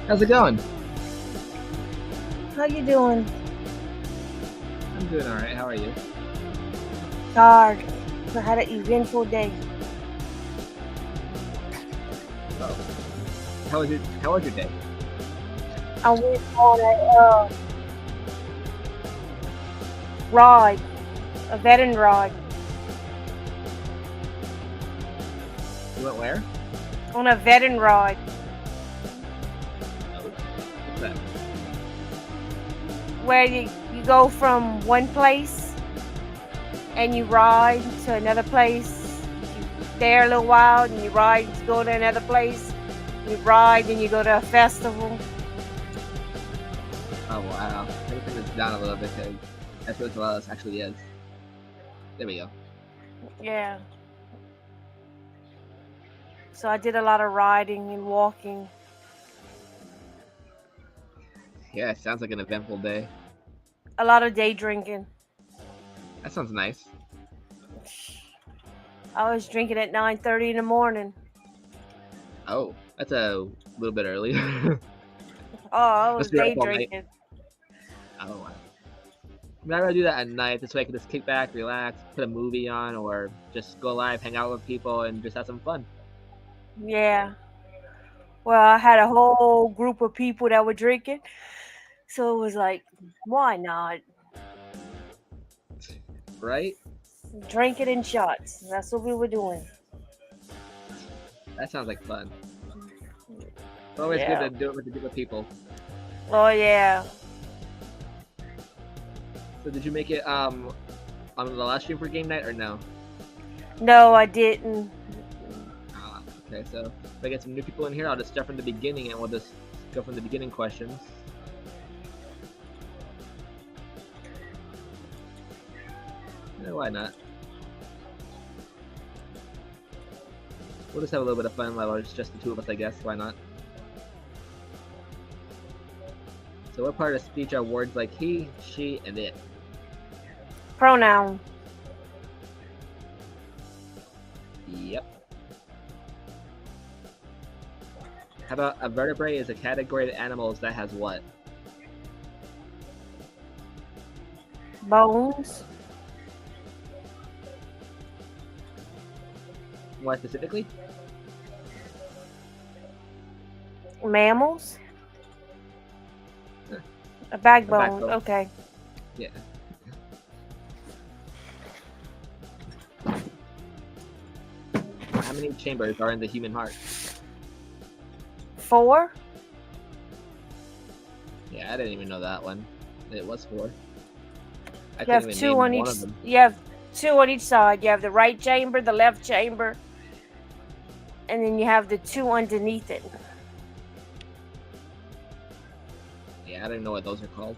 How's it going? How you doing? I'm doing all right. How are you? Tired. I had an eventful day. Oh, how was your day? I went on a ride, a veteran ride, You went where? on a veteran ride Oh, what's that? where you go from one place and you ride to another place. You there a little while and you ride to go to another place. You ride and you go to a festival. Oh wow. Let me turn this down a little bit because that's what this actually is. There we go. Yeah. So I did a lot of riding and walking. Yeah, it sounds like an eventful day. A lot of day drinking. That sounds nice. I was drinking at 9:30 in the morning. Oh, that's a little bit early. Oh, I was Must be up day all night. drinking. Oh wow. I mean, I'd rather do that at night. This way I can just kick back, relax, put a movie on, or just go live, hang out with people, and just have some fun. Yeah. Well, I had a whole group of people that were drinking. So it was like, why not? Right? Drinking in shots. That's what we were doing. That sounds like fun. It's always good Yeah. to do it with a group of people. Oh, yeah. So did you make it on the last stream for game night or no? No, I didn't. Okay, so if I get some new people in here, I'll just start from the beginning and we'll just go from the beginning questions. Yeah, why not? We'll just have a little bit of fun while it's just the two of us, I guess. Why not? So what part of speech are words like he, she, and it? Pronoun. Yep. How about a vertebrae is a category of animals that has what? Bones. More specifically? Mammals. Huh, A a backbone. backbone. Okay. Yeah. How many chambers are in the human heart? 4. Yeah, I didn't even know that one. It was four. I You couldn't have even two name on one each. of them. You have 2 on each side. You have the right chamber, the left chamber, and then you have the 2 underneath it. Yeah, I don't know what those are called.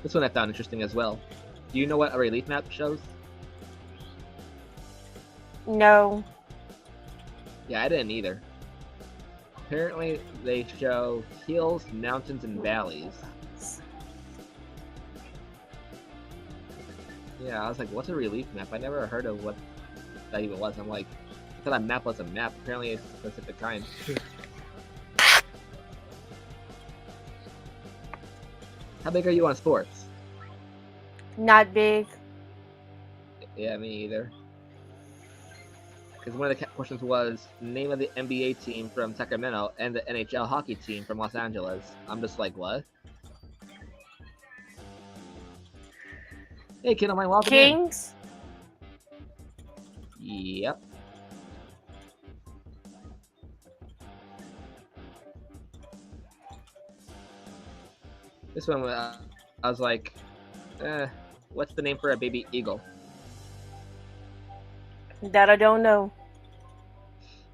This one I found interesting as well. Do you know what a relief map shows? No. Yeah, I didn't either. Apparently, they show hills, mountains, and valleys. Yeah, I was like, what's a relief map? I never heard of what that even was. I'm like, I thought a map was a map. Apparently, it's a specific kind. How big are you on sports? Not big. Yeah, me either. Because one of the questions was name of the NBA team from Sacramento and the NHL hockey team from Los Angeles. I'm just like, what? Hey, kid of mine, welcome in. Kings. Yep. This one, I was like, what's the name for a baby eagle? That I don't know.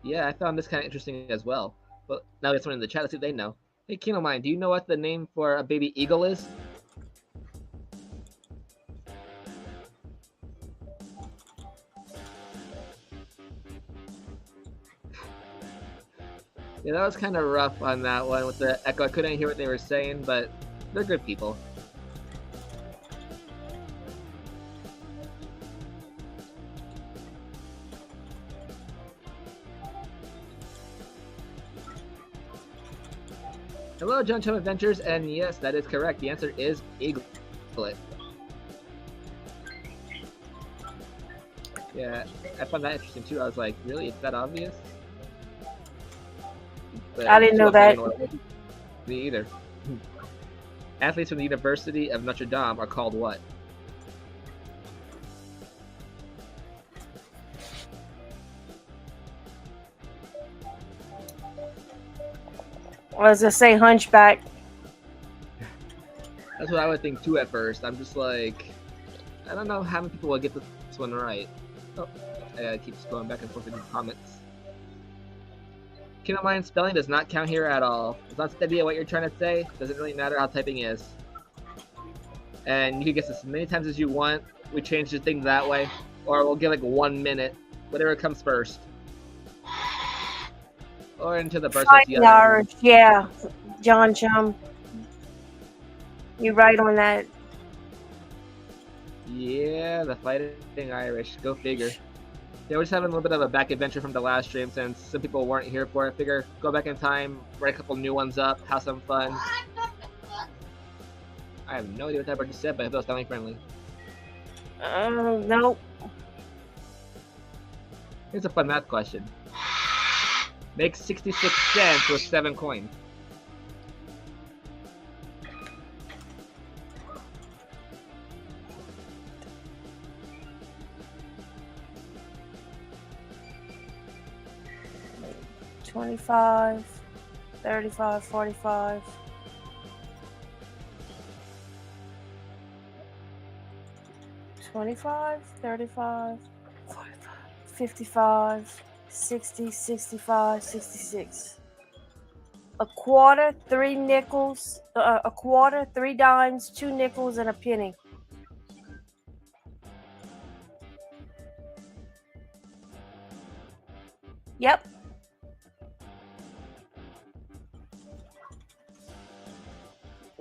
Yeah, I found this kind of interesting as well. But now there's someone in the chat. Let's see if they know. Hey, kid of mine, do you know what the name for a baby eagle is? Yeah, that was kind of rough on that one with the echo. I couldn't hear what they were saying, but they're good people. Hello, John Chum Adventures, and yes, that is correct. The answer is Eaglet. Yeah, I found that interesting too. I was like, really? It's that obvious? But I didn't too know upsetting that. to learn. Me either. Athletes from the University of Notre Dame are called what? I was gonna say hunchback. That's what I would think too at first. I'm just like, I don't know how many people will get this one right. Oh, it keeps going back and forth in the comments. Keep in mind, spelling does not count here at all. It's not steady at what you're trying to say. Doesn't really matter how typing is. And you can guess as many times as you want. We change the thing that way. Or we'll give like 1 minute. Whatever comes first. Or into the burst the Fighting other. Irish, yeah. John Chum. You're right on that. Yeah, the Fighting Irish. Go figure. Yeah, we're just having a little bit of a back adventure from the last stream since some people weren't here for it. Figure, go back in time, write a couple new ones up, have some fun. I have no idea what that bird just said, but I hope it was family friendly. Nope. Here's a fun math question. Make 66 cents with 7 coins. $25, $35, $45. $25, $35, $45, $55, $60, $65, $66. A quarter, 3 nickels, a quarter, 3 dimes, 2 nickels, and a penny. Yep.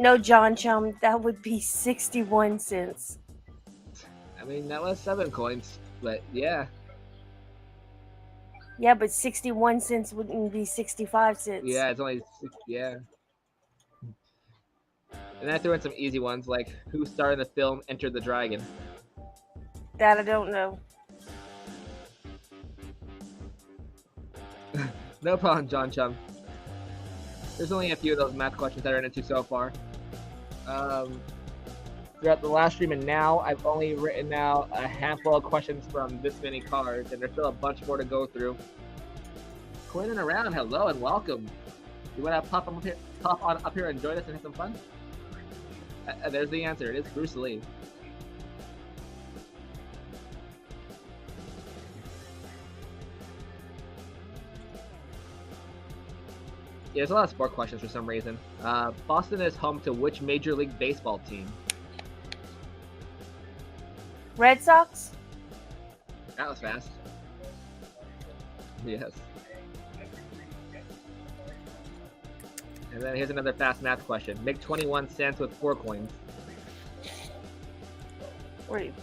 No, John Chum, that would be 61 cents. I mean, that was 7 coins, but yeah. Yeah, but 61 cents wouldn't be 65 cents. Yeah, it's only 6, yeah. And I threw in some easy ones like who starred in the film Enter the Dragon? That I don't know. No problem, John Chum. There's only a few of those math questions that are into so far. Throughout the last stream and now, I've only written out a handful of questions from this many cards, and there's still a bunch more to go through. Coining around, hello and welcome. You want to pop on up here and join us and have some fun? There's the answer. It is Bruce Lee. Yeah, there's a lot of sport questions for some reason. Boston is home to which Major League Baseball team? Red Sox? That was fast. Yes. And then here's another fast math question. Make 21 cents with 4 coins. Wait.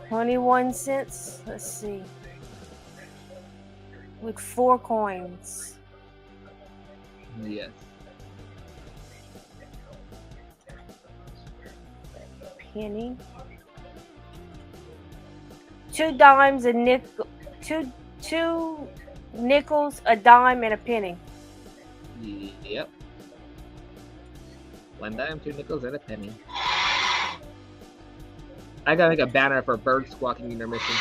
21 cents? Let's see. With 4 coins. Yes. Penny. 2 dimes, a nickel. Two nickels, a dime, and a penny. Yep. 1 dime, 2 nickels, and a penny. I gotta make a banner for birds squawking intermission.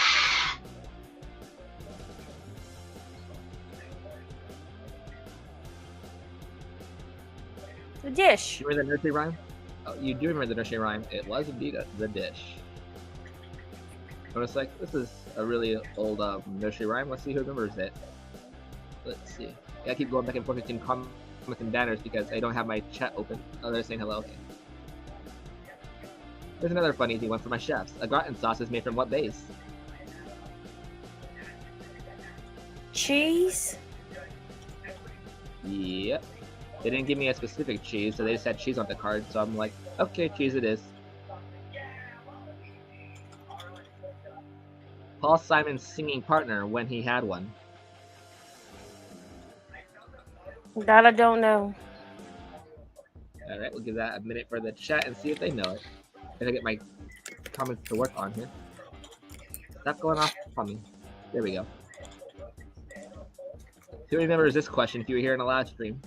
The dish. You remember the nursery rhyme? Oh, you do remember the nursery rhyme. It was indeed the dish. I was like, this is a really old nursery rhyme. Let's see who remembers it. Let's see. I keep going back and forth between comments and banners because I don't have my chat open. Oh, they're saying hello. Okay. There's another fun easy one for my chefs. A gratin sauce is made from what base? Cheese? Yep. They didn't give me a specific cheese, so they just had cheese on the card. So I'm like, okay, cheese it is. Paul Simon's singing partner when he had one. That I don't know. All right, we'll give that a minute for the chat and see if they know it. If I get my comments to work on here. Stop going off on me. There we go. Who remembers this question if you were here in the live stream?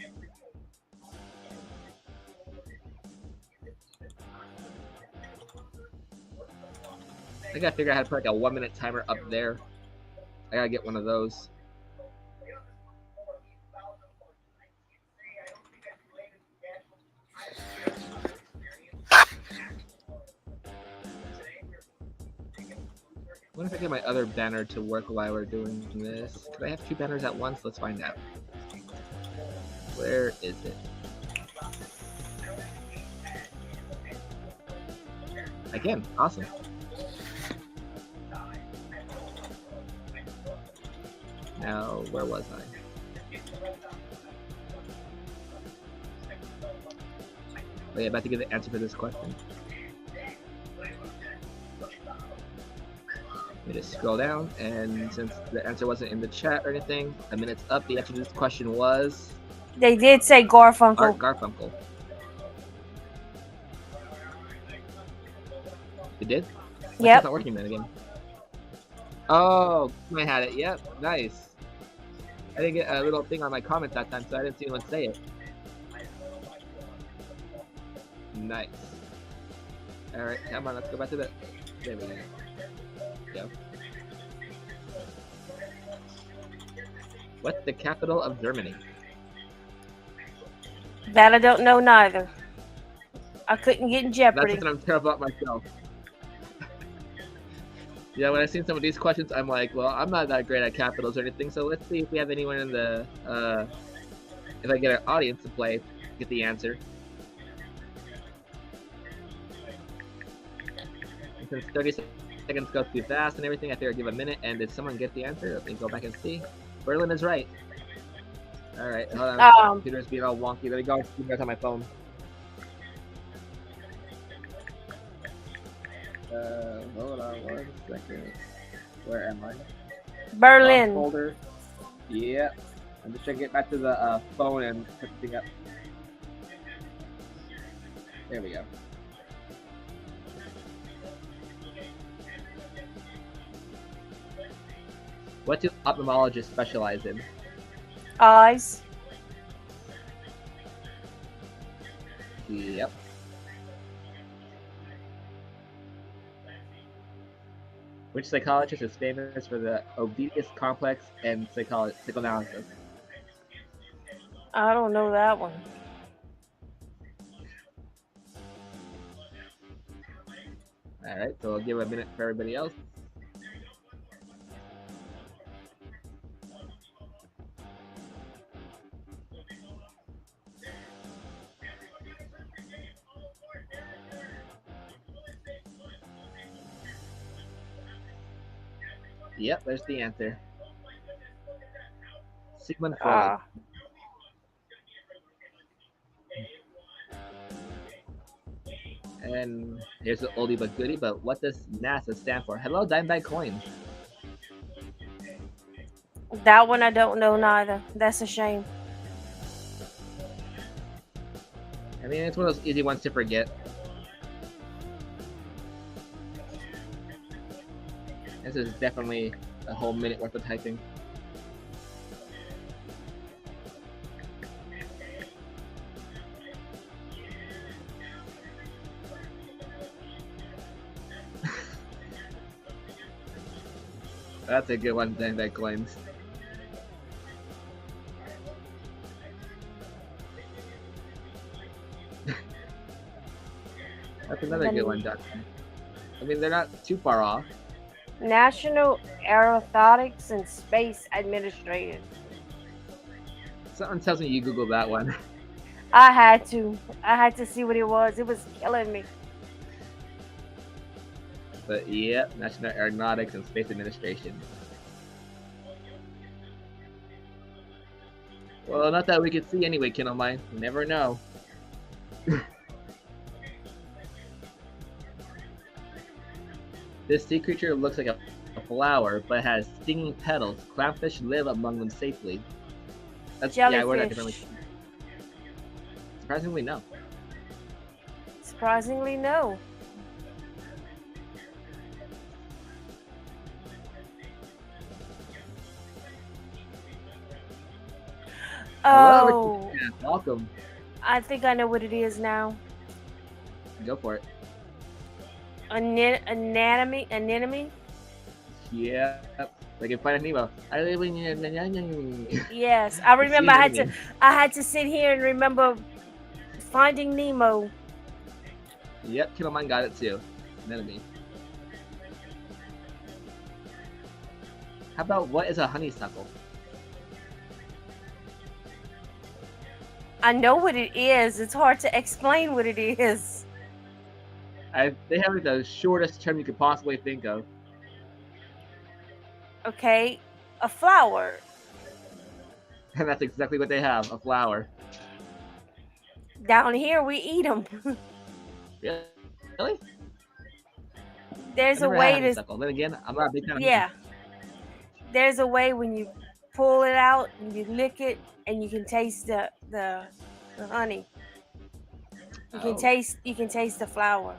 I gotta figure out how to put like a 1 minute timer up there. I gotta get one of those. I wonder if I get my other banner to work while we're doing this. Could I have 2 banners at once? Let's find out. Where is it? Again, awesome. Now, where was I? Oh yeah, about to get the answer for this question. Let me just scroll down, and since the answer wasn't in the chat or anything, a minute's up. The answer to this question was... They did say Garfunkel. Art Garfunkel. It did? Yep. It's not working then again. Oh, I had it. Yep, nice. I didn't get a little thing on my comment that time, so I didn't see anyone say it. Nice. Alright, come on, let's go back to the... There we go. What's the capital of Germany? That I don't know neither. I couldn't get in Jeopardy. That's what I'm terrible about myself. Yeah, when I've seen some of these questions, I'm like, well, I'm not that great at capitals or anything, so let's see if we have anyone in the, if I get an audience to play, get the answer. And since 30 seconds go too fast and everything, I figure I'll give a minute, and did someone get the answer? Let me go back and see. Berlin is right. Alright, hold on. Computer's being all wonky. Let me go and see what's on my phone. Hold on 1 second. Where am I? Berlin. Folder. Yeah. I'm just trying to get back to the phone and put the thing up. There we go. What do ophthalmologists specialize in? Eyes. Yep. Which psychologist is famous for the Oedipus complex and psychoanalysis? I don't know that one. Alright, so I'll give a minute for everybody else. Yep, there's the answer. Sigmund Freud. And here's the oldie but goodie, but what does NASA stand for? Hello, Dimebag Coins. That one I don't know neither. That's a shame. I mean, it's one of those easy ones to forget. This is definitely a whole minute worth of typing. That's a good one, Dimebag Coins. That's another good one, Dustin. I mean, they're not too far off. National Aeronautics and Space Administration. Something tells me you Googled that one. I had to see what it was. It was killing me. But yeah, National Aeronautics and Space Administration. Well, not that we could see anyway, Kindle Mine. You never know. This sea creature looks like a flower, but has stinging petals. Clownfish live among them safely. That's jellyfish. Yeah, I worded that differently. Surprisingly, no. Surprisingly, no. Hello, Richard. Oh, Yeah, welcome. I think I know what it is now. Go for it. Anemone? Yep. Like in Finding Nemo. I live in Yes, I the sea remember. anemone. I had to sit here and remember Finding Nemo. Yep, Kid Mine got it too. Anemone. How about what is a honeysuckle? I know what it is. It's hard to explain what it is. They have like the shortest term you could possibly think of. Okay, a flower. And that's exactly what they have, a flower. Down here, we eat them. Really? I There's a never had way to, honeysuckle. Then again, I'm not a big fan of honey. yeah. There's a way when you pull it out and you lick it, and you can taste the honey. You can taste the flower.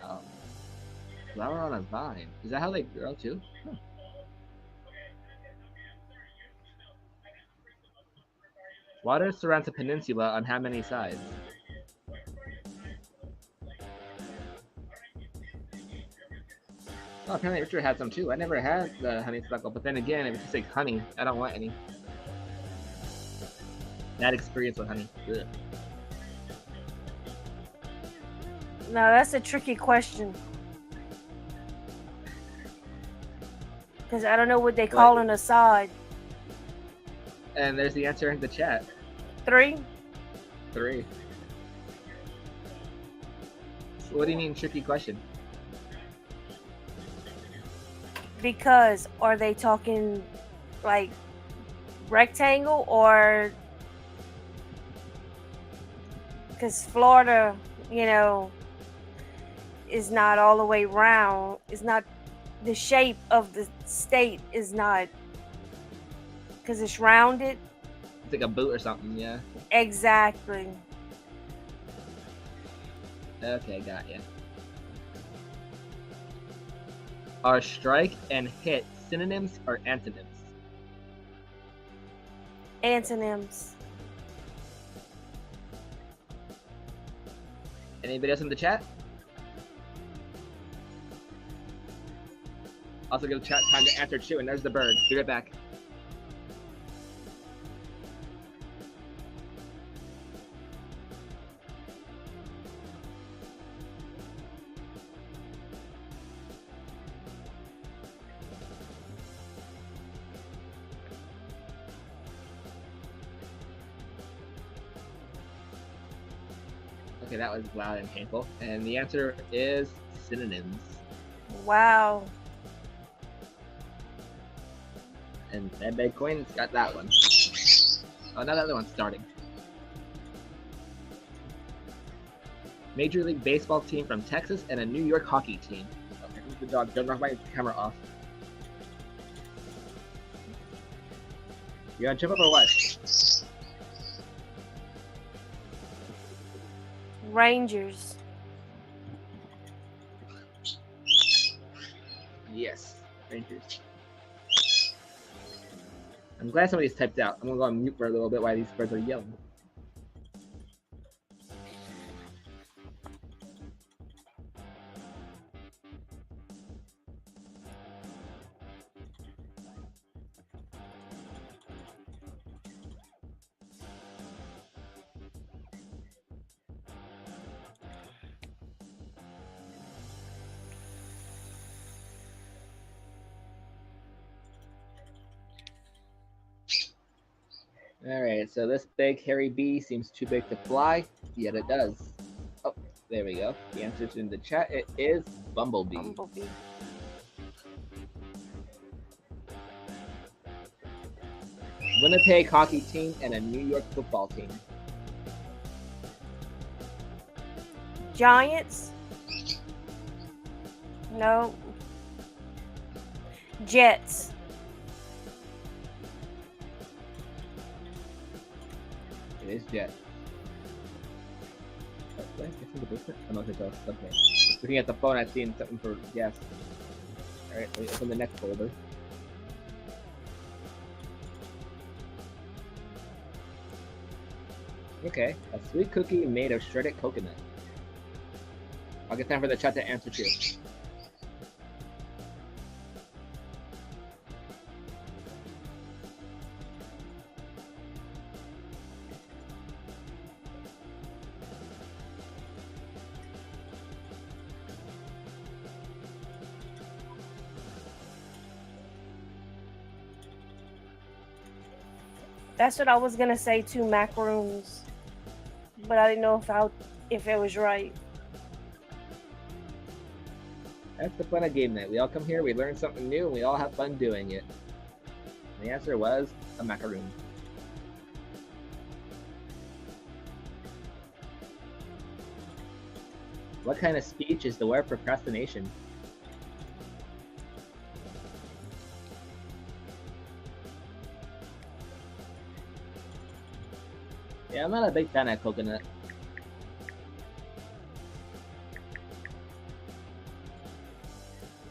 Oh. Flower on a vine. Is that how they grow too? Huh. Water surrounds a peninsula on how many sides? Oh, apparently Richard had some too. I never had the honeysuckle, but then again, if it's just like honey, I don't want any. Bad experience with honey. Ugh. No, that's a tricky question. Because I don't know what they call an aside. And there's the answer in the chat. 3? 3. What do you mean tricky question? Because are they talking like rectangle, or because Florida, is not all the way round. It's not, the shape of the state is not, because it's rounded. It's like a boot or something, yeah. Exactly. Okay, got ya. Are strike and hit synonyms or antonyms? Antonyms. Anybody else in the chat? Also give chat time to answer too, and there's the bird. Be right back. Okay, that was loud and painful. And the answer is synonyms. Wow. And Bad Bad Coin's got that one. Oh, now the other one's starting. Major League Baseball team from Texas and a New York hockey team. Okay, who's the dog? Don't knock my camera off. You gonna jump up or what? Rangers. Yes, Rangers. I'm glad somebody's typed out. I'm gonna go on mute for a little bit while these birds are yelling. Alright, so this big hairy bee seems too big to fly, yet it does. Oh, there we go. The answer's in the chat. It is Bumblebee. Bumblebee. Winnipeg hockey team and a New York football team. Giants. No. Jets. It is Jet. What? It's in the basement? Oh no, it's a ghost. Okay. Looking at the phone, I've seen something for gas. Alright, let me open the next folder. Okay, a sweet cookie made of shredded coconut. I'll get time for the chat to answer too. That's what I was gonna say too, macaroons, but I didn't know if it was right. That's the fun of game night. We all come here, we learn something new, and we all have fun doing it. And the answer was a macaroon. What kind of speech is the word procrastination? Yeah, I'm not a big fan of coconut.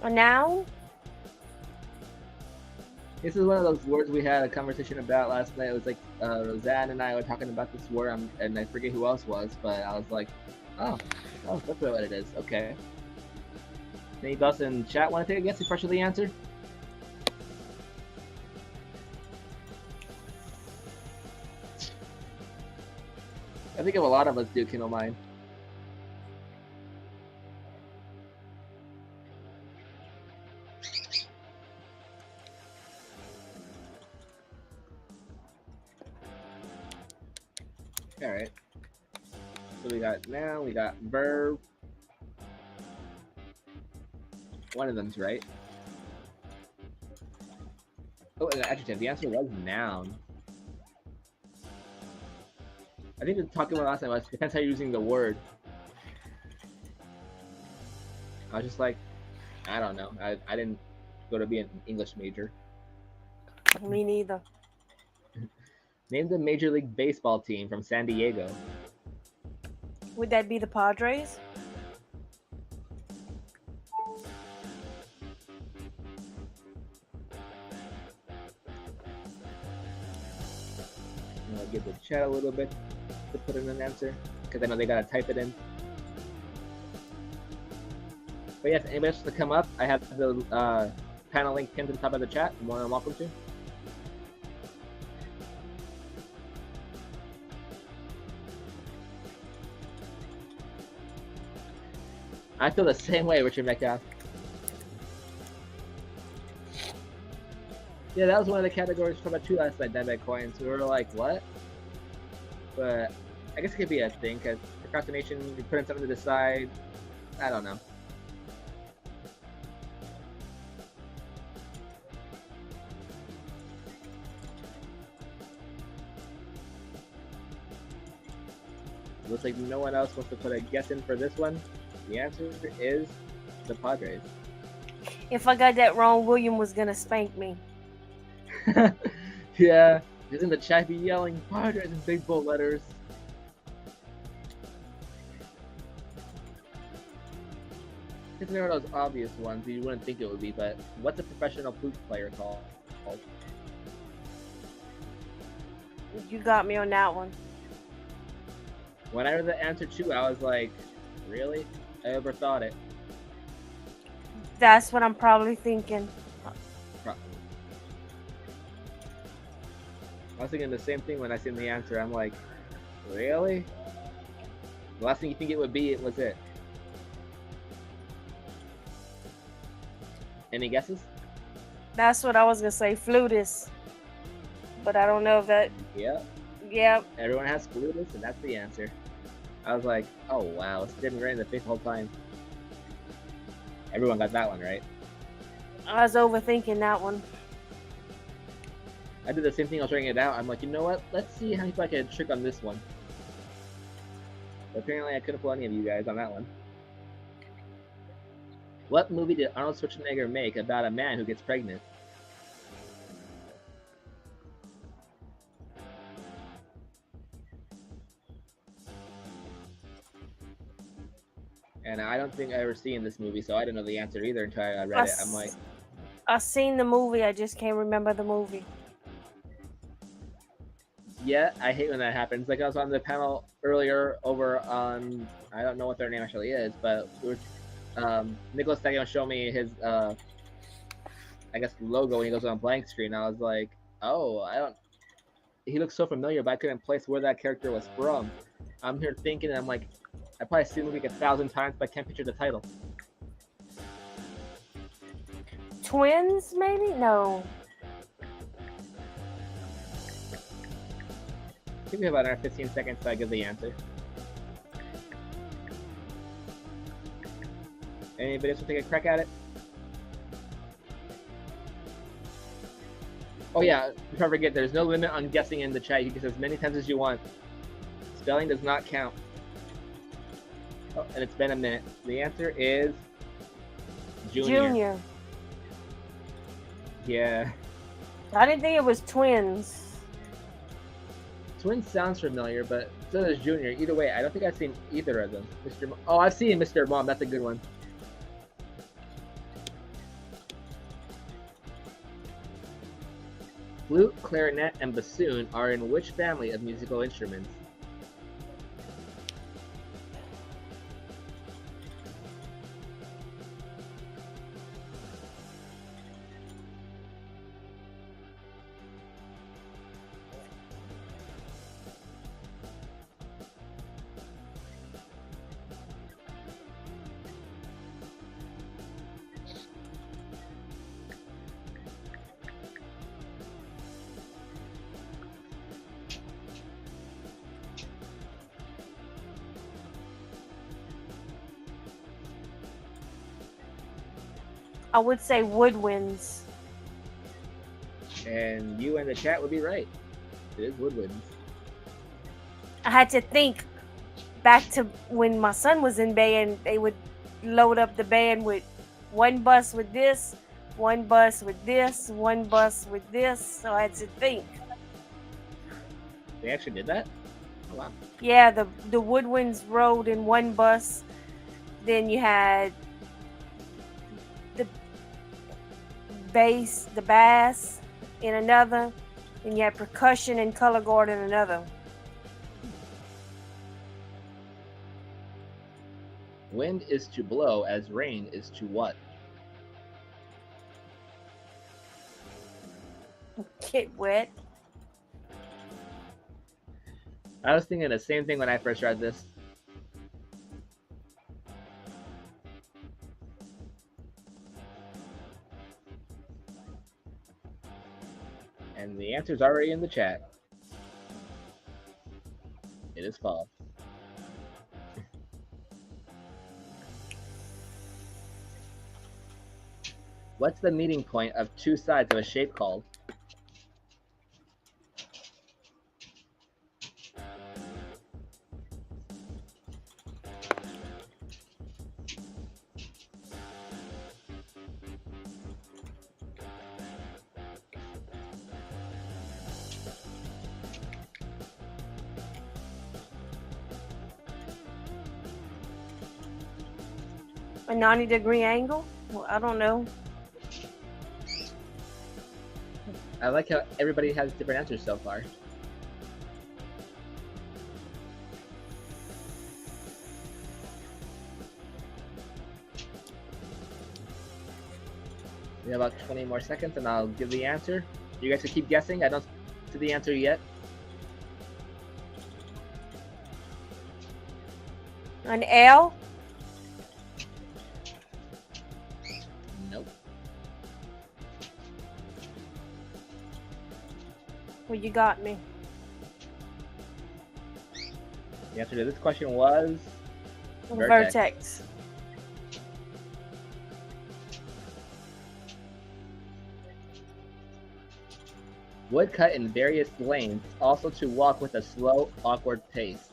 A noun? This is one of those words we had a conversation about last night. It was like Roseanne and I were talking about this word, and I forget who else was, but I was like, oh, that's what it is. Okay. Anybody else in chat want to take a guess before the answer? I think if a lot of us do, Kindle Mine. Alright. So we got noun, we got verb. One of them's right. Oh, and adjective. The answer was noun. I think the talking about last time was depends how you're using the word. I was just like, I don't know. I didn't go to be an English major. Me neither. Name the Major League Baseball team from San Diego. Would that be the Padres? I'm gonna give the chat a little bit to put in an answer because I know they gotta type it in. But yes, anybody else to come up? I have the panel link pinned to the top of the chat. You're more than welcome to. I feel the same way, Richard Metcalf. Yeah, that was one of the categories from a 2 last night, Deadback Coins. We were like, what? But I guess it could be a thing, because procrastination, you put in something to decide. I don't know. Looks like no one else wants to put a guess in for this one. The answer is the Padres. If I got that wrong, William was gonna spank me. Yeah, he's in the chat be yelling Padres in big bold letters. It's one of those obvious ones you wouldn't think it would be, but what's a professional flute player called? You got me on that one. When I heard the answer too, I was like, really? I overthought it. That's what I'm probably thinking. Probably. I was thinking the same thing when I seen the answer. I'm like, really? The last thing you think it would be, it was it. Any guesses? That's what I was gonna say, flutist. But I don't know if that. Yep. Yep. Everyone has flutist, and that's the answer. I was like, oh wow, it's getting right in the face the whole time. Everyone got that one right. I was overthinking that one. I did the same thing. I was writing it out. I'm like, you know what? Let's see how many people I can trick on this one. But apparently, I couldn't pull any of you guys on that one. What movie did Arnold Schwarzenegger make about a man who gets pregnant? And I don't think I ever seen this movie, so I didn't know the answer either until I read it. I'm like, I seen the movie. I just can't remember the movie. yeah, I hate when that happens. Like I was on the panel earlier over on, I don't know what their name actually is, but Nicholas Dagnon showed me his I guess logo when he goes on blank screen. I was like, oh, I don't. He looks so familiar, but I couldn't place where that character was from. I'm here thinking, and I'm like, I probably seen the movie 1,000 times, but I can't picture the title. Twins, maybe? No. Give me about another 15 seconds so I give the answer. Anybody else will take a crack at it? Oh yeah, before I forget, there's no limit on guessing in the chat. You can guess as many times as you want. Spelling does not count. Oh, and it's been a minute. The answer is Junior. Yeah. I didn't think it was twins. Twins sounds familiar, but so does Junior. Either way, I don't think I've seen either of them. Oh, I've seen Mr. Mom. That's a good one. Flute, clarinet, and bassoon are in which family of musical instruments? I would say woodwinds. And you in the chat would be right. It is woodwinds. I had to think back to when my son was in band. They would load up the band with one bus with this, one bus with this, one bus with this. So I had to think. They actually did that? Oh, wow. Yeah, the woodwinds rode in one bus. Then you had the bass in another. Then you had percussion and color guard in another. Wind is to blow as rain is to what? Get wet. I was thinking the same thing when I first read this. And the answer's already in the chat. It is fall. What's the meeting point of two sides of a shape called? A 90-degree angle? Well, I don't know. I like how everybody has different answers so far. We have about 20 more seconds and I'll give the answer. You guys can keep guessing. I don't see the answer yet. An L? Nope. Well, you got me. The answer to this question was Vertex. Wood cut in various lanes, also to walk with a slow, awkward pace.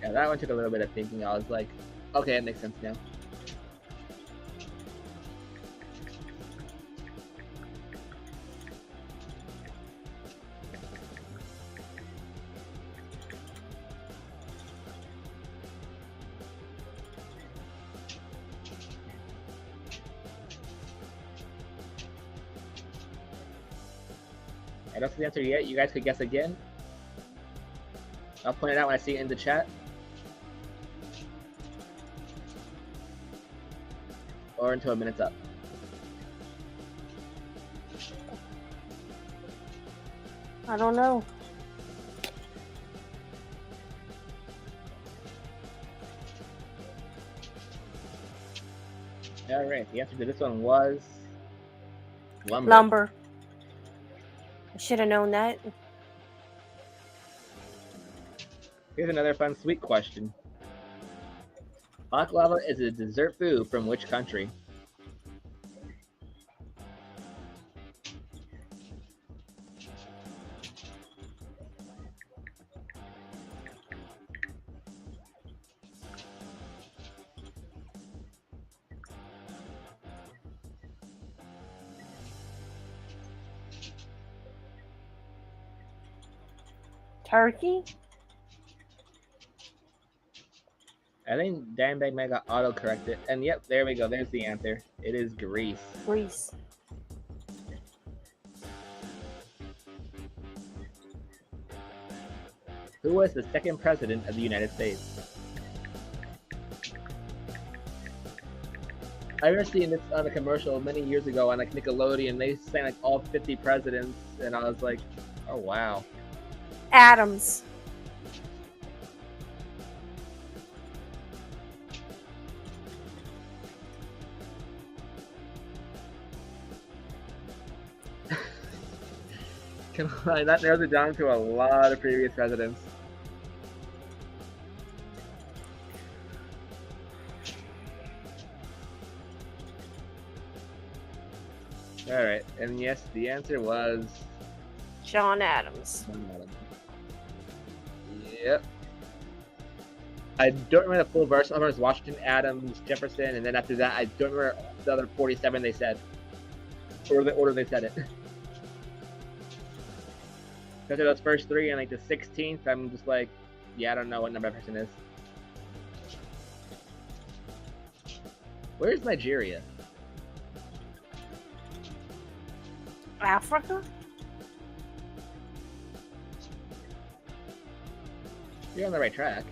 Yeah, that one took a little bit of thinking. I was like, okay, it makes sense now. don't see the answer yet. You guys could guess again. I'll point it out when I see it in the chat. Or until a minute's up. I don't know. Alright, the answer to this one was lumber. Lumber. I should have known that. Here's another fun, sweet question. Baklava is a dessert food from which country? Turkey? I think Dan Bag Man got auto-corrected. And yep, there we go. There's the answer. It is Greece. Greece. Who was the second president of the United States? I remember seeing this on a commercial many years ago on like Nickelodeon. They sang like all 50 presidents, and I was like, oh wow. Adams. That narrows it down to a lot of previous presidents. Alright, and yes, the answer was John Adams. Yep. I don't remember the full verse. I remember it was Washington, Adams, Jefferson, and then after that, I don't remember the other 47 they said. Or the order they said it. After those first three and like the 16th, I'm just like, yeah, I don't know what number that person is. Where's Nigeria? Africa? You're on the right track.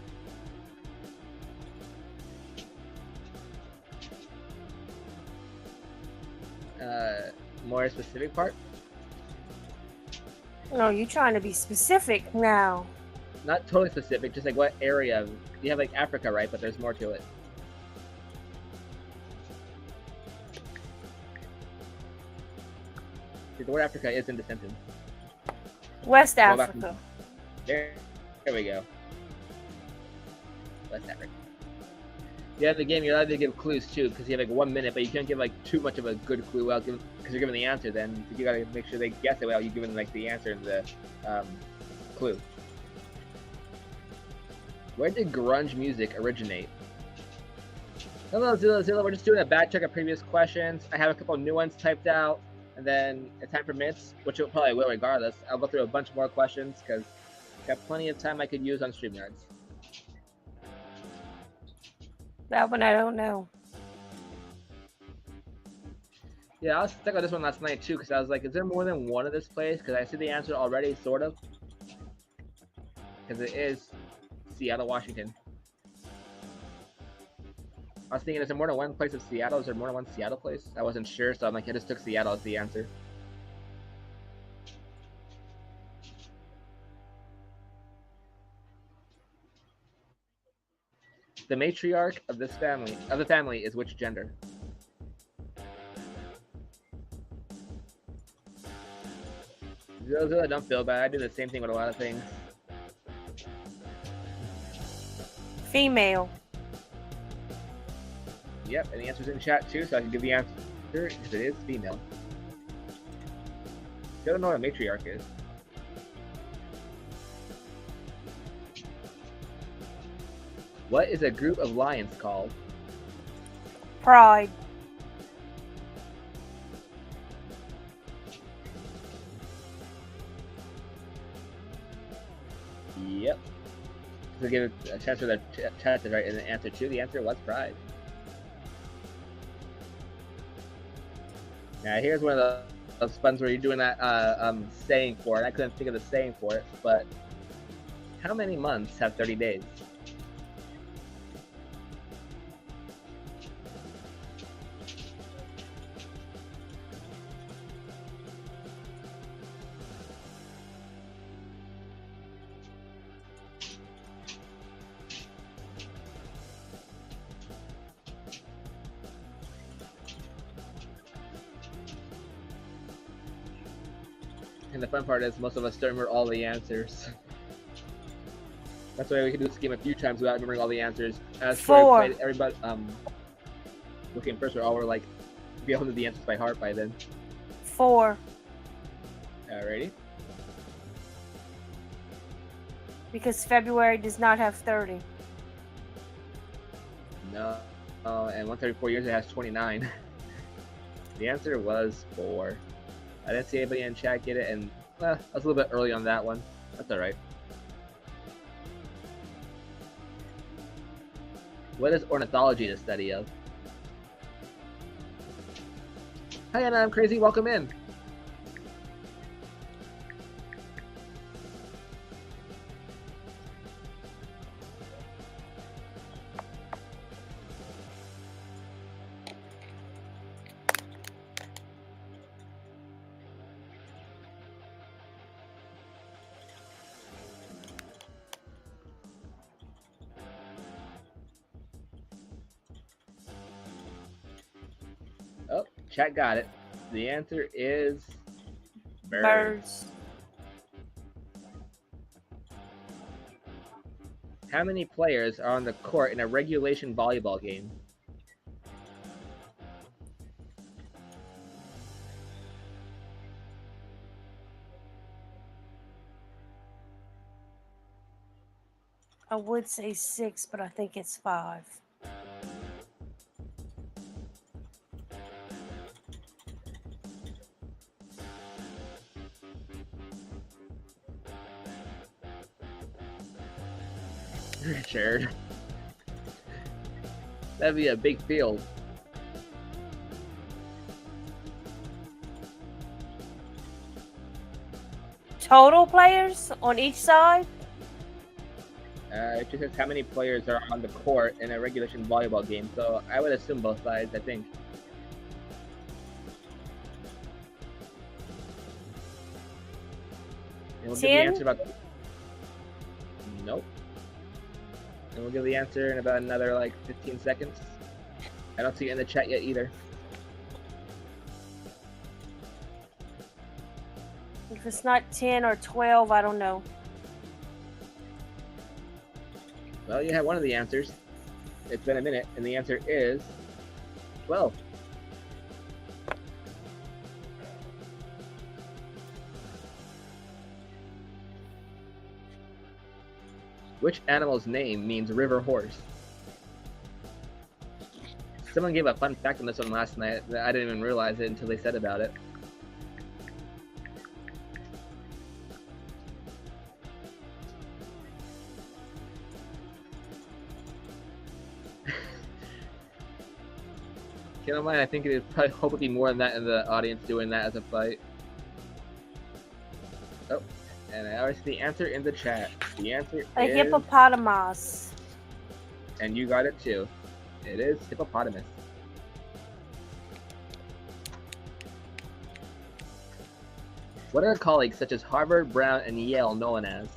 More specific part? No, you're trying to be specific now. Not totally specific, just like what area. You have like Africa, right? But there's more to it. The word Africa is in the sentence. West Africa. There we go. West Africa. Yeah, in the game you're allowed to give clues too, because you have like 1 minute, but you can't give like too much of a good clue because you're giving the answer. Then you gotta make sure they guess it while you're giving like the answer and the clue. Where did grunge music originate? Hello, Zilla. We're just doing a back check of previous questions. I have a couple new ones typed out, and then if time permits, which it probably will regardless, I'll go through a bunch more questions because I've got plenty of time I could use on StreamYards. That one I don't know. Yeah, I was stuck on this one last night too because I was like, is there more than one of this place? Because I see the answer already, sort of. Because it is Seattle, Washington. I was thinking, is there more than one place of Seattle? Is there more than one Seattle place? I wasn't sure, so I'm like, I just took Seattle as the answer. The matriarch of the family is which gender? Zilla, don't feel bad. I do the same thing with a lot of things. Female. Yep, and the answer's in chat too, so I can give the answer if it is female. Still don't know what a matriarch is. What is a group of lions called? Pride. Yep. So give a chance for the chat to write an answer too. The answer was pride. Now here's one of those funds where you're doing that saying for it. I couldn't think of the saying for it, but how many months have 30 days? And the fun part is most of us don't remember all the answers. That's why we can do this game a few times without remembering all the answers. As Four. Everybody looking first, we're all like be able to know the answers by heart by then. 4. Alrighty. Because February does not have 30. No. And 134 years it has 29. The answer was 4. I didn't see anybody in chat get it, and I was a little bit early on that one. That's alright. What is ornithology the study of? Hi Anna, I'm Crazy, welcome in. Oh, chat got it. The answer is birds. How many players are on the court in a regulation volleyball game? I would say 6, but I think it's 5. Richard. That'd be a big field. Total players on each side? It just says how many players are on the court in a regulation volleyball game, so I would assume both sides, I think. And we'll 10? give the answer about... Nope. And we'll give the answer in about another, like, 15 seconds. I don't see it in the chat yet either. If it's not 10 or 12, I don't know. Well, you have one of the answers. It's been a minute, and the answer is 12. Which animal's name means river horse? Someone gave a fun fact on this one last night that I didn't even realize it until they said about it. You know, I think it is probably hopefully more than that in the audience doing that as a fight. Oh, and I already see the answer in the chat. The answer A is... hippopotamus. And you got it too. It is hippopotamus. What are colleagues such as Harvard, Brown, and Yale known as?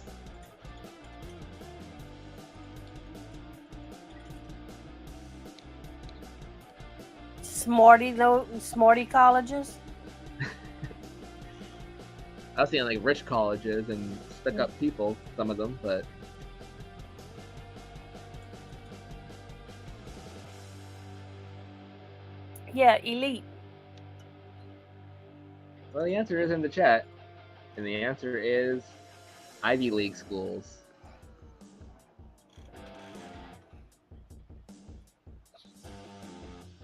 Smarty colleges? I was seeing like rich colleges and stuck up people, some of them, but... Yeah, elite. Well, the answer is in the chat. And the answer is Ivy League schools.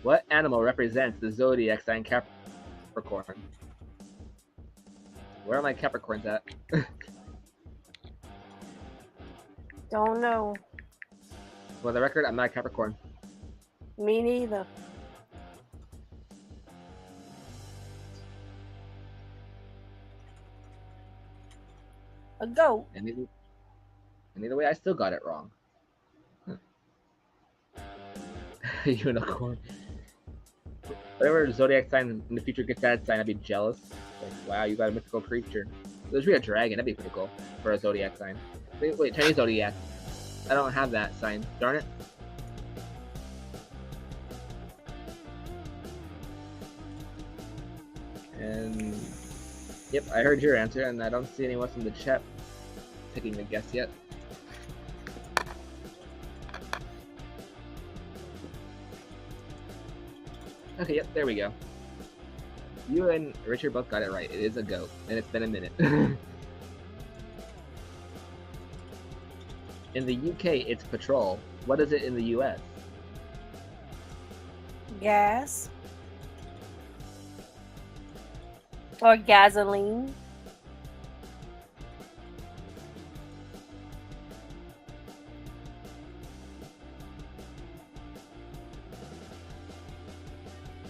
What animal represents the zodiac sign Capricorn? Where are my Capricorns at? Don't know. For the record, I'm not a Capricorn. Me neither. A goat. And either way, I still got it wrong. Unicorn. Whatever zodiac sign in the future gets that sign, I'd be jealous. Like, wow, you got a mythical creature. There's really a dragon. That'd be pretty cool for a zodiac sign. Wait, Chinese zodiac. I don't have that sign. Darn it. And yep, I heard your answer, and I don't see anyone else in the chat taking a guess yet. Okay, yep, there we go. You and Richard both got it right. It is a goat, and it's been a minute. In the UK, it's petrol. What is it in the US? Gas. Or gasoline.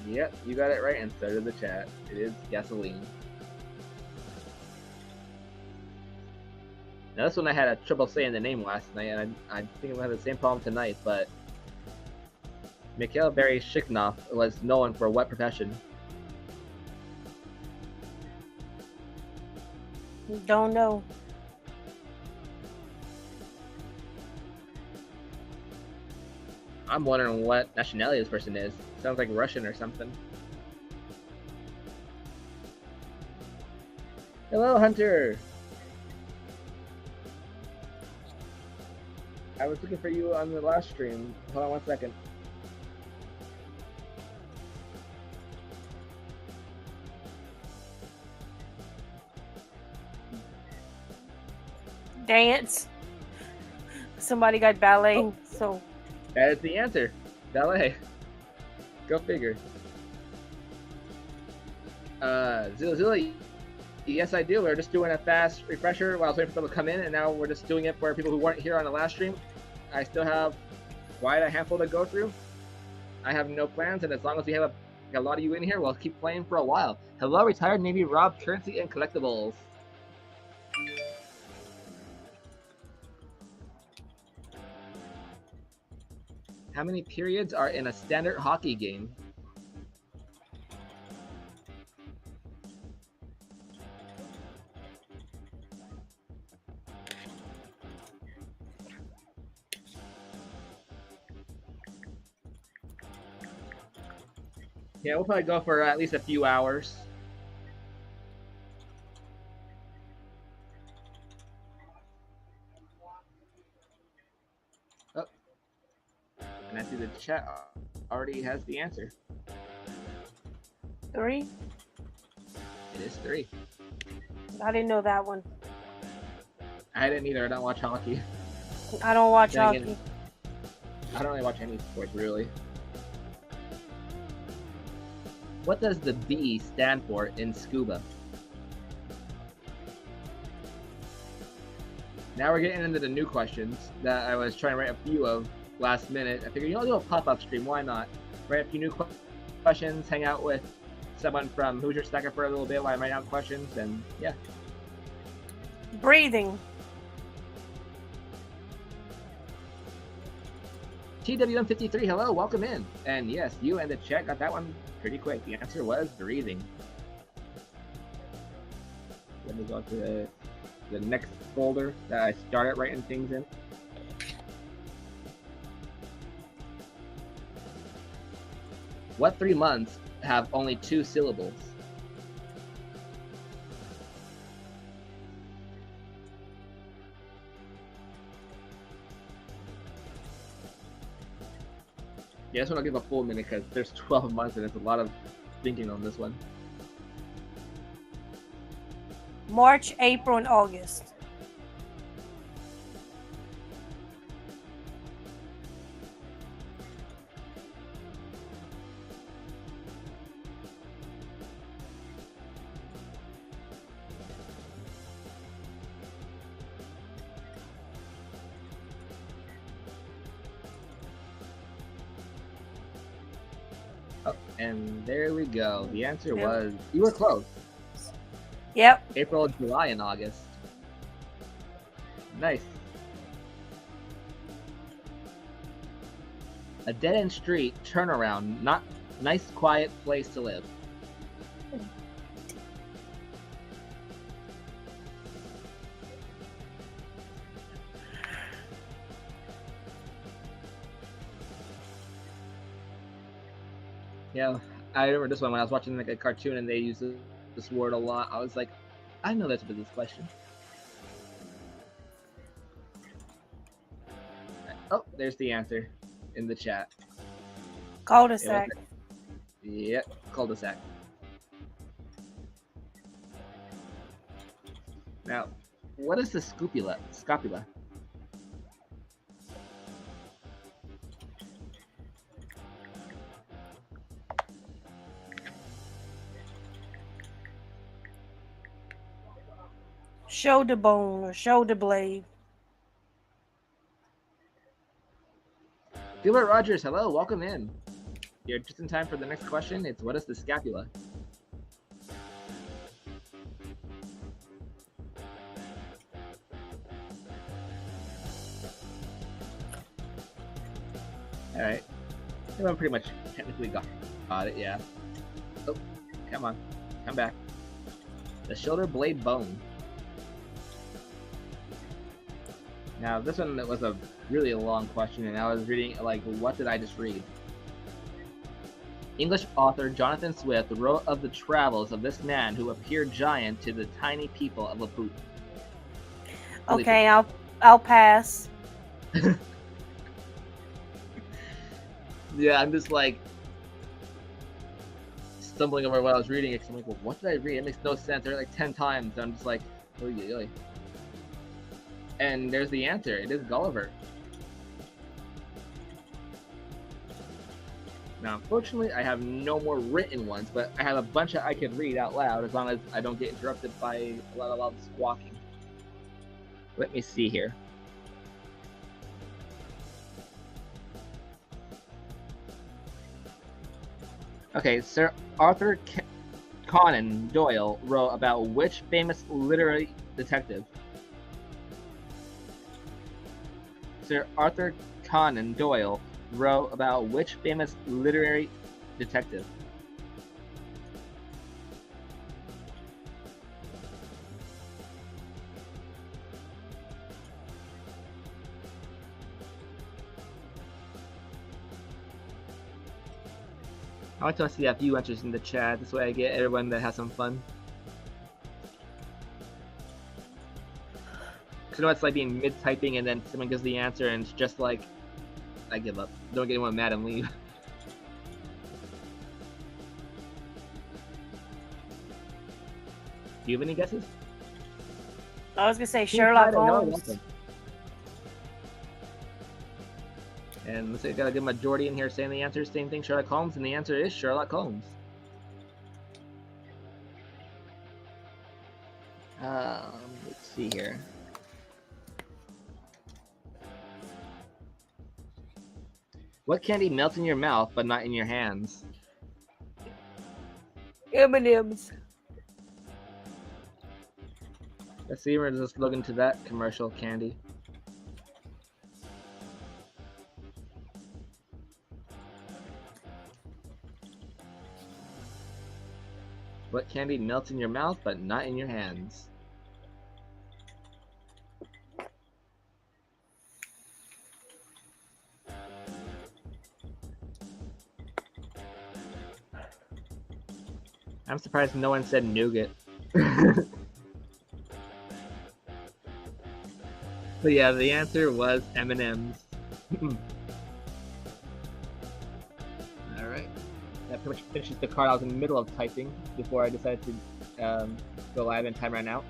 Yep, you got it right, and so did the chat. It is gasoline. Now this one I had a trouble saying the name last night, and I think we'll have the same problem tonight, but Mikhail Berezshikov was known for what profession? Don't know. I'm wondering what nationality this person is. Sounds like Russian or something. Hello, Hunter! I was looking for you on the last stream. Hold on one second. Dance. Somebody got ballet, so. That is the answer. Ballet. Go figure. Zilla, yes I do. We're just doing a fast refresher while I was waiting for them to come in, and now we're just doing it for people who weren't here on the last stream. I still have quite a handful to go through. I have no plans, and as long as we have a lot of you in here, we'll keep playing for a while. Hello, retired Navy Rob, Currency and Collectibles. How many periods are in a standard hockey game? Yeah, we'll probably go for at least a few hours. Oh. And I see the chat already has the answer. 3? It is 3. I didn't know that one. I didn't either. I don't watch hockey. I don't watch Then hockey. again, I don't really watch any sports, really. What does the B stand for in scuba? Now we're getting into the new questions that I was trying to write a few of last minute. I figured, I'll do a pop-up stream. Why not? Write a few new questions, hang out with someone from Hoosier Stacker for a little bit while I'm writing out questions, and yeah. Breathing. TWM53, hello, welcome in. And yes, you and the chat got that one pretty quick. The answer was breathing. Let me go to the next folder that I started writing things in. What 3 months have only 2 syllables? Yeah, I just want to give a full minute because there's 12 months and it's a lot of thinking on this one. March, April, and August. Oh, and there we go. The answer was, you were close. Yep. April, July, and August. Nice. A dead-end street, turnaround, not nice, quiet place to live. Yeah, I remember this one when I was watching like a cartoon and they used this word a lot. I was like, I know that's a business question. Oh, there's the answer in the chat. Cul-de-sac. Yep, cul-de-sac. Now, what is the scapula? Scapula. Shoulder bone or shoulder blade. Gilbert Rogers, hello, welcome in. You're just in time for the next question. It's what is the scapula? All right, everyone pretty much technically got it. Yeah. Oh, come on, come back. The shoulder blade bone. Now this one was a really long question, and I was reading like, what did I just read? English author Jonathan Swift wrote of the travels of this man who appeared giant to the tiny people of Laputa. Really okay, I'll pass. Yeah, I'm just like stumbling over what I was reading because I'm like, well, what did I read? It makes no sense. There are like 10 times. I'm just like, oy, oy, oy. And there's the answer. It is Gulliver. Now, unfortunately, I have no more written ones, but I have a bunch that I can read out loud as long as I don't get interrupted by a lot of loud squawking. Let me see here. Okay, Sir Arthur Conan Doyle wrote about which famous literary detective? Sir Arthur Conan Doyle wrote about which famous literary detective? I want to see a few answers in the chat. This way I get everyone that has some fun. Because I know it's like being mid-typing and then someone gives the answer and it's just like, I give up. Don't get anyone mad and leave. Do you have any guesses? I was gonna say Sherlock Holmes. And let's say I got a good majority in here saying the answer is same thing, Sherlock Holmes, and the answer is Sherlock Holmes. Let's see here. What candy melts in your mouth but not in your hands? M&M's. Let's see, we're just looking to that commercial candy. What candy melts in your mouth but not in your hands? I'm surprised no one said nougat. But yeah, the answer was M&M's. Alright. That pretty much finishes the card I was in the middle of typing before I decided to go live and time ran out.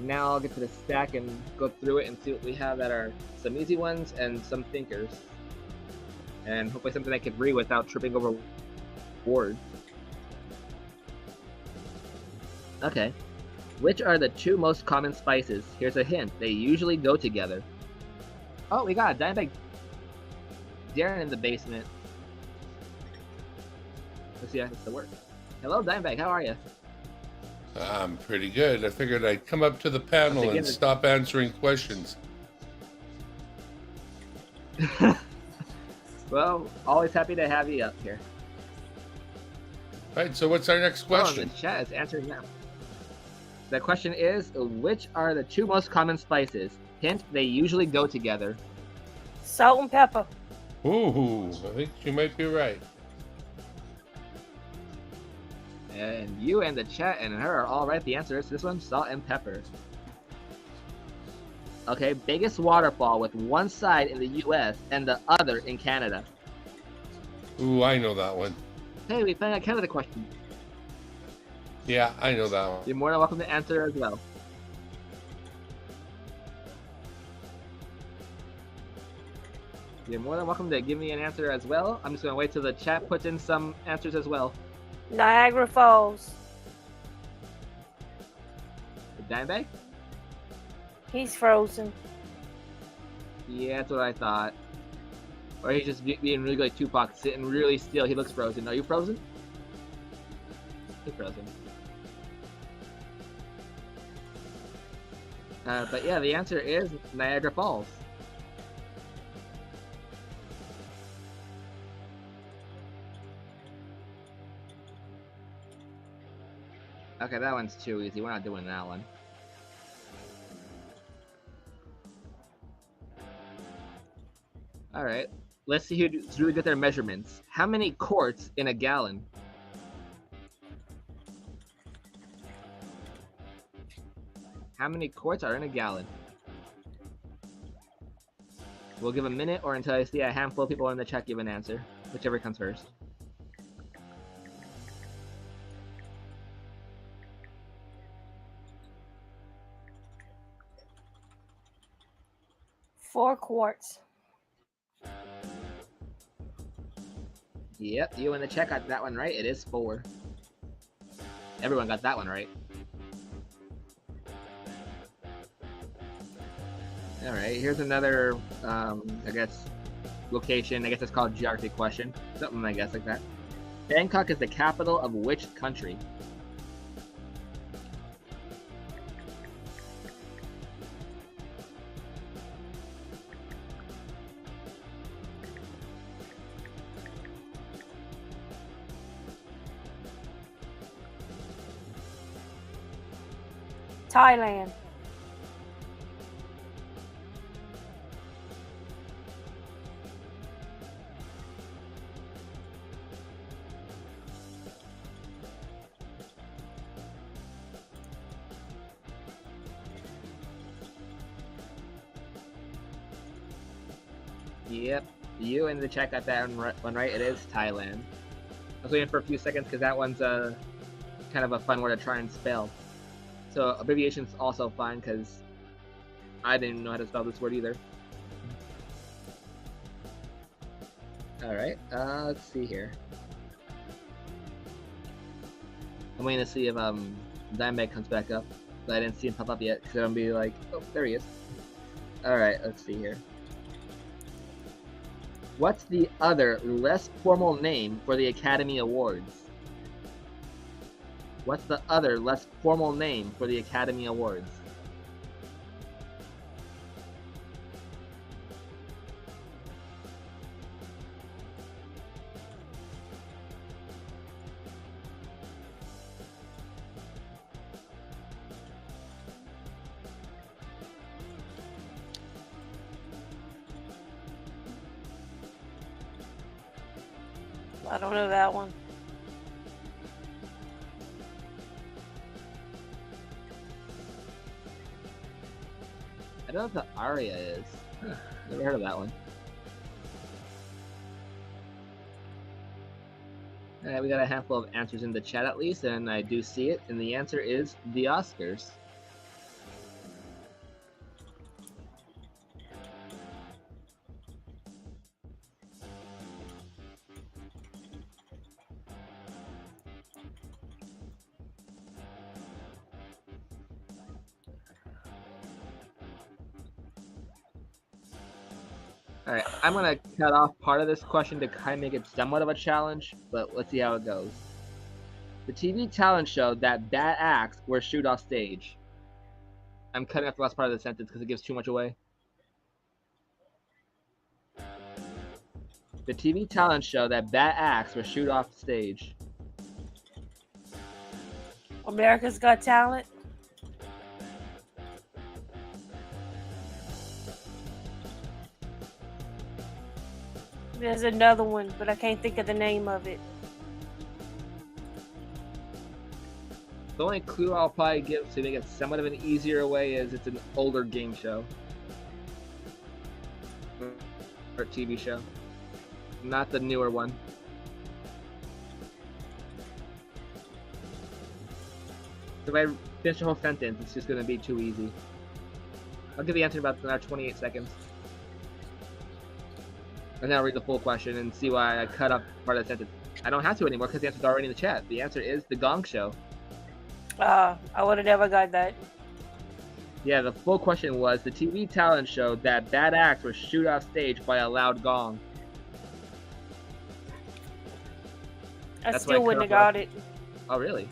Now I'll get to the stack and go through it and see what we have that are some easy ones and some thinkers. And hopefully something I can read without tripping over words. Okay. Which are the two most common spices? Here's a hint. They usually go together. Oh, we got a Dimebag Darren in the basement. Let's see how this works. Hello, Dimebag. How are you? I'm pretty good. I figured I'd come up to the panel and stop answering questions. Well, always happy to have you up here. Right, so what's our next Oh, question? and the chat is answering now. The question is, which are the two most common spices? Hint, they usually go together. Salt and pepper. Ooh, I think you might be right. And you and the chat and her are all right. The answer is this one, salt and pepper. Okay, biggest waterfall with one side in the US and the other in Canada. Ooh, I know that one. Hey, we found a Canada question. Yeah, I know that one. You're more than welcome to answer as well. You're more than welcome to give me an answer as well. I'm just going to wait till the chat puts in some answers as well. Niagara Falls. The Dimebag? He's frozen. Yeah, that's what I thought. Or he's just being really like Tupac, sitting really still. He looks frozen. Are you frozen? He's frozen. But yeah, the answer is Niagara Falls. Okay, that one's too easy. We're not doing that one. Alright, let's see who's really good at their measurements. How many quarts in a gallon? How many quarts are in a gallon? We'll give a minute or until I see a handful of people in the chat give an answer. Whichever comes first. Four quarts. Yep, you in the chat got that one right. It is 4. Everyone got that one right. Alright, here's another, I guess, location. I guess it's called geography question. Something, I guess, like that. Bangkok is the capital of which country? Thailand. Yep, you in the chat got that one right. It is Thailand. I was waiting for a few seconds because that one's kind of a fun word to try and spell. So abbreviation's also fine because I didn't know how to spell this word either. Alright, let's see here. I'm waiting to see if Dimebag comes back up. But I didn't see him pop up yet because I'm gonna be like, oh, there he is. Alright, let's see here. What's the other, less formal name for the Academy Awards? What's the other, less formal name for the Academy Awards? I don't know that one. I don't know what the aria is. Never heard of that one. Alright, we got a handful of answers in the chat at least, and I do see it, and the answer is the Oscars. Alright, I'm gonna cut off part of this question to kind of make it somewhat of a challenge, but let's see how it goes. The TV talent show that bad acts were shooed off stage. I'm cutting off the last part of the sentence because it gives too much away. The TV talent show that bad acts were shoot off the stage. America's Got Talent. There's another one, but I can't think of the name of it. The only clue I'll probably give to make it somewhat of an easier way is it's an older game show. Or TV show. Not the newer one. If I finish the whole sentence, it's just going to be too easy. I'll give the answer in about another 28 seconds. And then I'll read the full question and see why I cut up part of the sentence. I don't have to anymore because the answer's already in the chat. The answer is The Gong Show. I would have never got that. Yeah, the full question was the TV talent show that bad acts were shoot off stage by a loud gong. I That's why still I wouldn't have cut off got it. Oh, really?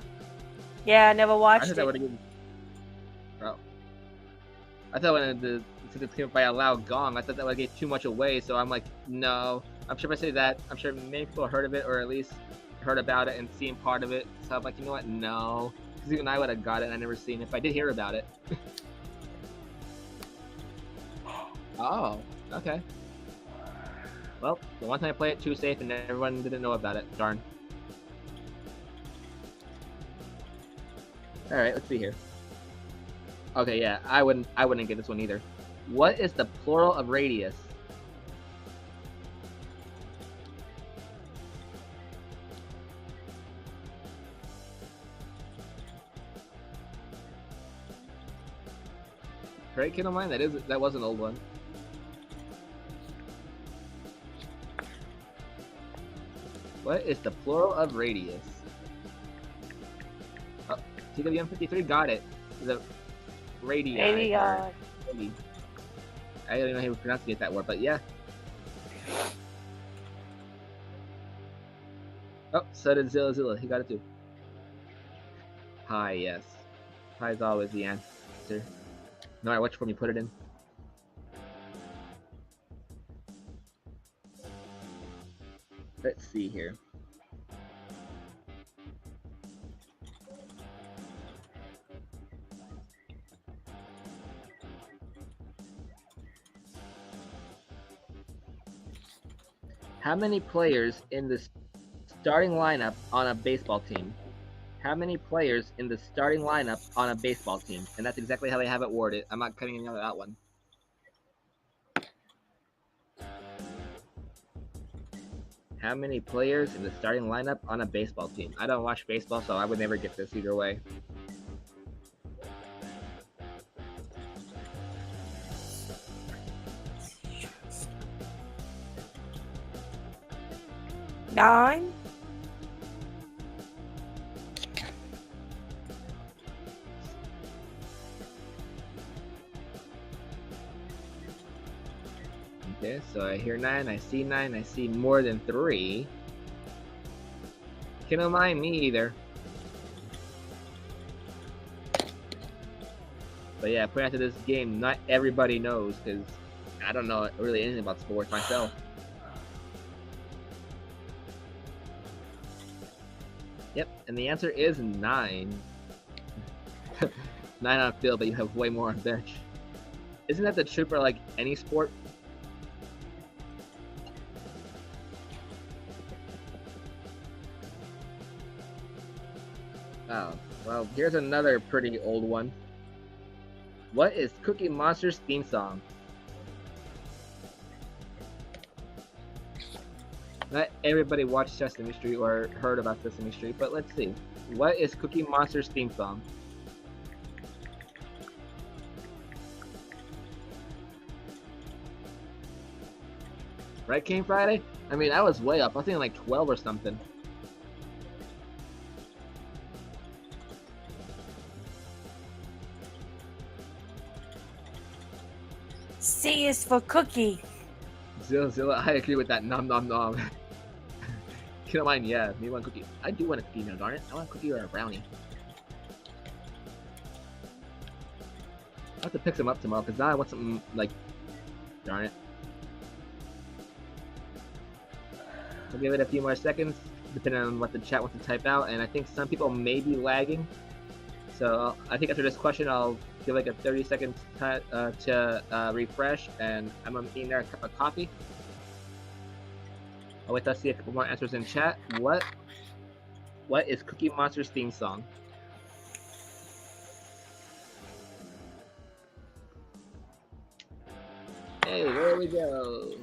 Yeah, I never I watched thought that would it. have given. Oh. I thought when since it came by a loud gong, I thought that would give too much away. So I'm like, no. I'm sure if I say that, I'm sure many people heard of it or at least heard about it and seen part of it. So I'm like, you know what? No, because even I would have got it and I never seen it if I did hear about it. Oh, okay. Well, the one time I played it too safe and everyone didn't know about it. Darn. Alright, let's see here. Okay, yeah, I wouldn't get this one either. What is the plural of radius? Right, kid of mine? That was an old one. What is the plural of radius? Oh, TWM53 got it. The radii. Radii. I don't even know how to pronounce that word, but yeah. Oh, so did Zilla. He got it too. Pi, yes. Pi is always the answer. No matter which form you put it in. Let's see here. How many players in the starting lineup on a baseball team? How many players in the starting lineup on a baseball team? And that's exactly how they have it worded. I'm not cutting anything out of that one. How many players in the starting lineup on a baseball team? I don't watch baseball, so I would never get this either way. Nine. Okay, so I hear 9, I see 9, I see more than 3. Can't mind me either. But yeah, putting out to this game, not everybody knows, because I don't know really anything about sports myself. Yep, and the answer is 9. 9 on field, but you have way more on bench. Isn't that the truth for like any sport? Oh, well, here's another pretty old one. What is Cookie Monster's theme song? Not everybody watched Sesame Street or heard about Sesame Street, but let's see. What is Cookie Monster's theme song? Right, King Friday? I mean, I was way up. I was thinking like 12 or something. C is for cookie. Zilla, I agree with that. Nom nom nom. You don't mind? Yeah, me want a cookie. I do want a cookie, no darn it. I want a cookie or a brownie. I have to pick some up tomorrow because now I want something like, darn it. I'll give it a few more seconds, depending on what the chat wants to type out, and I think some people may be lagging. So I think after this question, I'll give like a 30-second to refresh, and I'm gonna be in there a cup of coffee. I'll wait to see a couple more answers in chat. What is Cookie Monster's theme song? Hey, there we go.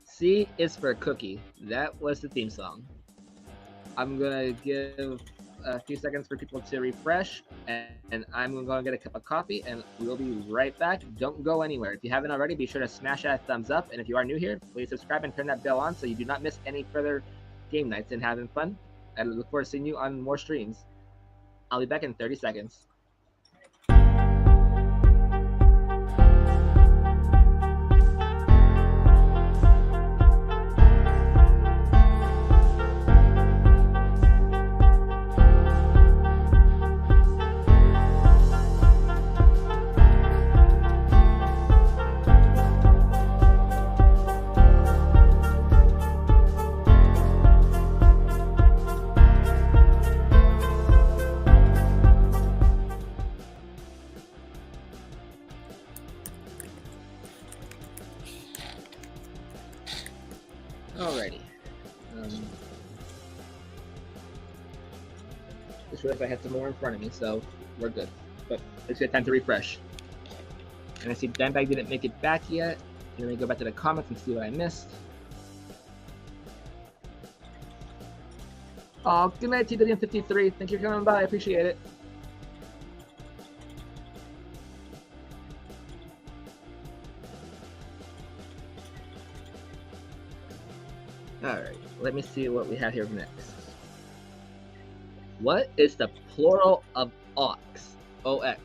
C is for Cookie. That was the theme song. I'm gonna give a few seconds for people to refresh, and I'm gonna get a cup of coffee, and we'll be right back. Don't go anywhere. If you haven't already, be sure to smash that thumbs up, and if you are new here, please subscribe and turn that bell on so you do not miss any further game nights and having fun. I look forward to seeing you on more streams. I'll be back in 30 seconds. Alrighty. Just realized I had some more in front of me, so we're good. But it's good time to refresh. And I see Danbag didn't make it back yet. Let me go back to the comments and see what I missed. Oh, good night, TWM53. Thank you for coming by. I appreciate it. Alright, let me see what we have here next. What is the plural of ox? OX.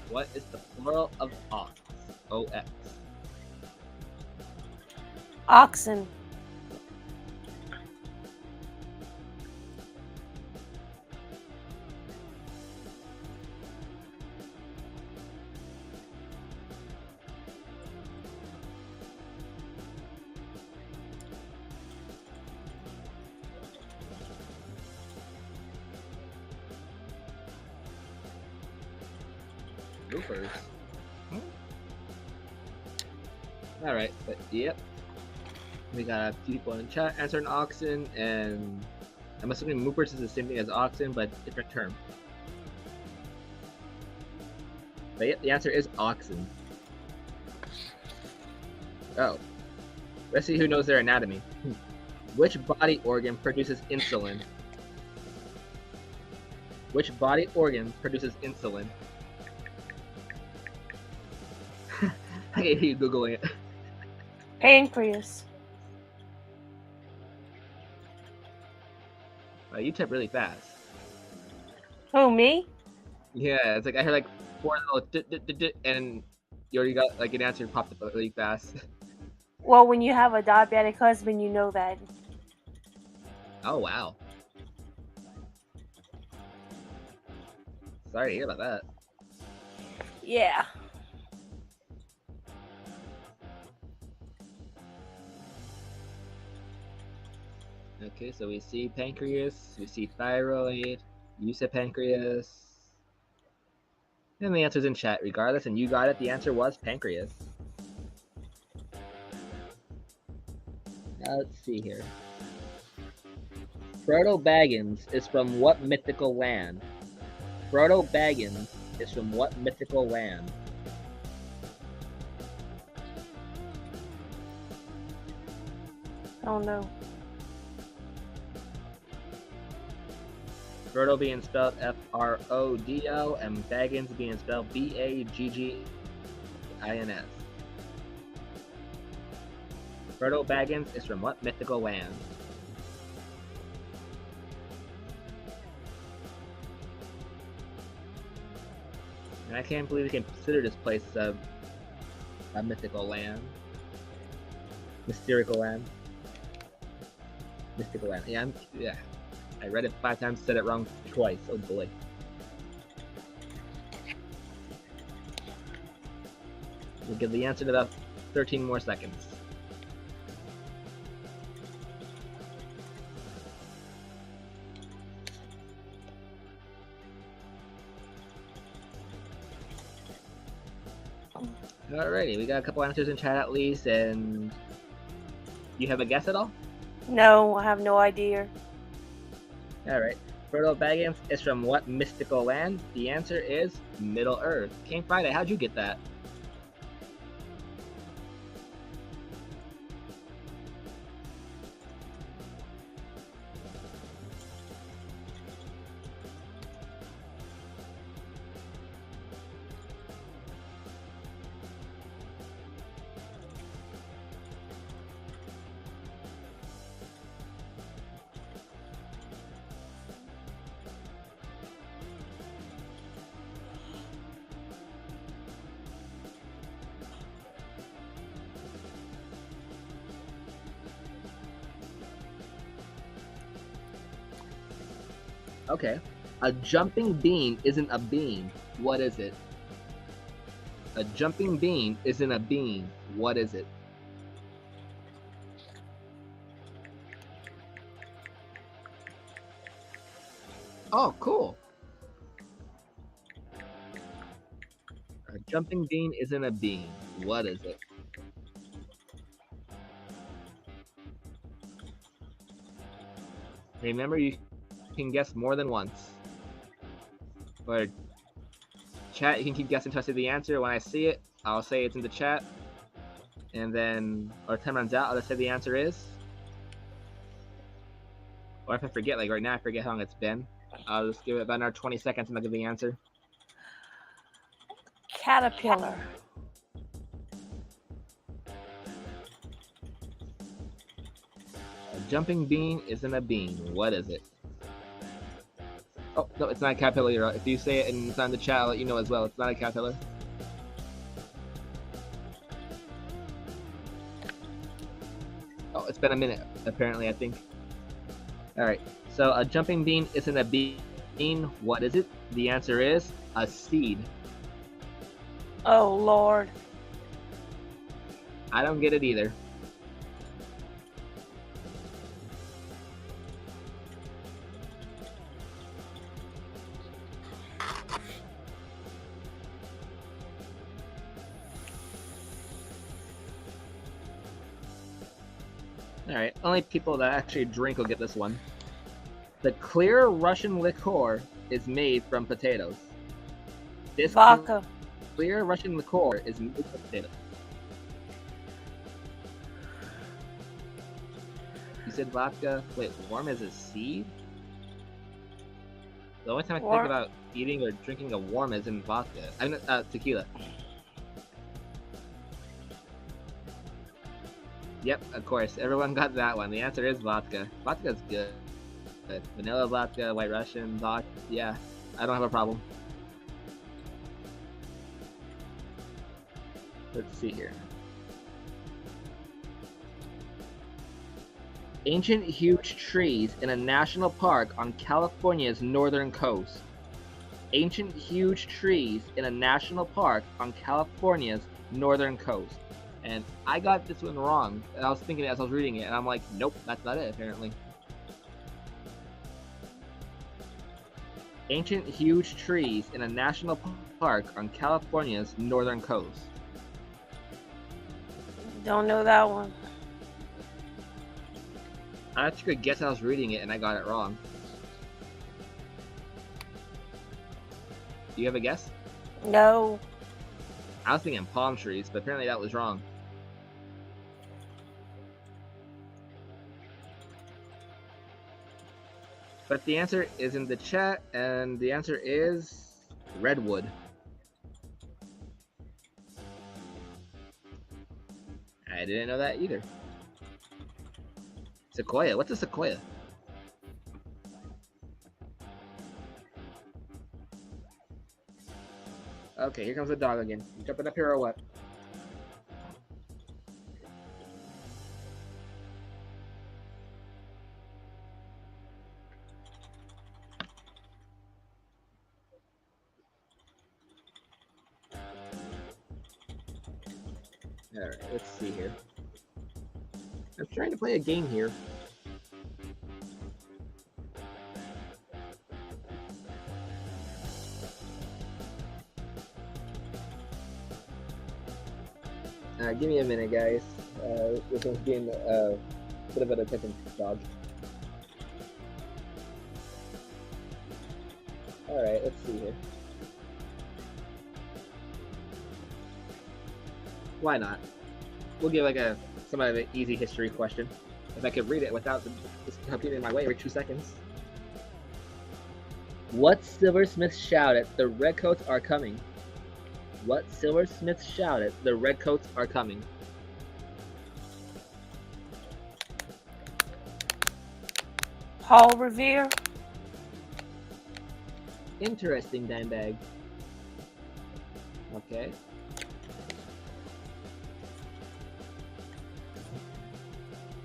What is the plural of ox? OX. Oxen. Goofers. Alright, but yep. We got a few people in chat answering oxen, and I'm assuming moopers is the same thing as oxen, but different term. But yep, the answer is oxen. Oh. Let's see who knows their anatomy. Which body organ produces insulin? Which body organ produces insulin? I can hear you Googling it. Pancreas. You type really fast. Who, me? Yeah, it's like I heard like 4 little and you already got like an answer popped up really fast. Well, when you have a diabetic husband, you know that. Oh wow. Sorry to hear about that. Yeah. Okay, so we see pancreas, we see thyroid, you said pancreas. And the answer's in chat regardless, and you got it, the answer was pancreas. Now let's see here. Frodo Baggins is from what mythical land? Frodo Baggins is from what mythical land? I don't know. Frodo being spelled F-R-O-D-O, and Baggins being spelled B-A-G-G-I-N-S. Frodo Baggins is from what mythical land? And I can't believe we can consider this place a mythical land. Mystical land. Mystical land. Yeah. I read it 5 times, said it wrong twice. Oh boy. We'll give the answer to the 13 more seconds. Alrighty, we got a couple answers in chat at least, and you have a guess at all? No, I have no idea. Alright. Frodo Baggins is from what mystical land? The answer is Middle Earth. King Friday, how'd you get that? Okay. A jumping bean isn't a bean. What is it? A jumping bean isn't a bean. What is it? Oh, cool. A jumping bean isn't a bean. What is it? Remember, you can guess more than once. Or chat, you can keep guessing until I see the answer. When I see it, I'll say it's in the chat. And then, or time runs out, I'll just say the answer is. Or if I forget, like right now, I forget how long it's been. I'll just give it about another 20 seconds and I'll give the answer. Caterpillar. A jumping bean isn't a bean. What is it? Oh, no, it's not a caterpillar. If you say it and it's not in the chat, I'll let you know as well. It's not a caterpillar. Oh, it's been a minute, apparently, I think. Alright, so a jumping bean isn't a bean. What is it? The answer is a seed. Oh, Lord. I don't get it either. Alright, only people that actually drink will get this one. The clear Russian liqueur is made from potatoes. This Vodka. clear Russian liqueur is made from potatoes. You said vodka. Wait, warm is a seed? The only time I think about eating or drinking a warm is in vodka. I mean, tequila. Yep, of course. Everyone got that one. The answer is vodka. Vodka's good. Vanilla vodka, White Russian, vodka. Yeah, I don't have a problem. Let's see here. Ancient huge trees in a national park on California's northern coast. Ancient huge trees in a national park on California's northern coast. And I got this one wrong. And I was thinking it as I was reading it, and I'm like, nope, that's not it, apparently. Ancient huge trees in a national park on California's northern coast. Don't know that one. I took a guess I was reading it and I got it wrong. Do you have a guess? No. I was thinking palm trees, but apparently that was wrong. But the answer is in the chat, and the answer is redwood. I didn't know that either. Sequoia. What's a sequoia? Okay, here comes the dog again. You jumping up here or what? Alright, let's see here. I'm trying to play a game here. Give me a minute, guys. This one's getting a bit of an attention dog. Alright, let's see here. Why not? We'll give like some of an easy history question. If I could read it without this getting in my way every 2 seconds. What silversmith shouted, "The redcoats are coming"? What silversmith shouted, "The redcoats are coming"? Paul Revere. Interesting, Dimebag. Okay.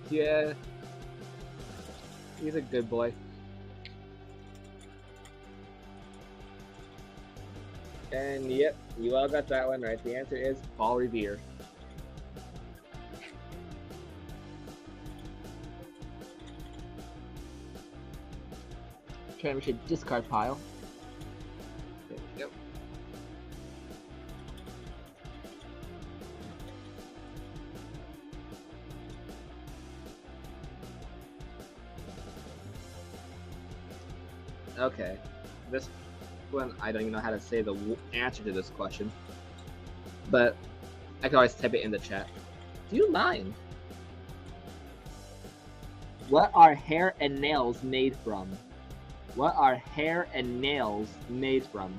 Yeah. He's a good boy. And yep, you all got that one right. The answer is Paul Revere. Okay, we should discard pile. There we go. Okay, this one I don't even know how to say the answer to this question, but I can always type it in the chat. Do you mind? What are hair and nails made from? What are hair and nails made from?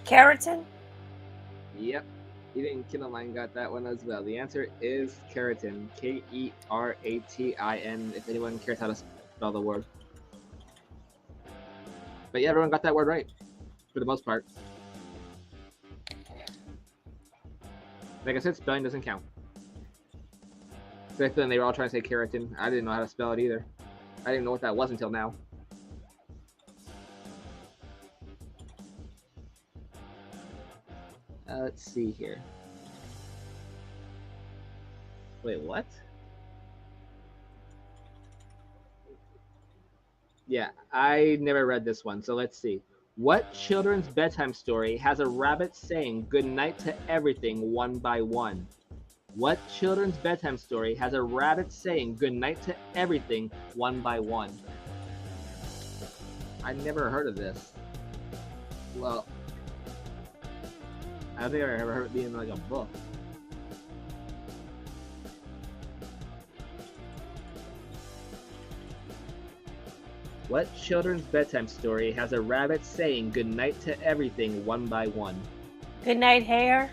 Keratin. Yep. Even Kinaline got that one as well. The answer is keratin. Keratin, if anyone cares how to spell the word. But yeah, everyone got that word right. For the most part. Like I said, spelling doesn't count. So I feel they were all trying to say keratin. I didn't know how to spell it either. I didn't know what that was until now. Let's see here. Wait, what? Yeah, I never read this one, so let's see. What children's bedtime story has a rabbit saying goodnight to everything one by one? What children's bedtime story has a rabbit saying goodnight to everything one by one? I never heard of this. Well, I don't think I've ever heard it being like a book. What children's bedtime story has a rabbit saying goodnight to everything one by one? Good night, hair.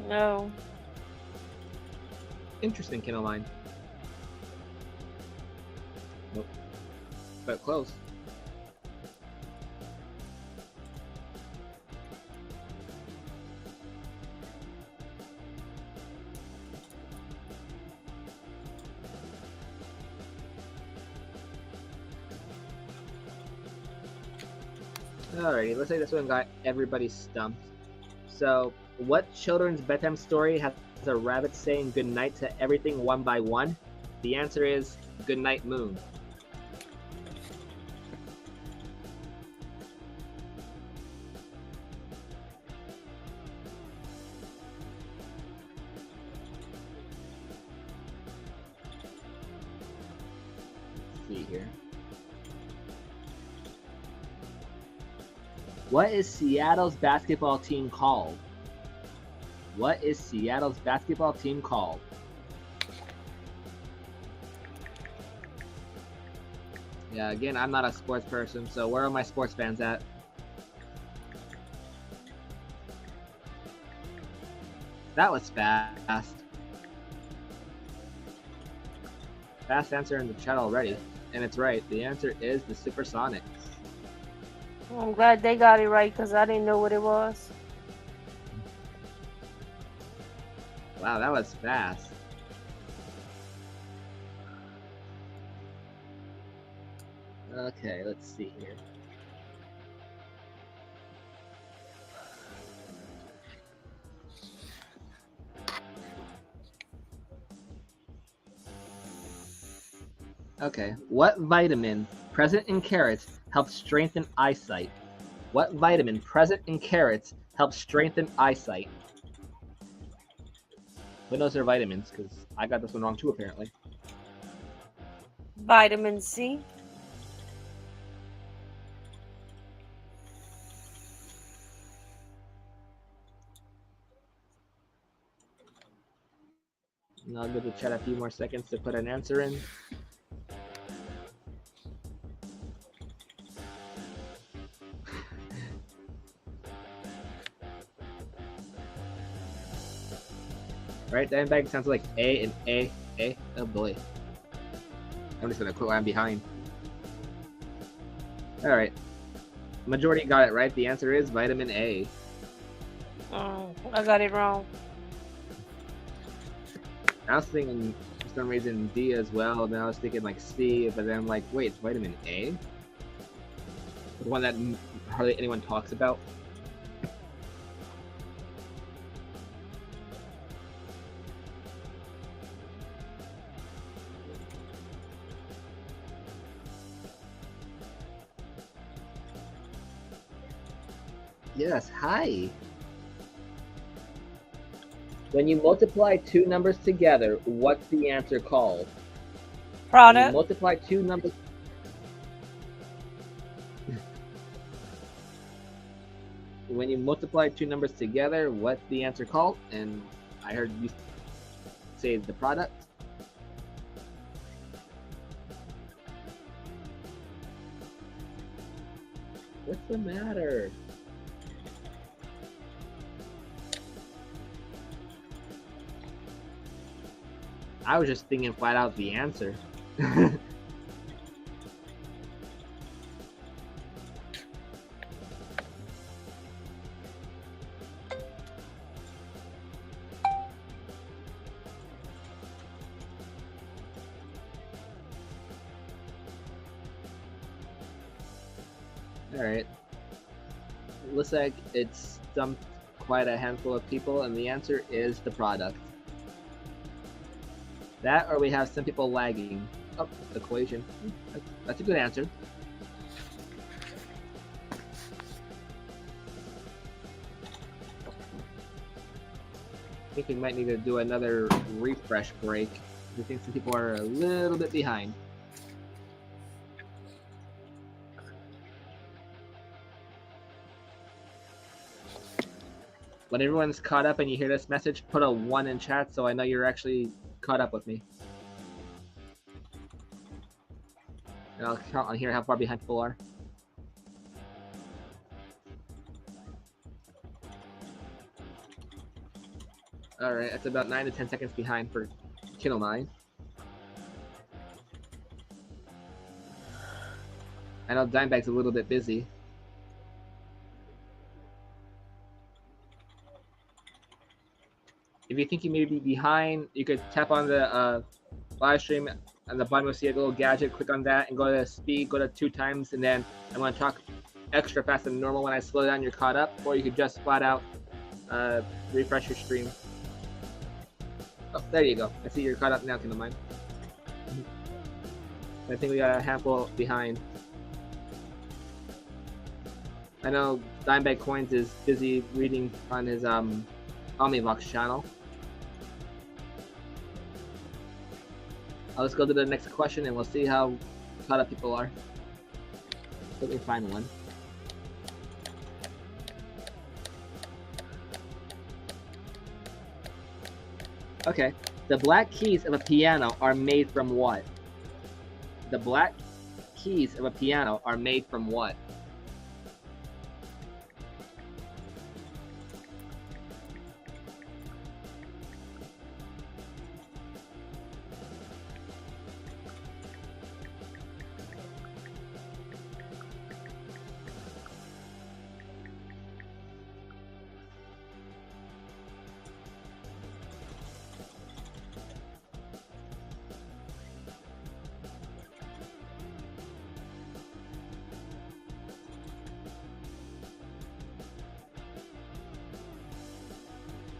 No. Interesting, Kinaline. Nope. But close. Alrighty, looks like this one got everybody stumped. So, what children's bedtime story has a rabbit saying goodnight to everything one by one? The answer is Goodnight Moon. Let's see here. What is Seattle's basketball team called? What is Seattle's basketball team called? Yeah, again, I'm not a sports person, so where are my sports fans at? That was fast. Fast answer in the chat already. And it's right. The answer is the Supersonics. I'm glad they got it right because I didn't know what it was. Wow, that was fast. Okay, let's see here. Okay, what vitamin present in carrots helps strengthen eyesight? What vitamin present in carrots helps strengthen eyesight? Who knows their vitamins? Because I got this one wrong too, apparently. Vitamin C. And I'll give the chat a few more seconds to put an answer in. Right, that bag sounds like A and A, A. Oh boy. I'm just gonna quit while I'm behind. Alright. Majority got it right. The answer is vitamin A. Oh, I got it wrong. I was thinking for some reason D as well, and then I was thinking like C, but then I'm like, wait, it's vitamin A? The one that hardly anyone talks about. Yes, hi. When you multiply two numbers together, what's the answer called? When you Product. multiply two numbers. When you multiply two numbers together, what's the answer called? And I heard you say the product. What's the matter? I was just thinking flat out the answer. Alright. Looks like it's stumped quite a handful of people, and the answer is the product. That, or we have some people lagging. Oh, equation. That's a good answer. I think we might need to do another refresh break. I think some people are a little bit behind. When everyone's caught up and you hear this message, put a 1 in chat so I know you're actually caught up with me. And I'll count on here how far behind people are. Alright, that's about 9 to 10 seconds behind for Kindle 9. I know Dimebag's a little bit busy. If you think you may be behind, you could tap on the live stream on the bottom. You'll see a little gadget. Click on that and go to speed. Go to 2 times, and then I'm going to talk extra fast than normal. When I slow down, you're caught up. Or you could just flat out refresh your stream. Oh, there you go. I see you're caught up now, Kindle Mine. I think we got a handful behind. I know Dimebag Coins is busy reading on his Omnivox channel. Let's go to the next question and we'll see how caught up people are. Let me find one. Okay. The black keys of a piano are made from what? The black keys of a piano are made from what?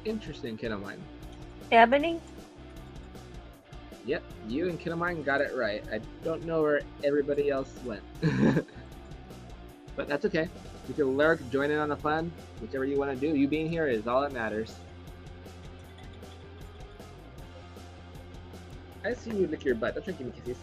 Interesting, kid of mine. Ebony? Yep, you and kid of mine got it right. I don't know where everybody else went. But that's okay. You can lurk, join in on the fun, whichever you want to do. You being here is all that matters. I see you lick your butt. Don't try to give me kisses.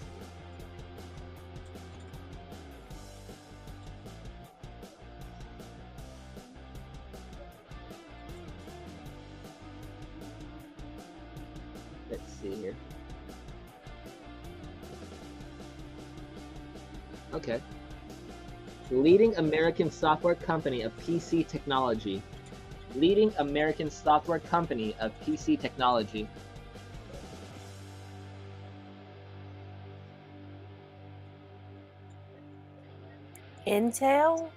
Let's see here. Okay. Leading American software company of PC technology. Leading American software company of PC technology. Intel?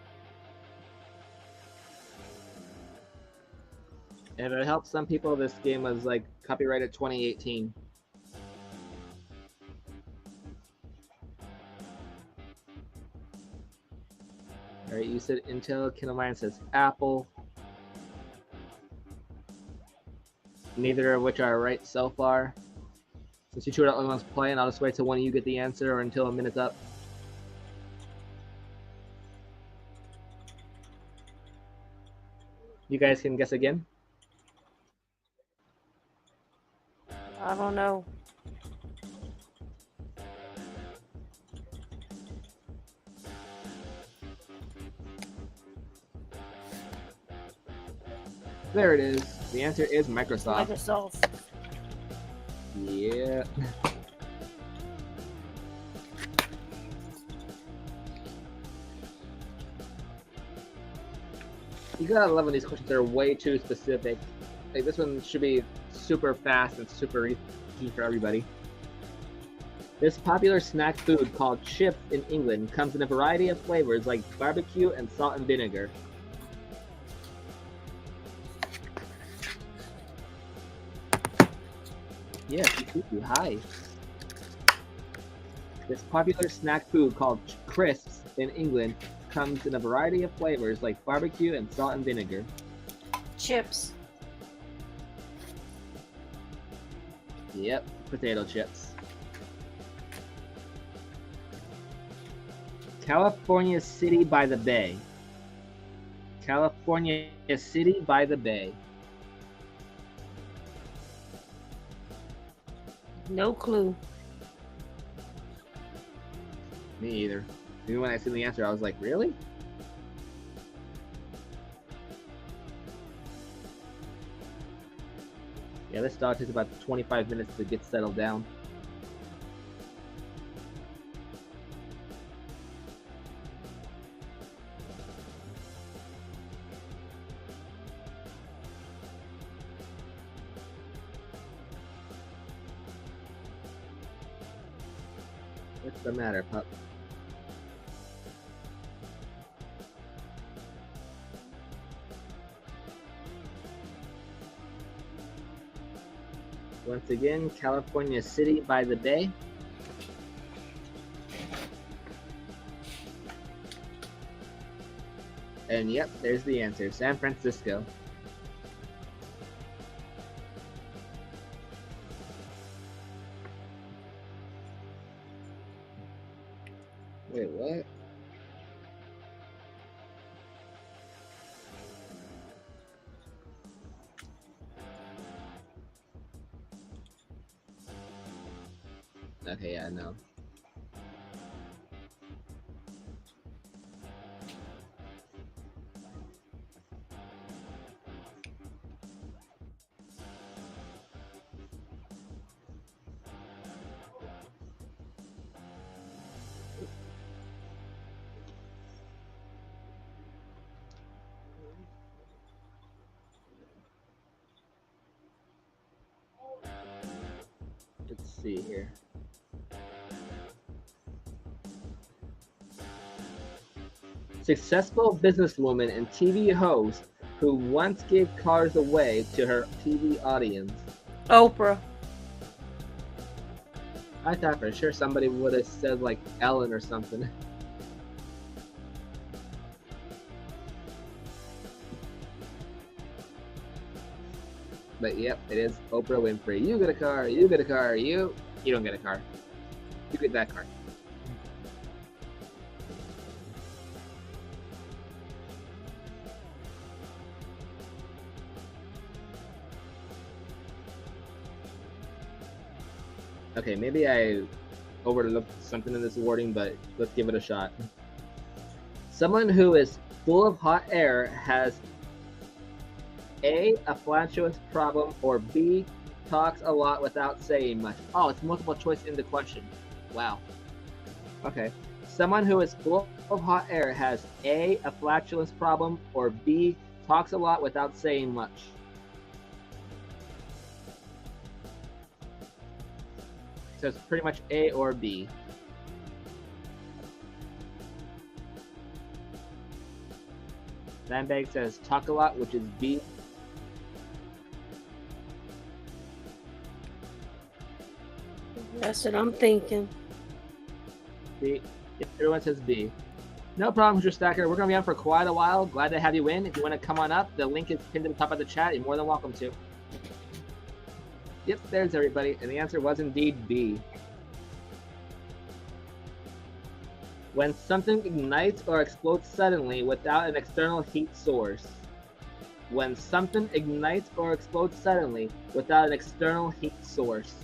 And if it helps some people, this game was like copyrighted 2018. Alright, you said Intel, Kid of Mine says Apple. Neither of which are right so far. Since you two are the only ones playing, I'll just wait till one of you get the answer or until a minute's up. You guys can guess again. I don't know. There it is. The answer is Microsoft. Microsoft. Yeah. You gotta love when these questions are way too specific. Like this one should be super fast and super easy for everybody. This popular snack food called chips in England comes in a variety of flavors like barbecue and salt and vinegar. Yes, hi. This popular snack food called crisps in England comes in a variety of flavors like barbecue and salt and vinegar. Chips. Yep, potato chips. California City by the Bay. California City by the Bay. No clue. Me either. Even when I seen the answer, I was like, really? Yeah, this dog takes about 25 minutes to get settled down. What's the matter, pup? Once again, California City by the Bay. And yep, there's the answer, San Francisco. Wait, what? Okay, yeah, no. Let's see here. Successful businesswoman and TV host who once gave cars away to her TV audience. Oprah. I thought for sure somebody would have said like Ellen or something. But yep, it is Oprah Winfrey. You get a car. You get a car. You don't get a car. You get that car. Okay, maybe I overlooked something in this wording, but let's give it a shot. Someone who is full of hot air has A, a flatulence problem, or B, talks a lot without saying much. Oh, it's multiple choice in the question. Wow. Okay. Someone who is full of hot air has A, a flatulence problem, or B, talks a lot without saying much. So it's pretty much A or B. Landbag says talk a lot, which is B. That's what I'm thinking. B. Everyone says B. No problem, Mr. Stacker. We're going to be on for quite a while. Glad to have you in. If you want to come on up, the link is pinned to the top of the chat. You're more than welcome to. Yep, there's everybody. And the answer was indeed B. When something ignites or explodes suddenly without an external heat source. When something ignites or explodes suddenly without an external heat source.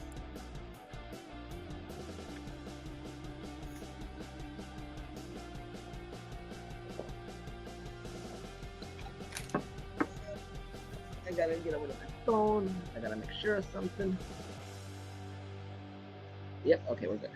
I gotta get over to my phone. I gotta make sure of something. Yep, okay, we're good.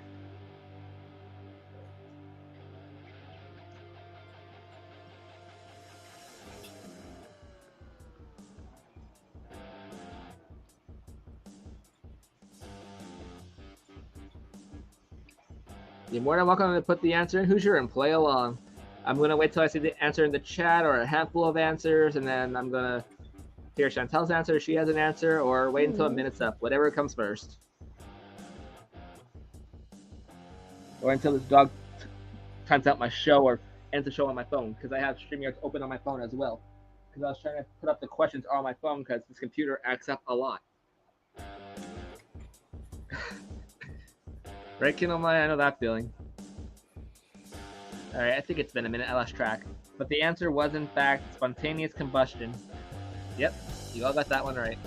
You're more than welcome to put the answer in Hoosier and play along. I'm going to wait till I see the answer in the chat or a handful of answers, and then I'm going to hear Chantel's answer if she has an answer, or wait until a minute's up, whatever comes first. Or until this dog times out my show or ends the show on my phone, because I have StreamYard open on my phone as well. Because I was trying to put up the questions on my phone because this computer acts up a lot. Right, Kindle Maya? I know that feeling. Alright, I think it's been a minute. I lost track. But the answer was, in fact, spontaneous combustion. Yep, you all got that one right.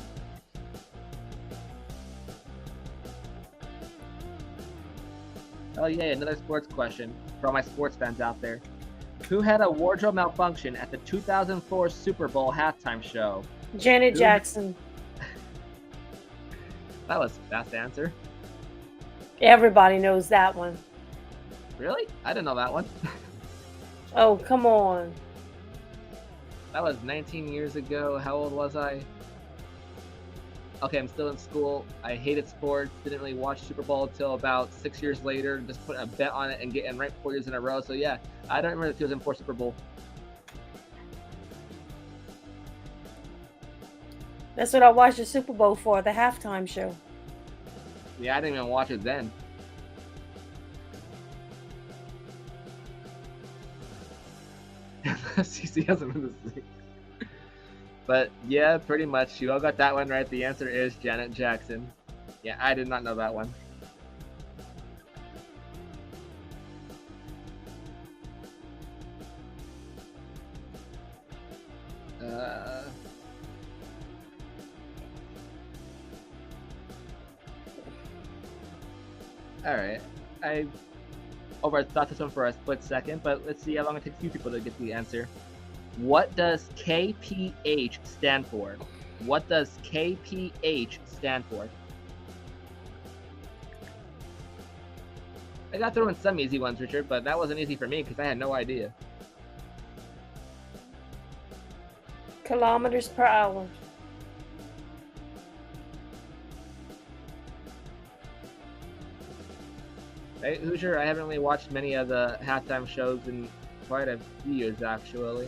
Oh, yay, another sports question for all my sports fans out there. Who had a wardrobe malfunction at the 2004 Super Bowl halftime show? Janet Jackson. That was a fast answer. Everybody knows that one. Really? I didn't know that one. Oh, come on. That was 19 years ago. How old was I? Okay, I'm still in school. I hated sports. Didn't really watch Super Bowl until about 6 years later. Just put a bet on it and getting right 4 years in a row. So yeah, I don't remember if it was in for Super Bowl. That's what I watched the Super Bowl for, the halftime show. Yeah, I didn't even watch it then. CC hasn't been asleep. But yeah, pretty much. You all got that one right. The answer is Janet Jackson. Yeah, I did not know that one. Alright. I overthought this one for a split second, but let's see how long it takes you people to get the answer. What does KPH stand for? What does KPH stand for? I got through in some easy ones, Richard, but that wasn't easy for me because I had no idea. Kilometers per hour. Hey, Hoosier, I haven't really watched many of the halftime shows in quite a few years, actually.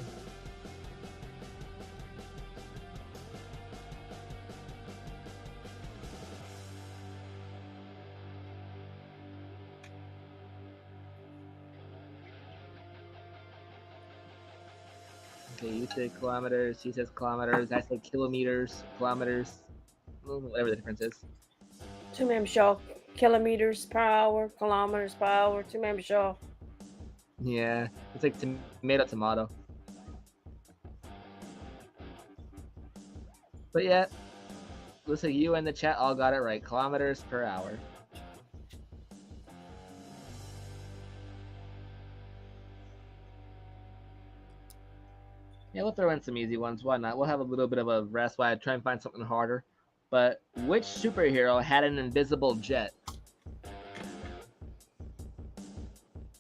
Okay, you say kilometers, he says kilometers, I say kilometers, kilometers. whatever the difference is. Two-man show. Kilometers per hour, kilometers per hour. Two-man show. Yeah, it's like tomato, tomato. But yeah, looks like you and the chat all got it right. Kilometers per hour. Yeah, we'll throw in some easy ones. Why not? We'll have a little bit of a rest while I try and find something harder. But which superhero had an invisible jet?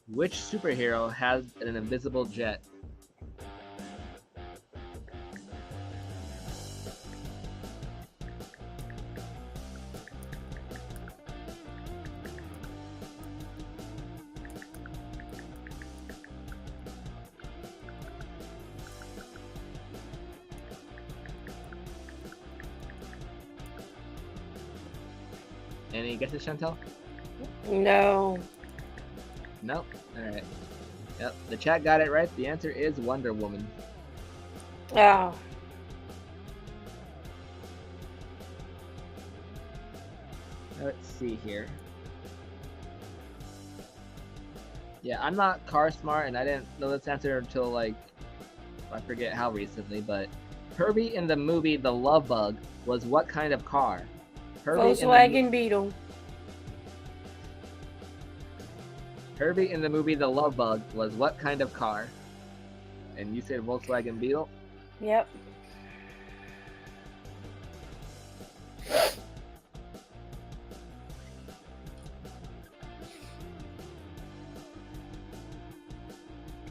Which superhero has an invisible jet? Any guesses, Chantel? No. Nope. Alright. Yep, the chat got it right. The answer is Wonder Woman. Oh. Let's see here. Yeah, I'm not car smart, and I didn't know this answer until, like, I forget how recently, but Herbie in the movie The Love Bug was what kind of car? Volkswagen Beetle. Herbie in the movie The Love Bug was what kind of car? And you said Volkswagen Beetle? Yep.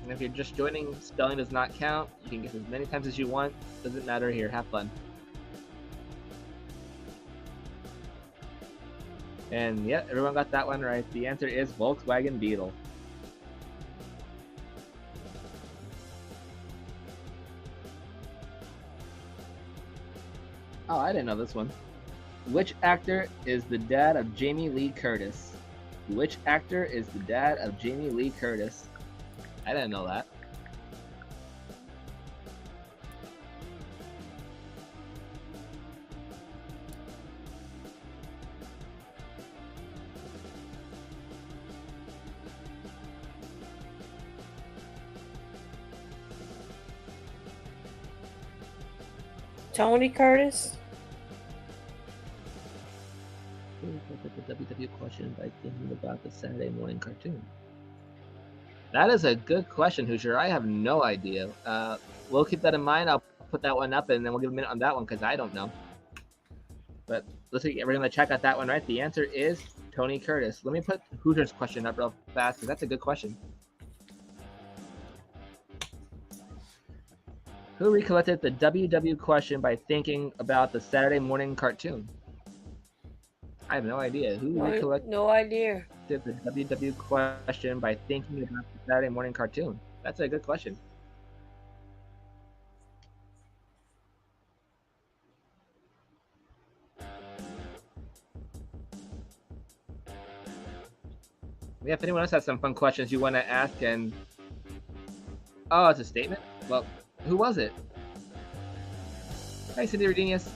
And if you're just joining, spelling does not count. You can guess as many times as you want. Doesn't matter here. Have fun. And yeah, everyone got that one right. The answer is Volkswagen Beetle. Oh, I didn't know this one. Which actor is the dad of Jamie Lee Curtis? Which actor is the dad of Jamie Lee Curtis? I didn't know that. Tony Curtis. The WW question by thinking about the Saturday morning cartoon. That is a good question, Hoosier. I have no idea. We'll keep that in mind. I'll put that one up, and then we'll give a minute on that one because I don't know. But let's see, everyone in the chat got that one right. The answer is Tony Curtis. Let me put Hoosier's question up real fast because that's a good question. Who recollected the WW question by thinking about the Saturday morning cartoon? I have no idea. Who recollected No idea. the WW question by thinking about the Saturday morning cartoon? That's a good question. Yeah, if anyone else has some fun questions you want to ask, and oh, it's a statement? Well, who was it? Hi, Cindy Redenius.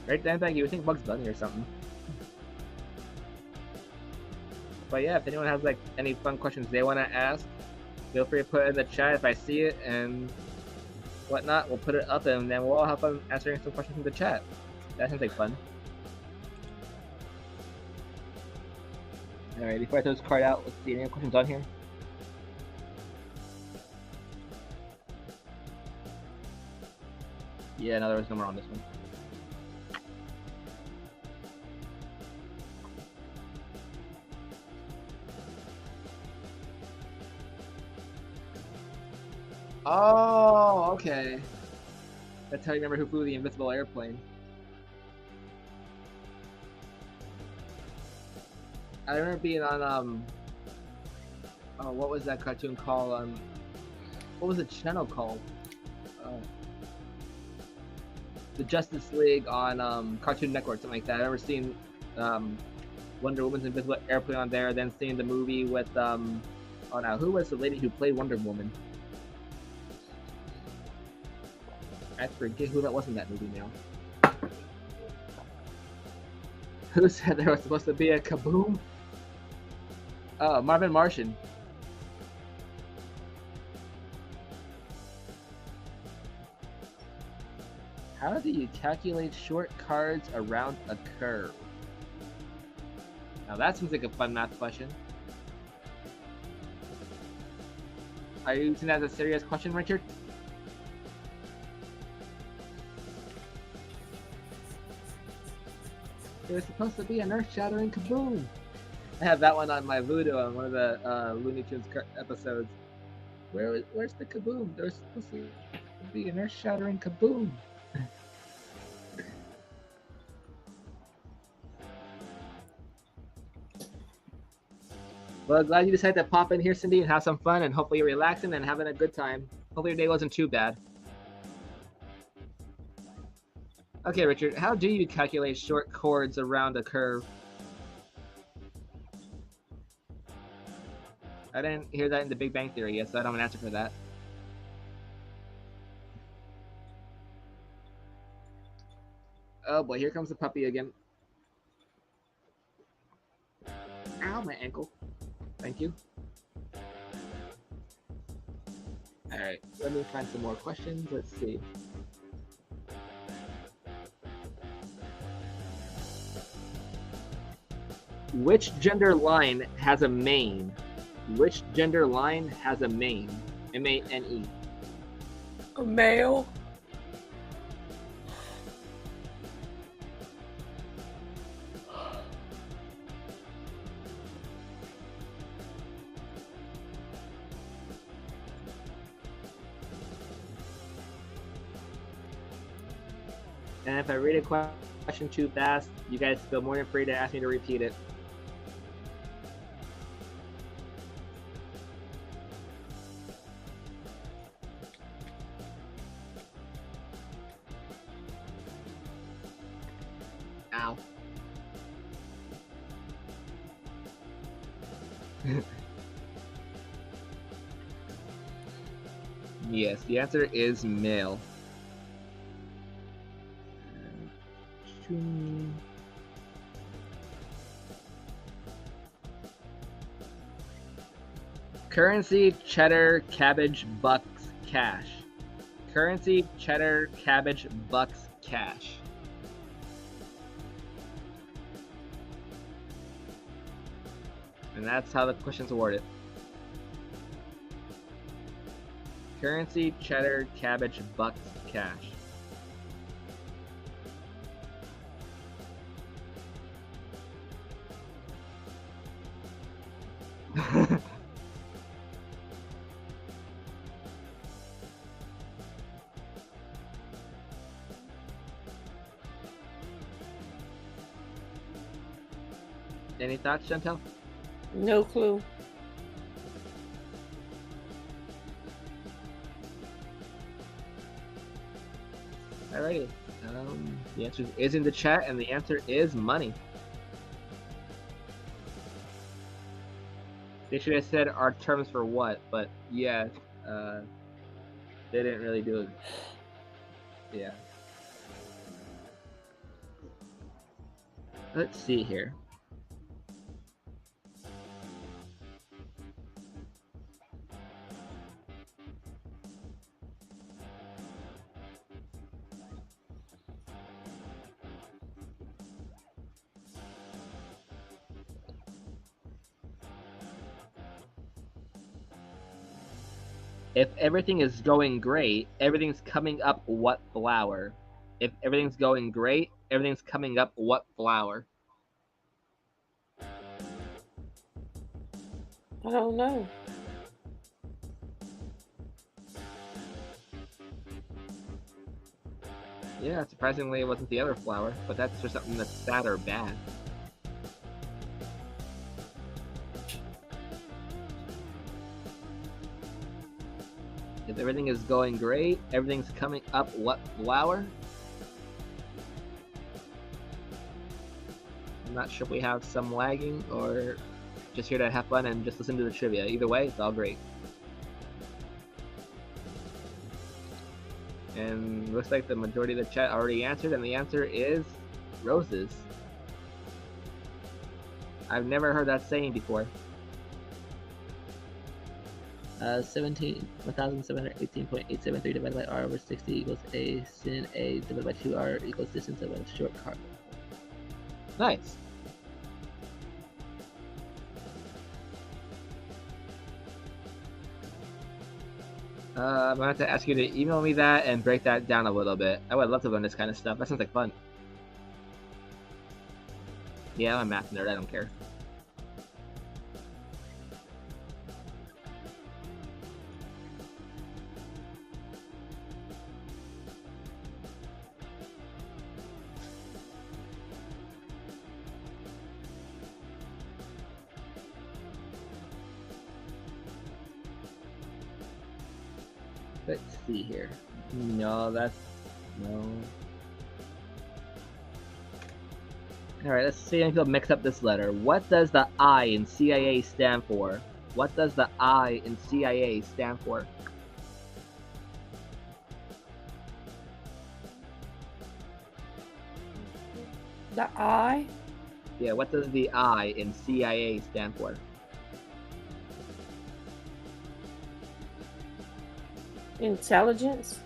Right then, thank you. would think Bugs Bunny or something. But yeah, if anyone has like any fun questions they want to ask, feel free to put it in the chat. If I see it and whatnot, we'll put it up, and then we'll all have fun answering some questions in the chat. That sounds like fun. Alright, before I throw this card out, let's see any questions on here. Yeah, no, there was no more on this one. Oh, okay. That's how you remember who flew the invisible airplane. I remember being on oh, what was that cartoon called? What was the channel called? The Justice League on Cartoon Network, something like that. I remember seeing one Wonder Woman's invisible airplane on there, then seeing the movie with oh no, who was the lady who played Wonder Woman? I forget who that was in that movie now. Who said there was supposed to be a kaboom? Oh, Marvin Martian. How do you calculate short cards around a curve? Now that seems like a fun math question. Are you using that as a serious question, Richard? There was supposed to be an earth-shattering kaboom. I have that one on my Voodoo on one of the Looney Tunes episodes. Where's the kaboom? There's supposed to be an earth-shattering kaboom. Well, glad you decided to pop in here, Cindy, and have some fun, and hopefully you're relaxing and having a good time. Hopefully your day wasn't too bad. Okay, Richard, how do you calculate short chords around a curve? I didn't hear that in the Big Bang Theory yet, so I don't have an answer for that. Oh boy, here comes the puppy again. Ow, my ankle. Thank you. Alright, let me find some more questions. Let's see. Which gender line has a mane? Which gender line has a mane? M-A-N-E. A male. And if I read a question too fast, you guys feel more than free to ask me to repeat it. Ow. Yes, the answer is male. Currency, cheddar, cabbage, bucks, cash. Currency, cheddar, cabbage, bucks, cash. And that's how the question's awarded. Currency, cheddar, cabbage, bucks, cash. Any thoughts, Chantel? No clue. Alrighty. The answer is in the chat, and the answer is money. They should have said our terms for what, but yeah, they didn't really do it. Yeah. Let's see here. If everything is going great, everything's coming up what flower? If everything's going great, everything's coming up what flower? I don't know. Yeah, surprisingly it wasn't the other flower, but that's just something that's sad or bad. If everything is going great, everything's coming up what flower? not sure if we have some lagging or just here to have fun and just listen to the trivia. Either way, it's all great. And looks like the majority of the chat already answered, and the answer is roses. I've never heard that saying before. 1718.873 divided by r over 60 equals a sin a divided by 2r equals distance of a short car. Nice. I'm gonna have to ask you to email me that and break that down a little bit. I would love to learn this kind of stuff. That sounds like fun. Yeah, I'm a math nerd. I don't care. Let's see here. No, that's... no. Alright, let's see if you'll mix up this letter. What does the I in CIA stand for? What does the I in CIA stand for? The I? Yeah, what does the I in CIA stand for? Intelligence?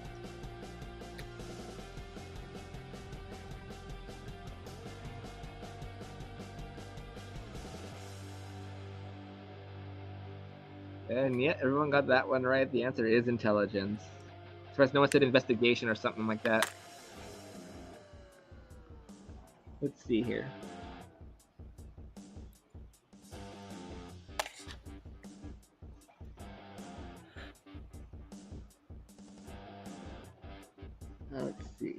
And yeah, everyone got that one right. The answer is intelligence. As far as no one said investigation or something like that. Let's see here. Let's see.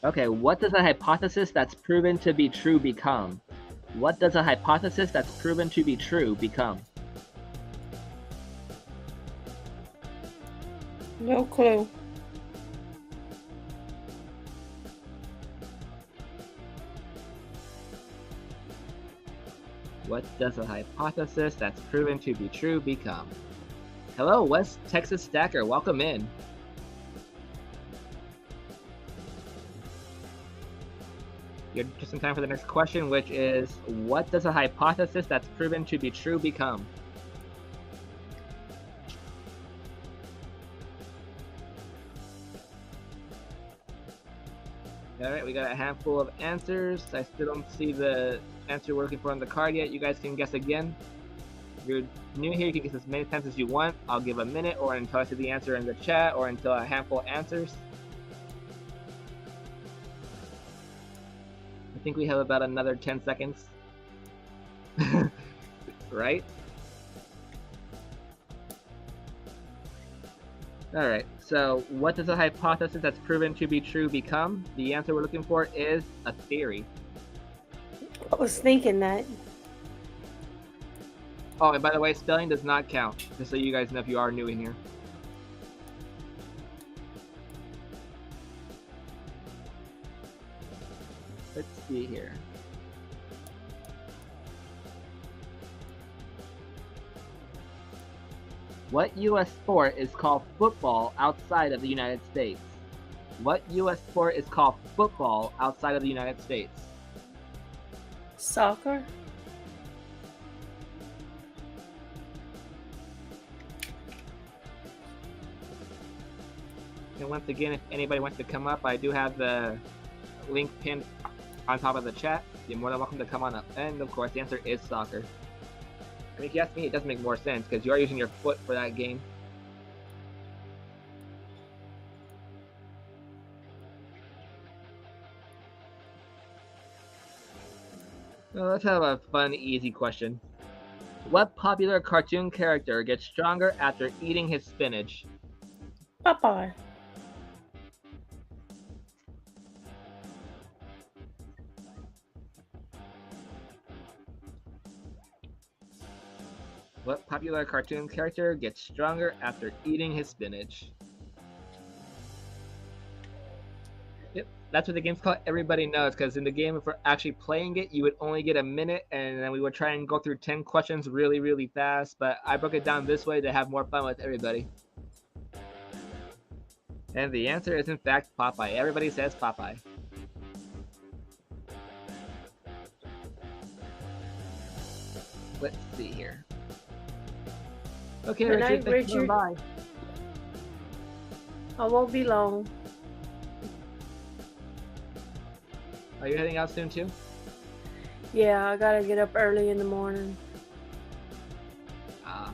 Okay, what does a hypothesis that's proven to be true become? What does a hypothesis that's proven to be true become? No clue. What does a hypothesis that's proven to be true become? Hello, West Texas Stacker, welcome in. You're just in time for the next question, which is, what does a hypothesis that's proven to be true become? Alright, we got a handful of answers. I still don't see the answer we're looking for on the card yet. You guys can guess again. If you're new here, you can guess as many times as you want. I'll give a minute, or until I see the answer in the chat, or until a handful answers. I think we have about another 10 seconds. Right? Alright, so what does a hypothesis that's proven to be true become? The answer we're looking for is a theory. I was thinking that. Oh, and by the way, spelling does not count, just so you guys know if you are new in here. Let's see here. What U.S. sport is called football outside of the United States? What U.S. sport is called football outside of the United States? Soccer? And once again, if anybody wants to come up, I do have the link pinned on top of the chat. You're more than welcome to come on up. And of course, the answer is soccer. I mean, if you ask me, it does make more sense because you are using your foot for that game. Well, let's have a fun, easy question. What popular cartoon character gets stronger after eating his spinach? Popeye. What popular cartoon character gets stronger after eating his spinach? Yep, that's what the game's called. Everybody knows, because in the game, if we're actually playing it, you would only get a minute, and then we would try and go through 10 questions really, really fast. But I broke it down this way to have more fun with everybody. And the answer is, in fact, Popeye. Everybody says Popeye. Let's see here. Okay, Good Richard, night, thank you. Richard. Bye. I won't be long. Are you heading out soon too? Yeah, I gotta get up early in the morning. Ah.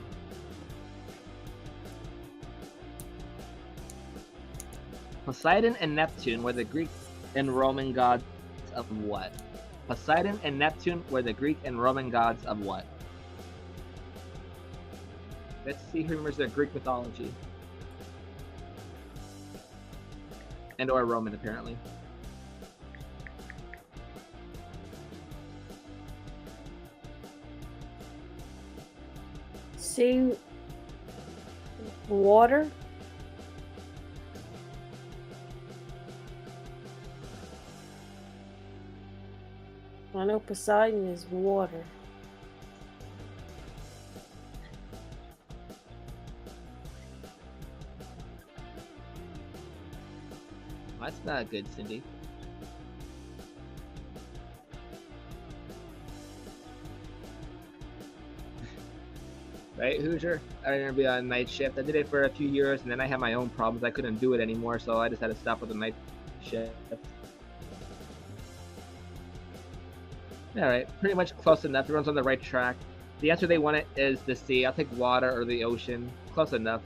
Poseidon and Neptune were the Greek and Roman gods of what? Poseidon and Neptune were the Greek and Roman gods of what? Let's see who remembers their Greek mythology. And or Roman, apparently. Sea water? I know Poseidon is water. That's not good, Cindy. Right, Hoosier? I remember being on night shift. I did it for a few years, and then I had my own problems. I couldn't do it anymore, so I just had to stop with the night shift. Alright, pretty much close enough. Everyone's on the right track. The answer they wanted is the sea. I'll take water or the ocean. Close enough.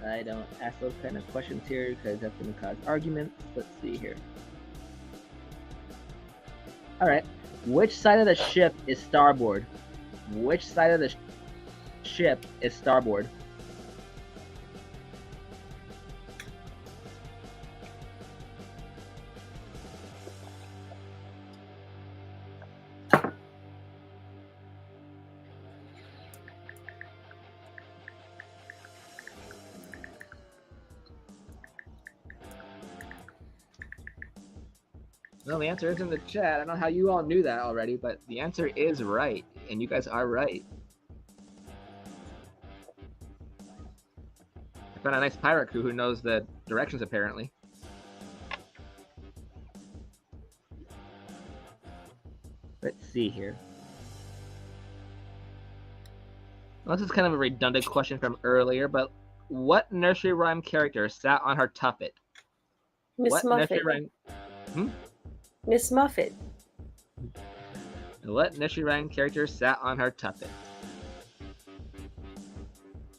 I don't ask those kind of questions here because that's going to cause arguments. Let's see here. Alright. Which side of the ship is starboard? Which side of the ship is starboard? Well, the answer is in the chat. I don't know how you all knew that already, but the answer is right, and you guys are right. I found a nice pirate crew who knows the directions, apparently. Let's see here. Well, this is kind of a redundant question from earlier, but what nursery rhyme character sat on her tuffet? Miss Muffet. Miss Muffet. What nursery rhyme character sat on her tuffet?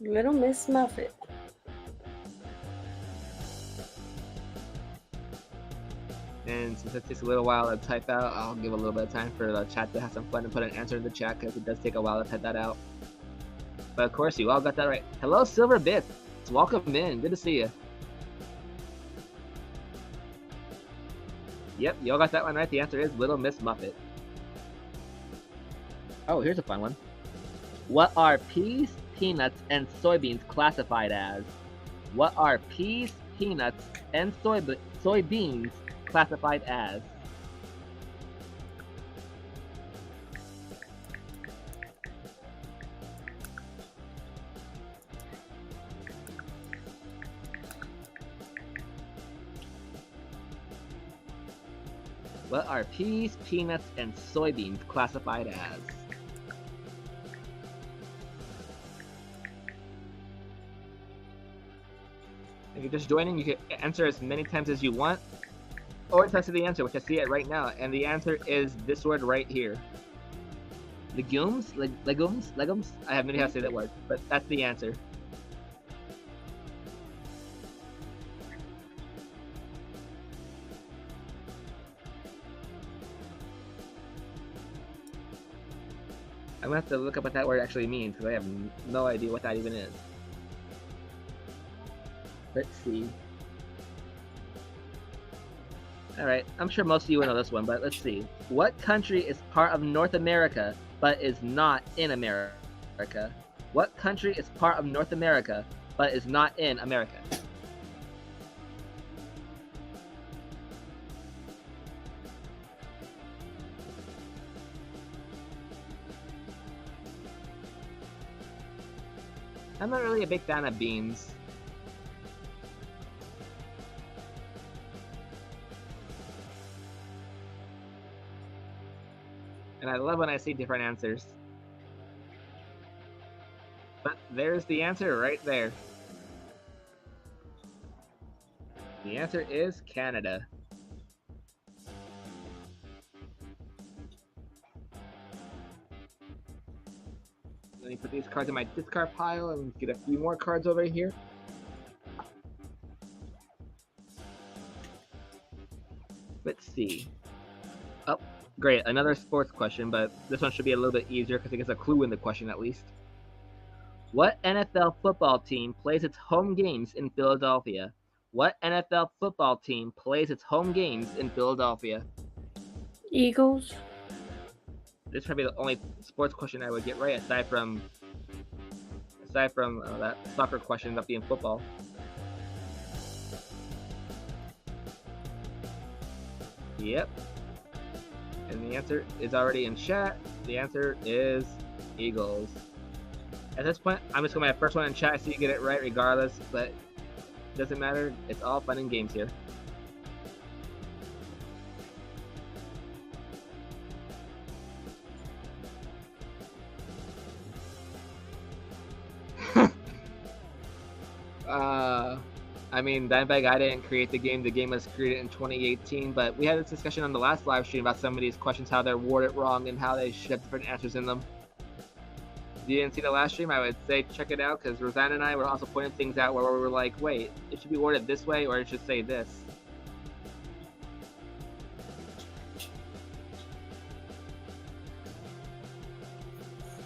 Little Miss Muffet. And since it takes a little while to type out, I'll give a little bit of time for the chat to have some fun and put an answer in the chat because it does take a while to type that out. But of course, you all got that right. Hello, Silver Bits. Welcome in. Good to see you. Yep, you all got that one right. The answer is Little Miss Muffet. Oh, here's a fun one. What are peas, peanuts, and soybeans classified as? What are peas, peanuts, and soybeans classified as? What are peas, peanuts, and soybeans classified as? If you're just joining, you can answer as many times as you want, or type the answer, which I see it right now, and the answer is this word right here. Legumes? Legumes? I have no idea how to say that word, but that's the answer. I'm gonna have to look up what that word actually means because I have no idea what that even is. Let's see. Alright, I'm sure most of you will know this one, but let's see. What country is part of North America but is not in America? What country is part of North America but is not in America? I'm not really a big fan of beans. And I love when I see different answers. But there's the answer right there. The answer is Canada. Let me put these cards in my discard pile and get a few more cards over here. Let's see. Oh, great. Another sports question, but this one should be a little bit easier because it gets a clue in the question at least. What NFL football team plays its home games in Philadelphia? What NFL football team plays its home games in Philadelphia? Eagles. This is probably the only sports question I would get right, aside from that soccer question about being football. Yep. And the answer is already in chat. The answer is Eagles. At this point, I'm just going to my first one in chat so you get it right regardless, but it doesn't matter. It's all fun and games here. I mean, Dimebag, I didn't create the game. The game was created in 2018, but we had this discussion on the last live stream about some of these questions, how they're worded wrong and how they should have different answers in them. If you didn't see the last stream, I would say check it out, because Rosanna and I were also pointing things out where we were like, wait, it should be worded this way, or it should say this.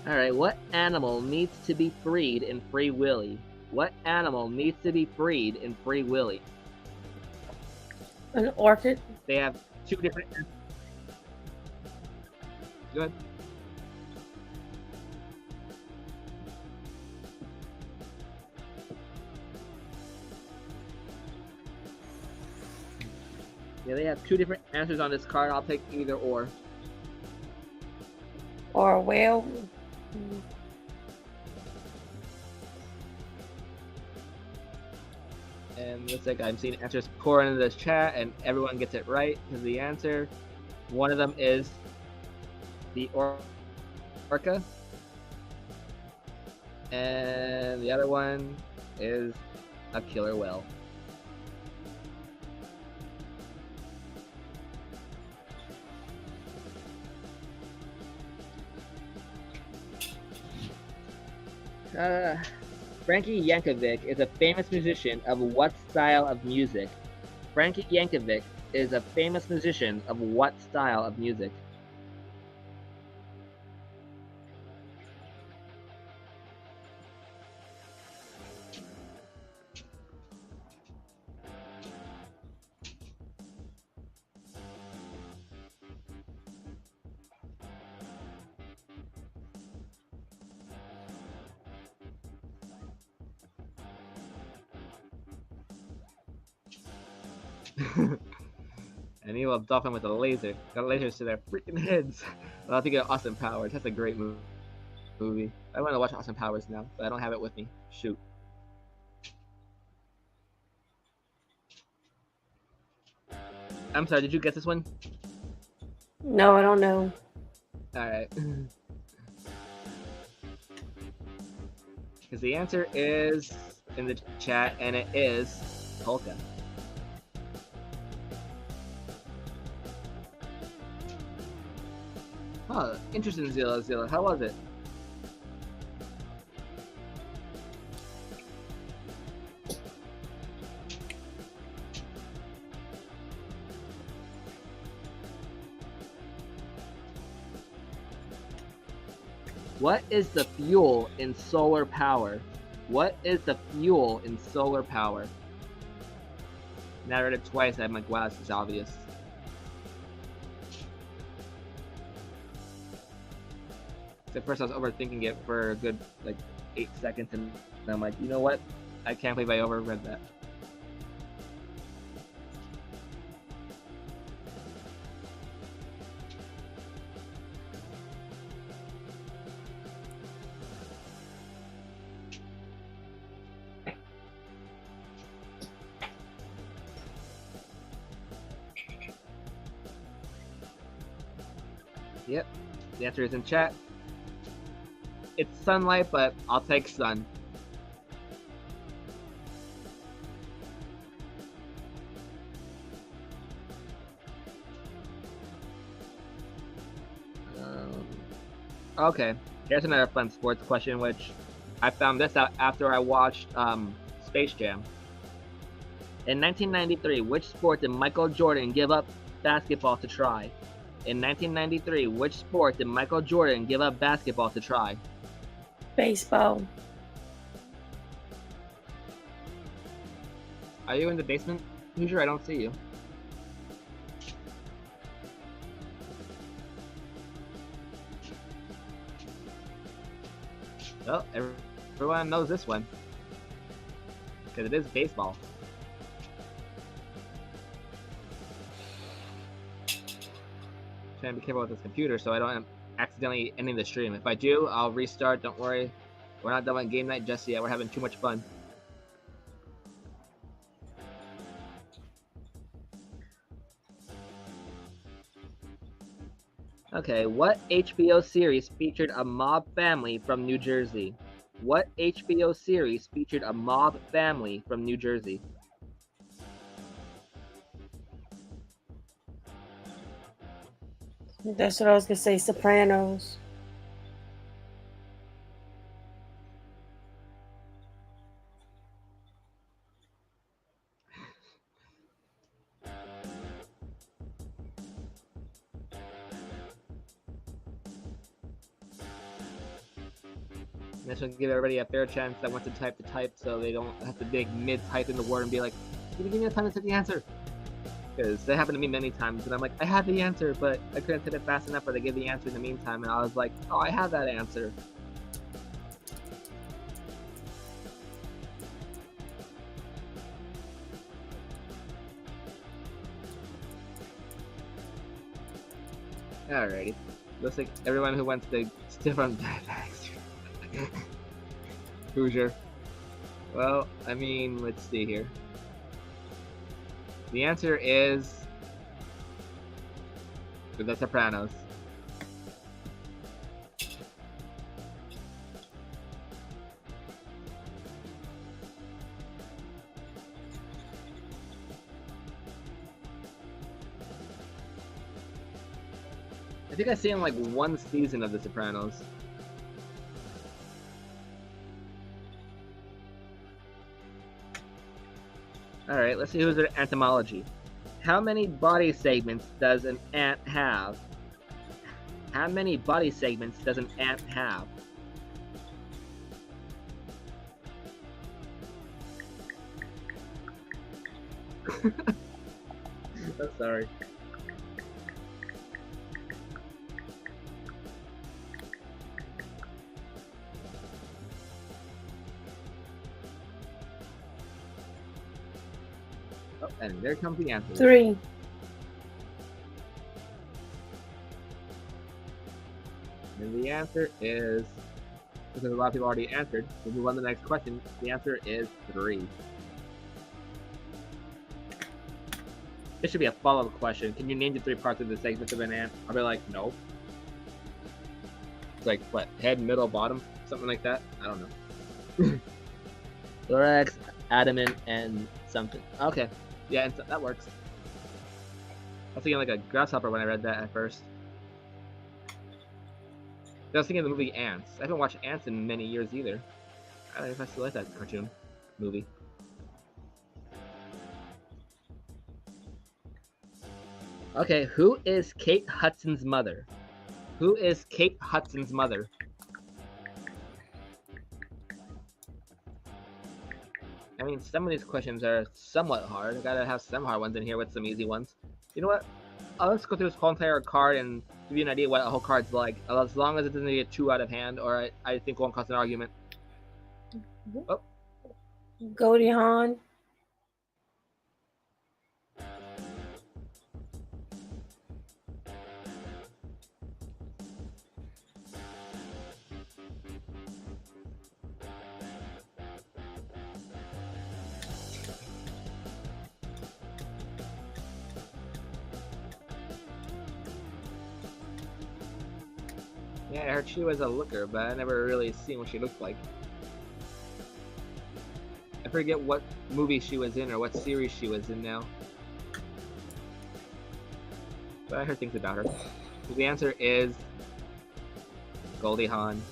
Alright, what animal needs to be freed in Free Willy? What animal needs to be freed in Free Willy? An orchid. They have two different... Go ahead. Yeah, they have two different answers on this card. I'll take either or. Or a whale. And looks like I'm seeing answers pour into this chat, and everyone gets it right because the answer. One of them is the orca, and the other one is a killer whale. Frankie Yankovic is a famous musician of what style of music? Frankie Yankovic is a famous musician of what style of music? And you love Dolphin with a laser. Got lasers to their freaking heads. Well, I think of Austin Powers. That's a great movie. I want to watch Austin Powers now, but I don't have it with me. Shoot. I'm sorry, did you guess this one? No, I don't know. Alright. Because the answer is in the chat, and it is polka. Oh, interesting, Zilla. How was it? What is the fuel in solar power? What is the fuel in solar power? Now I read it twice. I'm like, wow, this is obvious. At first, I was overthinking it for a good like 8 seconds, and I'm like, you know what? I can't believe I overread that. Yep, the answer is in chat. It's sunlight, but I'll take sun. Okay, here's another fun sports question, which I found this out after I watched Space Jam. In 1993, which sport did Michael Jordan give up basketball to try? In 1993, which sport did Michael Jordan give up basketball to try? Baseball. Are you in the basement, Hoosier? I don't see you. Well, everyone knows this one. Because it is baseball. Trying to be careful with this computer so I don't accidentally ending the stream. If I do, I'll restart. Don't worry. We're not done with game night just yet. We're having too much fun. Okay, what HBO series featured a mob family from New Jersey? What HBO series featured a mob family from New Jersey? That's what I was gonna say. Sopranos. This will give everybody a fair chance that wants to type, so they don't have to dig mid-type in the word and be like, give me a time to say the answer. Because that happened to me many times, and I'm like, I had the answer, but I couldn't say it fast enough, or they gave the answer in the meantime, and I was like, oh, I have that answer. Alrighty. Looks like everyone who wants to stiff on diabetics. Hoosier. Well, I mean, let's see here. The answer is The Sopranos. I think I've seen like one season of The Sopranos. Alright, let's see who's their entomology. How many body segments does an ant have? How many body segments does an ant have? I'm sorry. Oh, and there comes the answer. 3. And the answer is, because a lot of people already answered, we'll move on to the next question. The answer is 3. This should be a follow-up question. Can you name the 3 parts of the segments of an ant? I'll be like, no. It's like, what, head, middle, bottom? Something like that? I don't know. Thorax, abdomen, and something. Okay. Yeah, that works. I was thinking like a grasshopper when I read that at first. I was thinking of the movie Ants. I haven't watched Ants in many years either. I don't know if I still like that cartoon movie. Okay, who is Kate Hudson's mother? Who is Kate Hudson's mother? mean, some of these questions are somewhat hard. I gotta have some hard ones in here with some easy ones. You know what? Let's go through this whole entire card and give you an idea what a whole card's like. As long as it doesn't get too out of hand, or I think won't cause an argument. Oh. Goldie Hawn. Yeah, I heard she was a looker, but I never really seen what she looked like. I forget what movie she was in or what series she was in now. But I heard things about her. So the answer is Goldie Hawn.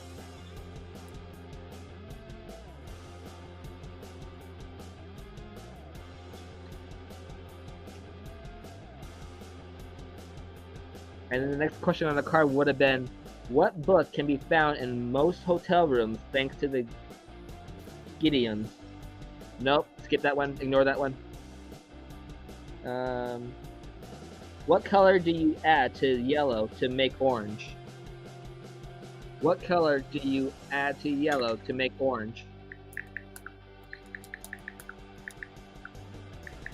And then the next question on the card would have been, what book can be found in most hotel rooms thanks to the Gideons? Nope, skip that one, ignore that one. What color do you add to yellow to make orange? What color do you add to yellow to make orange?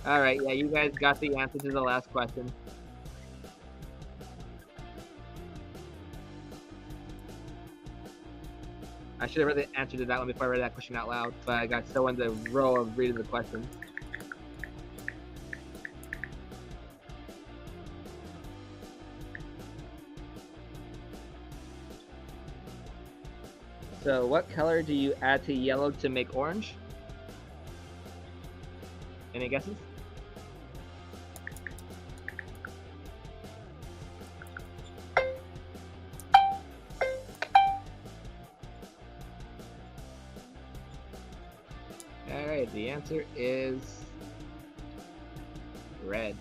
Alright, yeah, you guys got the answer to the last question. I should have read the answer to that one before I read that question out loud, but I got so in the row of reading the question. So, what color do you add to yellow to make orange? Any guesses? Alright, the answer is red.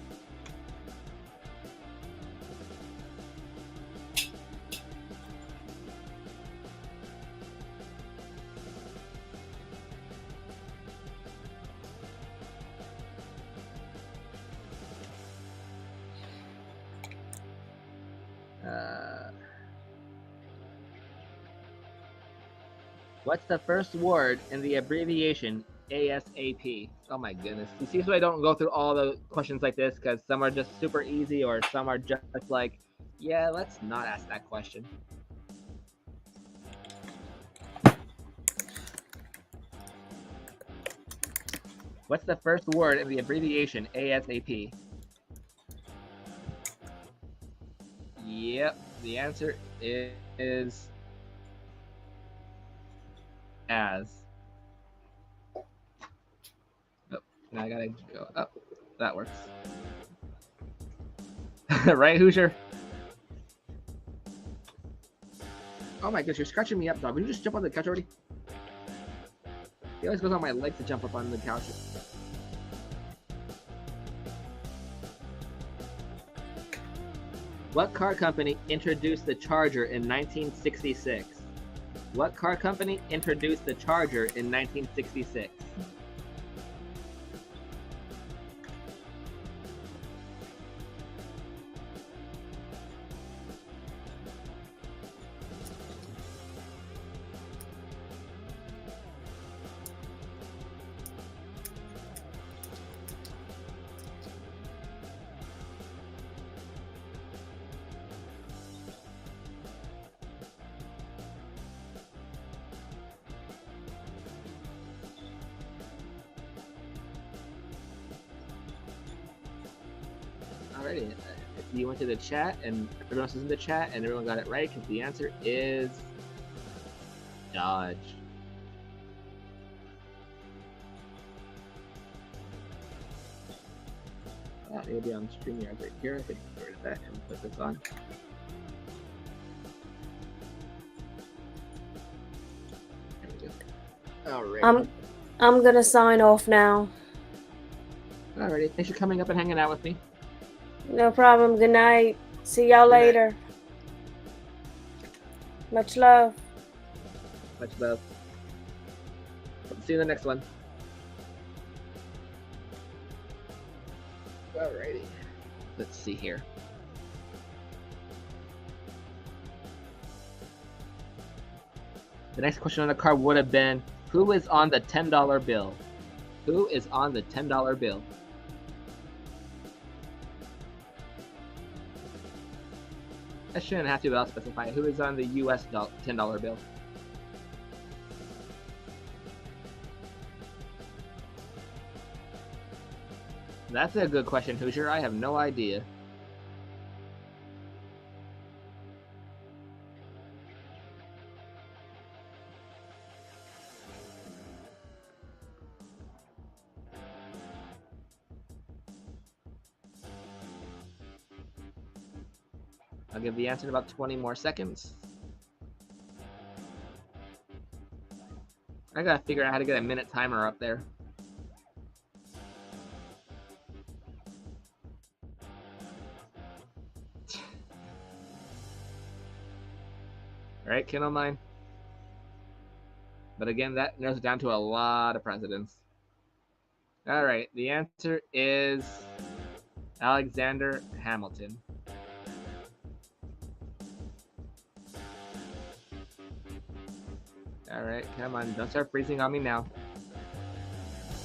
What's the first word in the abbreviation ASAP? Oh my goodness. You see, so I don't go through all the questions like this because some are just super easy or some are just like, yeah, let's not ask that question. What's the first word in the abbreviation ASAP? Yep, the answer is as. Oh, now I gotta go up. That works. Right, Hoosier? Oh my gosh, you're scratching me up, dog. Will you just jump on the couch already? He always goes on my leg to jump up on the couch. What car company introduced the Charger in 1966? What car company introduced the Charger in 1966? Alrighty, if you went to the chat and everyone else was in the chat and everyone got it right, because the answer is Dodge. It'll be on StreamYard right here. I could get rid of that and put this on. There we go. Alright. I'm gonna sign off now. Alrighty, thanks for coming up and hanging out with me. No problem. Good night. See y'all Good night. later. Much love. Much love. See you in the next one. Alrighty. Let's see here. The next question on the card would have been, who is on the $10 bill? Who is on the $10 bill? I shouldn't have to, but I'll specify who is on the US $10 bill. That's a good question, Hoosier. I have no idea. I'll give the answer in about 20 more seconds. I gotta figure out how to get a minute timer up there. Alright, Kindle Mine. But again, that narrows it down to a lot of presidents. Alright, the answer is Alexander Hamilton. Alright, come on, don't start freezing on me now.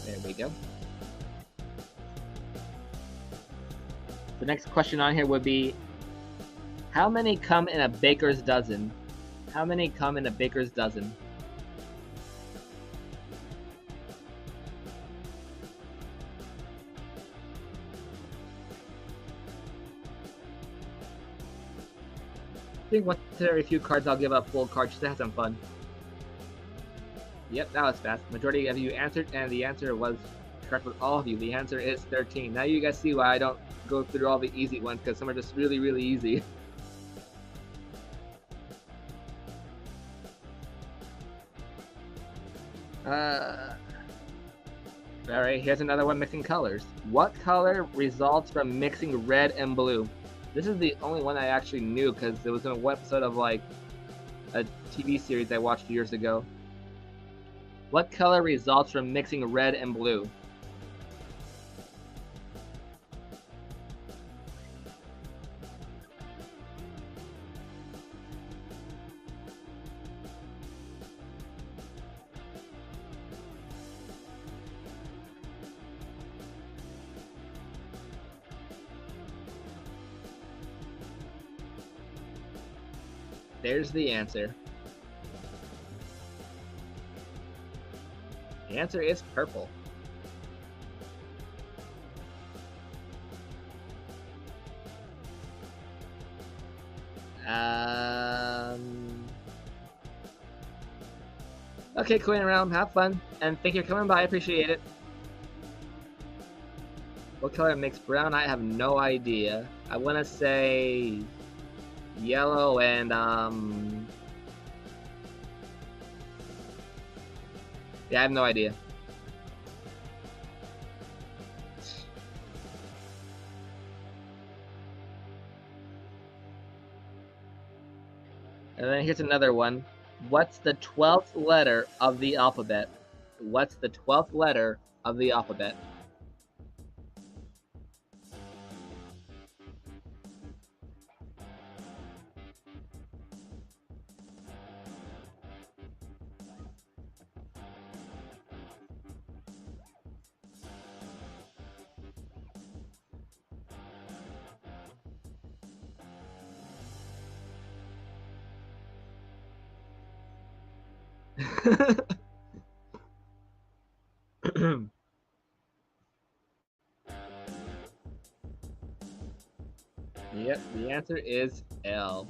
There we go. The next question on here would be, how many come in a baker's dozen? How many come in a baker's dozen? I think once every few cards I'll give up full cards just to have some fun. Yep, that was fast. Majority of you answered, and the answer was correct with all of you. The answer is 13. Now you guys see why I don't go through all the easy ones, because some are just really, really easy. Alright, here's another one mixing colors. What color results from mixing red and blue? This is the only one I actually knew, because it was in one episode of like a TV series I watched years ago. What color results from mixing red and blue? There's the answer. The answer is purple. Okay, coin around, have fun, and thank you for coming by, I appreciate it. What color makes brown? I have no idea. I want to say yellow and yeah, I have no idea. And then here's another one. What's the 12th letter of the alphabet? What's the 12th letter of the alphabet? Yep, the answer is L.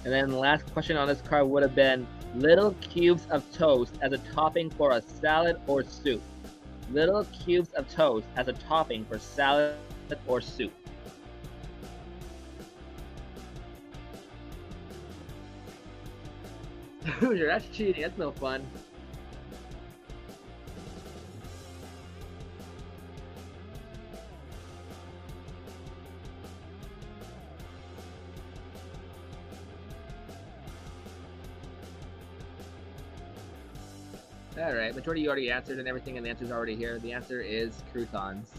And then the last question on this card would have been little cubes of toast as a topping for a salad or soup. Little cubes of toast as a topping for salad or soup. That's cheating. That's no fun. Alright, majority you already answered and everything, and the answer's already here. The answer is croutons.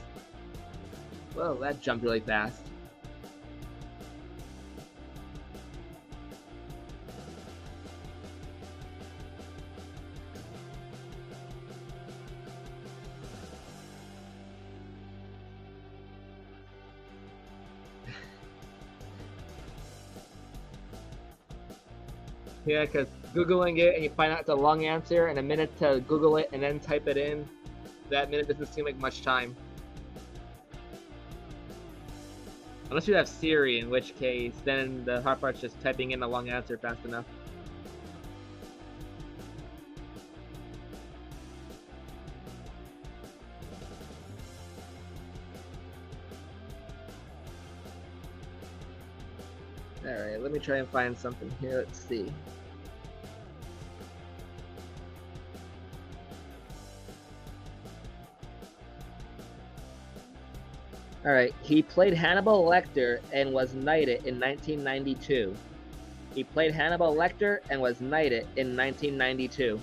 Whoa, that jumped really fast. Yeah, because Googling it and you find out it's a long answer and a minute to Google it and then type it in, that minute doesn't seem like much time. Unless you have Siri, in which case, then the hard part's just typing in a long answer fast enough. Alright, let me try and find something here. Let's see. Alright, he played Hannibal Lecter and was knighted in 1992. He played Hannibal Lecter and was knighted in 1992.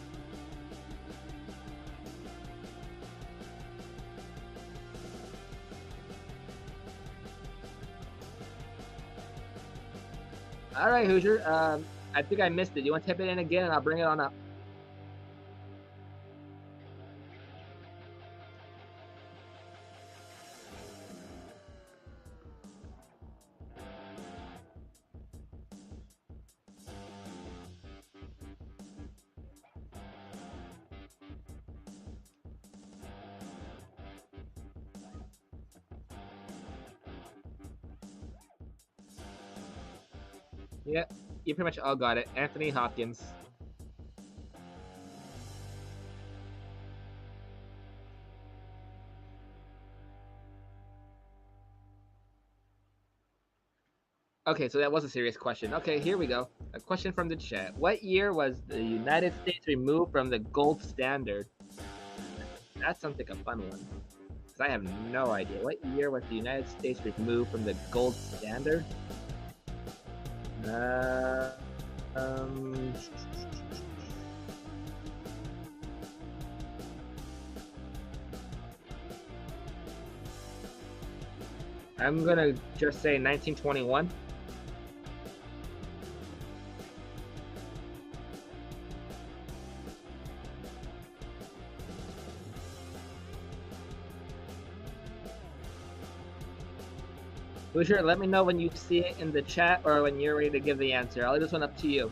Alright, Hoosier. I think I missed it. You want to type it in again and I'll bring it on up. Yep, you pretty much all got it. Anthony Hopkins. Okay, so that was a serious question. Okay, here we go. A question from the chat. What year was the United States removed from the gold standard? That sounds like a fun one. Because I have no idea. What year was the United States removed from the gold standard? I'm gonna just say 1921. Hoosier, let me know when you see it in the chat or when you're ready to give the answer. I'll leave this one up to you.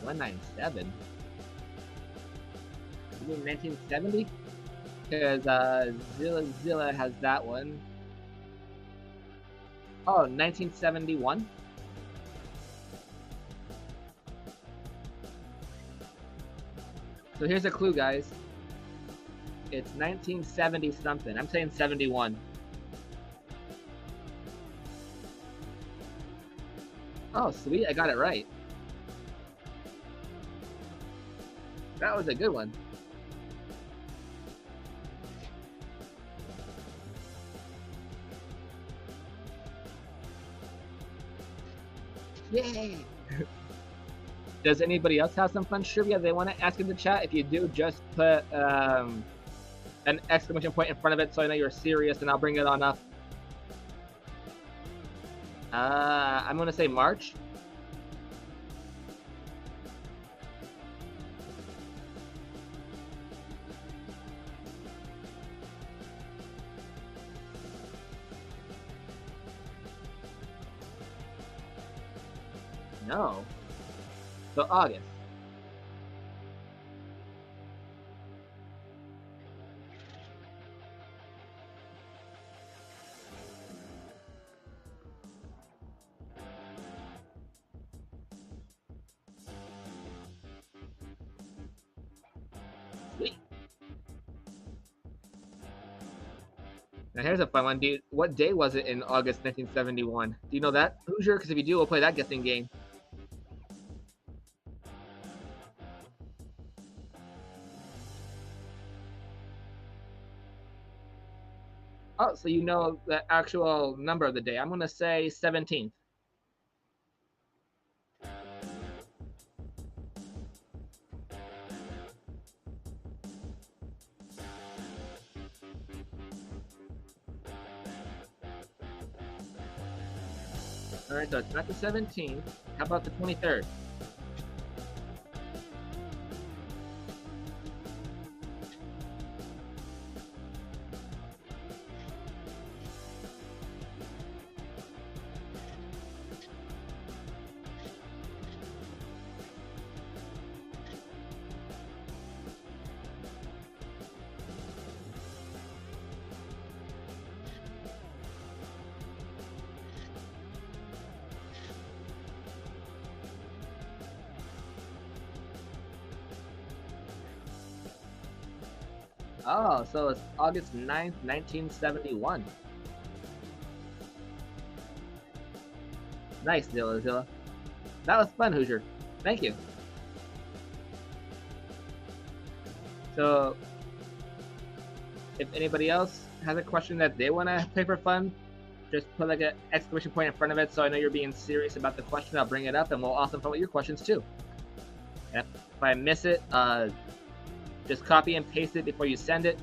$197. You mean 1970? Because Zilla has that one. Oh, 1971? So here's a clue, guys. It's 1970 something. I'm saying 71. Oh, sweet. I got it right. That was a good one. Yay! Does anybody else have some fun trivia they want to ask in the chat? If you do, just put an exclamation point in front of it so I know you're serious and I'll bring it on up. I'm going to say March. No. So August. Sweet. Now here's a fun one, dude. What day was it in August 1971? Do you know that, Hoosier? Because if you do, we'll play that guessing game. Oh, so you know the actual number of the day. I'm gonna say 17th. All right, so it's not the 17th. How about the 23rd? Oh, so it's August 9th, 1971. Nice, Zilla. That was fun, Hoosier. Thank you. So, if anybody else has a question that they want to play for fun, just put like an exclamation point in front of it so I know you're being serious about the question. I'll bring it up and we'll also follow your questions too. And if I miss it, just copy and paste it before you send it.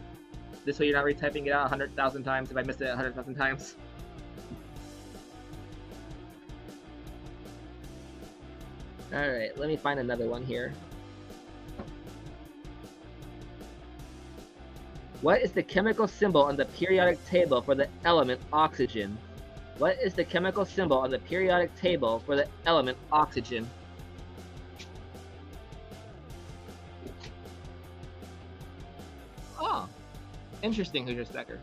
This way you're not retyping it out 100,000 times if I miss it 100,000 times. Alright, let me find another one here. What is the chemical symbol on the periodic table for the element oxygen? What is the chemical symbol on the periodic table for the element oxygen? Oh, interesting, Hoosier Stacker.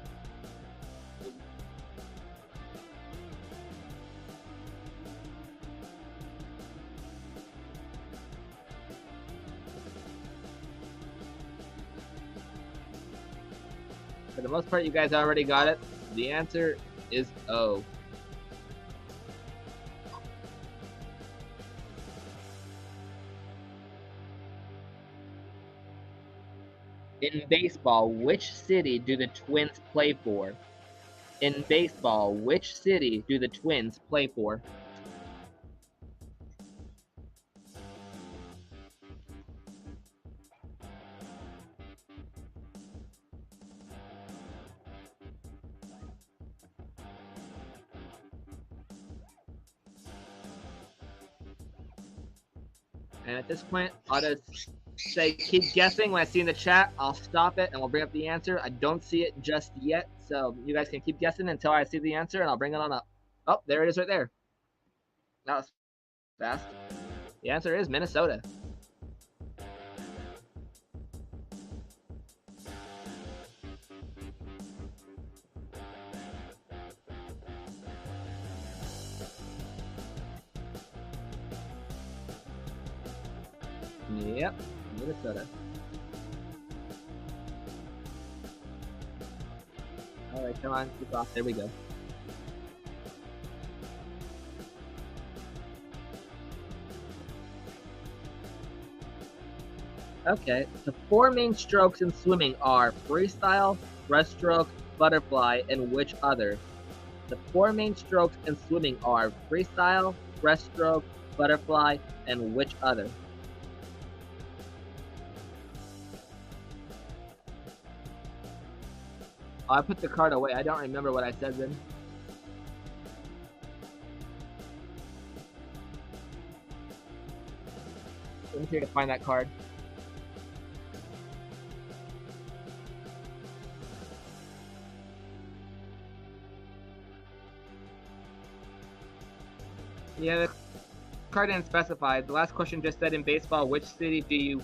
For the most part, you guys already got it. The answer is O. In baseball, which city do the Twins play for? In baseball, which city do the Twins play for? And at this point, I'll just say keep guessing. When I see in the chat, I'll stop it and we'll bring up the answer. I don't see it just yet, so you guys can keep guessing until I see the answer and I'll bring it on up. Oh, there it is right there. That was fast. The answer is Minnesota. Yep, Minnesota. Alright, come on, keep off. There we go. Okay, the four main strokes in swimming are freestyle, breaststroke, butterfly, and which other? The four main strokes in swimming are freestyle, breaststroke, butterfly, and which other? Oh, I put the card away. I don't remember what I said then. Let me see if I can find that card. Yeah, the card didn't specify. The last question just said in baseball, which city do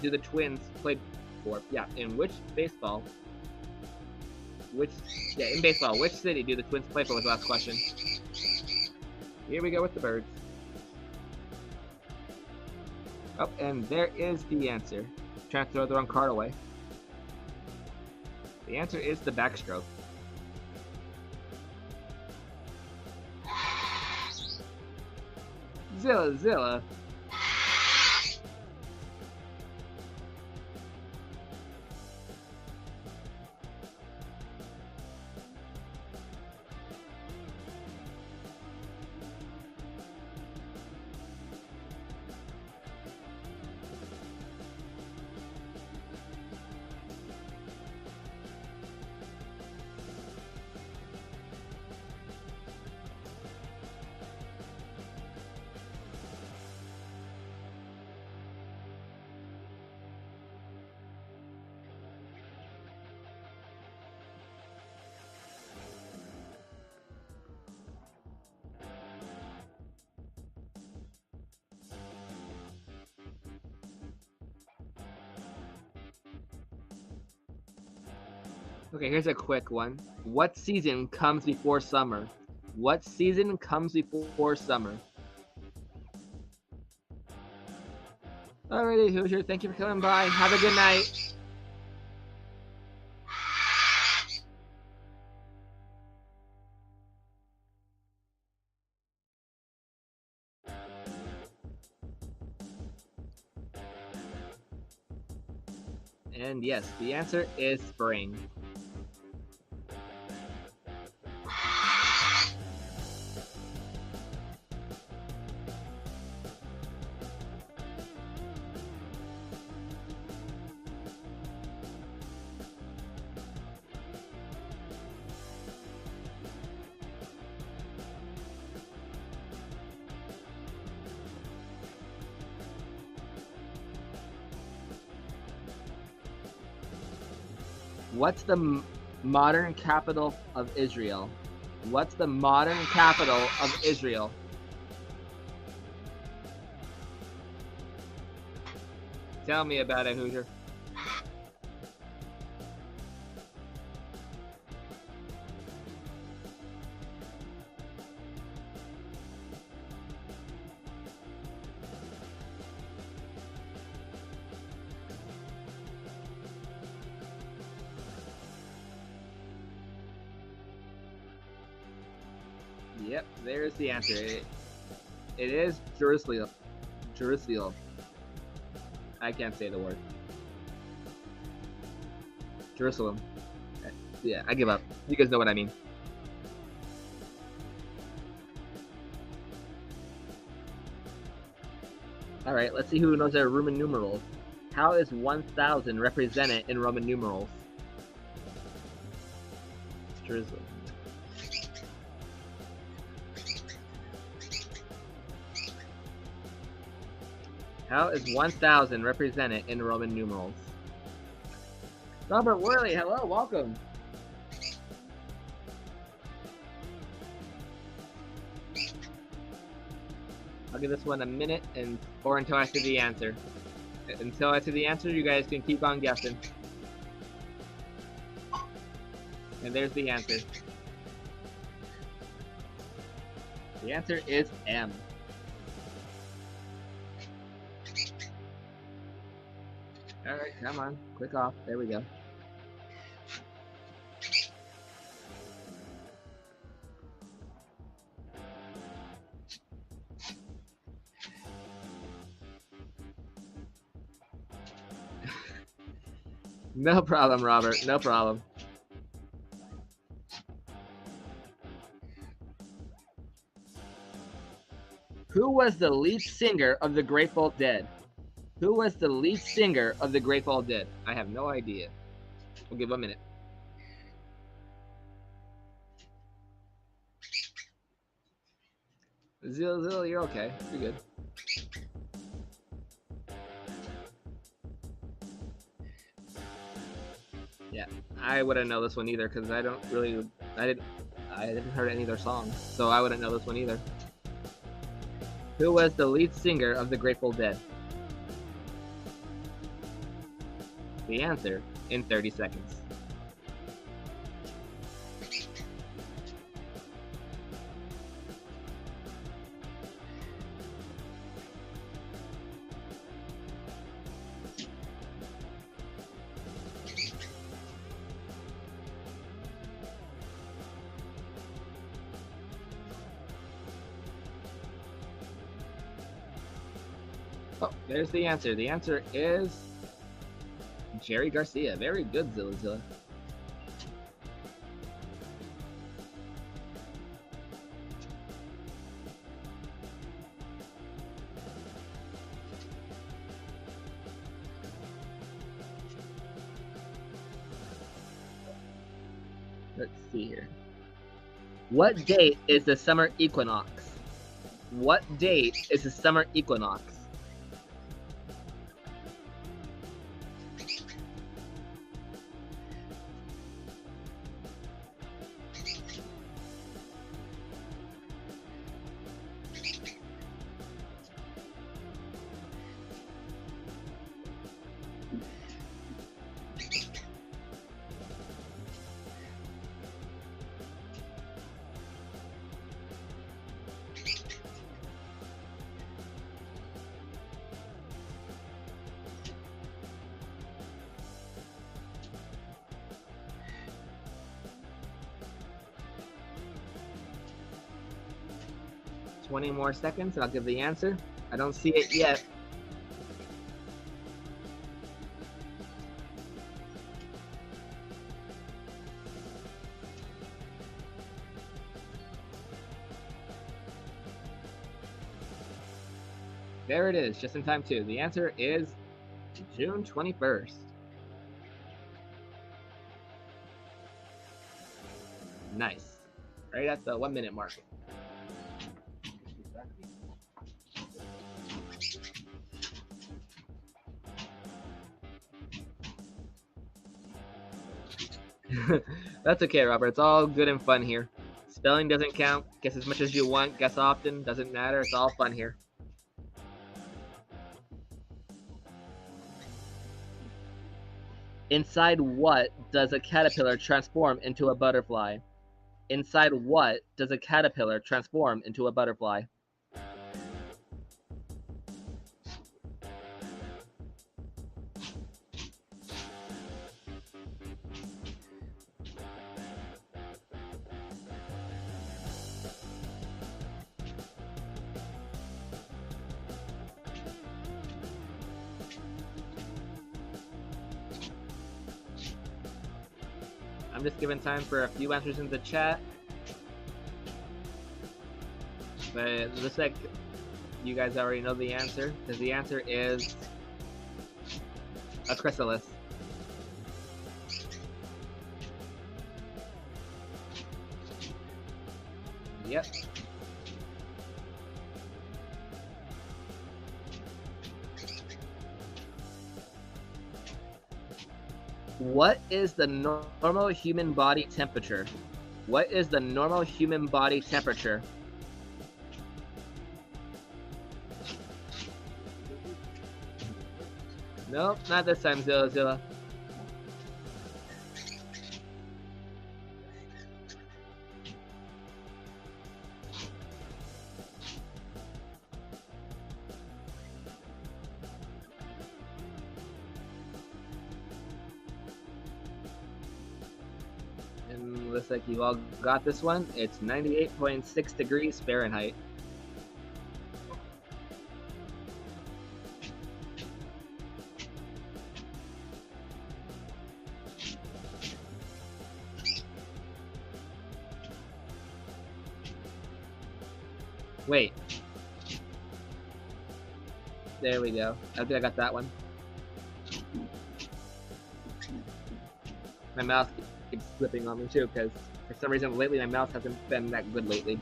the Twins play for? Yeah, in which baseball? In baseball, which city do the Twins play for was the last question. Here we go with the birds. Oh, and there is the answer. Trying to throw the wrong card away. The answer is the backstroke. Zilla. Okay, here's a quick one. What season comes before summer? What season comes before summer? Alrighty, Hoosier, thank you for coming by. Have a good night. And yes, the answer is spring. What's the modern capital of Israel? What's the modern capital of Israel? Tell me about it, Hoosier. Yep, there's the answer. It is Jerusalem. Jerusalem. I can't say the word. Jerusalem. Yeah, I give up. You guys know what I mean. Alright, let's see who knows their Roman numerals. How is 1000 represented in Roman numerals? It's Jerusalem. How is 1000 represented in Roman numerals? Robert Worley, hello, welcome. I'll give this one a minute or until I see the answer. Until I see the answer, you guys can keep on guessing. And there's the answer. The answer is M. Alright, come on. Click off. There we go. No problem, Robert. No problem. Who was the lead singer of the Grateful Dead? Who was the lead singer of the Grateful Dead? I have no idea. We'll give a minute. Zil, you're okay. You're good. Yeah, I wouldn't know this one either because I don't really, I didn't heard any of their songs, so I wouldn't know this one either. Who was the lead singer of the Grateful Dead? The answer in 30 seconds. Oh, there's the answer. The answer is Jerry Garcia. Very good, Zilla. Let's see here. What date is the summer equinox? What date is the summer equinox? 20 more seconds and I'll give the answer. I don't see it yet. There it is, just in time too. The answer is June 21st. Nice. Right at the 1 minute mark. That's okay, Robert. It's all good and fun here. Spelling doesn't count. Guess as much as you want. Guess often. Doesn't matter. It's all fun here. Inside what does a caterpillar transform into a butterfly? Inside what does a caterpillar transform into a butterfly? I'm just giving time for a few answers in the chat. But it looks like you guys already know the answer, because the answer is a chrysalis. Yep. What is the normal human body temperature? What is the normal human body temperature? Nope, not this time, Zilla. And looks like you all got this one. It's 98.6 degrees Fahrenheit. Wait. There we go. I think I got that one. My mouse keeps slipping on me too, because for some reason lately my mouse hasn't been that good lately.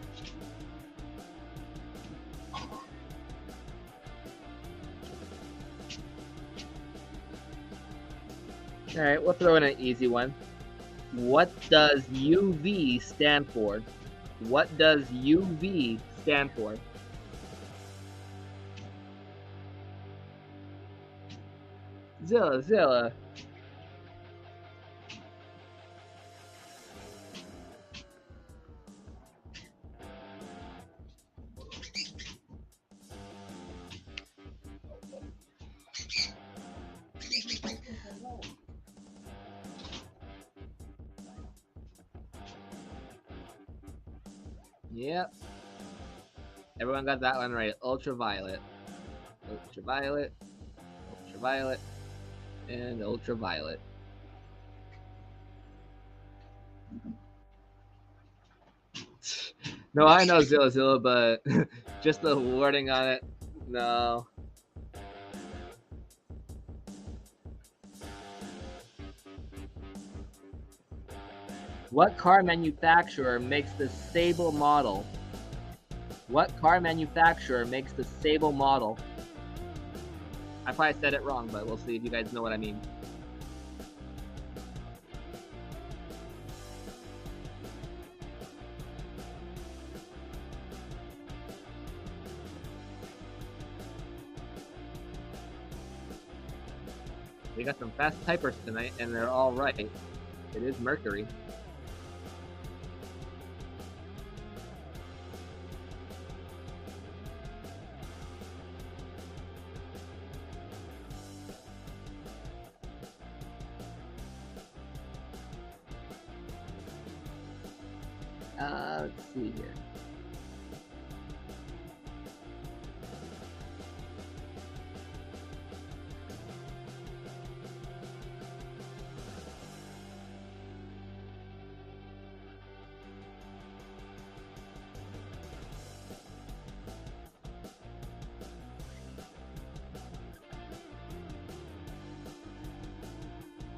Alright, we'll throw in an easy one. What does UV stand for? What does UV stand for? Zilla. Yep. Everyone got that one right. Ultraviolet. Ultraviolet. Ultraviolet. And ultraviolet. No, I know Zilla, but just the wording on it, no. What car manufacturer makes the Sable model? What car manufacturer makes the Sable model? I probably said it wrong, but we'll see if you guys know what I mean. We got some fast typers tonight, and they're all right. It is Mercury. Let's see here.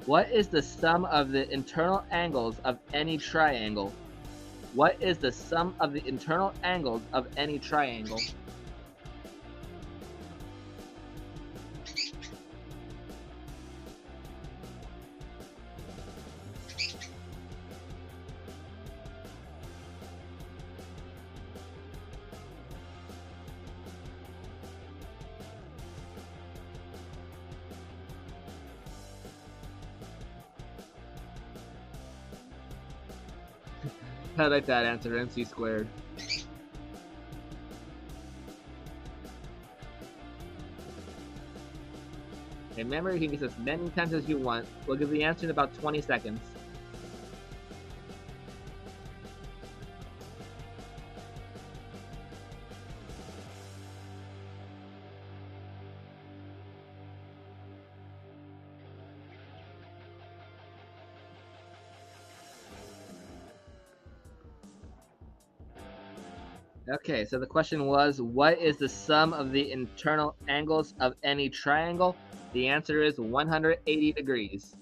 What is the sum of the internal angles of any triangle? What is the sum of the internal angles of any triangle? I like that answer, MC squared. Remember, you can use as many times as you want. We'll give the answer in about 20 seconds. Okay, so the question was, what is the sum of the internal angles of any triangle? The answer is 180 degrees.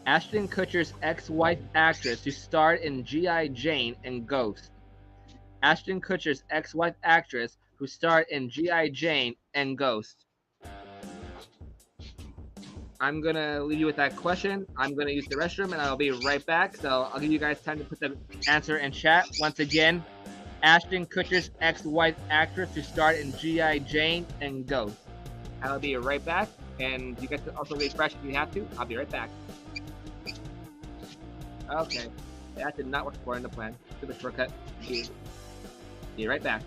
Ashton Kutcher's ex-wife actress who starred in G.I. Jane and Ghost. Ashton Kutcher's ex-wife actress who starred in G.I. Jane and Ghost. I'm gonna leave you with that question. I'm gonna use the restroom and I'll be right back. So I'll give you guys time to put the answer in chat. Once again, Ashton Kutcher's ex-wife actress who starred in G.I. Jane and Ghost. I'll be right back. And you guys can also refresh if you have to. I'll be right back. Okay. That did not work according to plan. Give a shortcut. Be right back.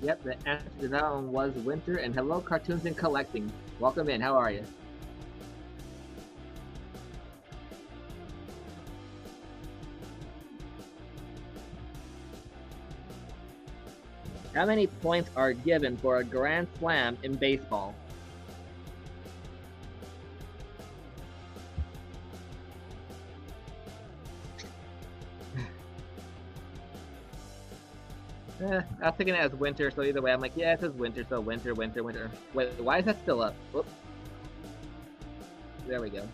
Yep, the answer to that one was winter. And hello, cartoons and collecting. Welcome in. How are you? How many points are given for a grand slam in baseball? I was thinking it as winter, so either way, I'm like, yeah, it says winter, so winter, winter, winter. Wait, why is that still up? Whoops. There we go.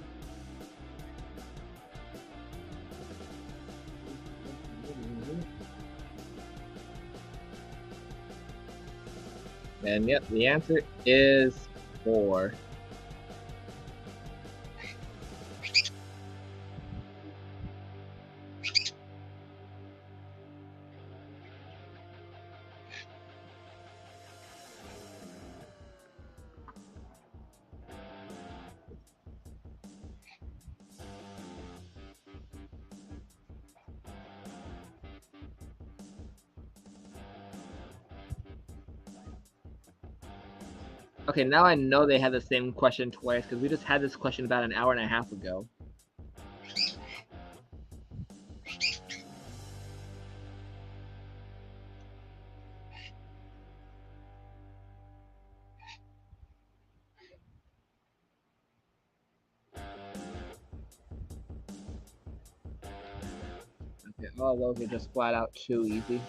And yep, the answer is 4. Okay, now I know they had the same question twice because we just had this question about an hour and a half ago. Okay, all those are just flat out too easy.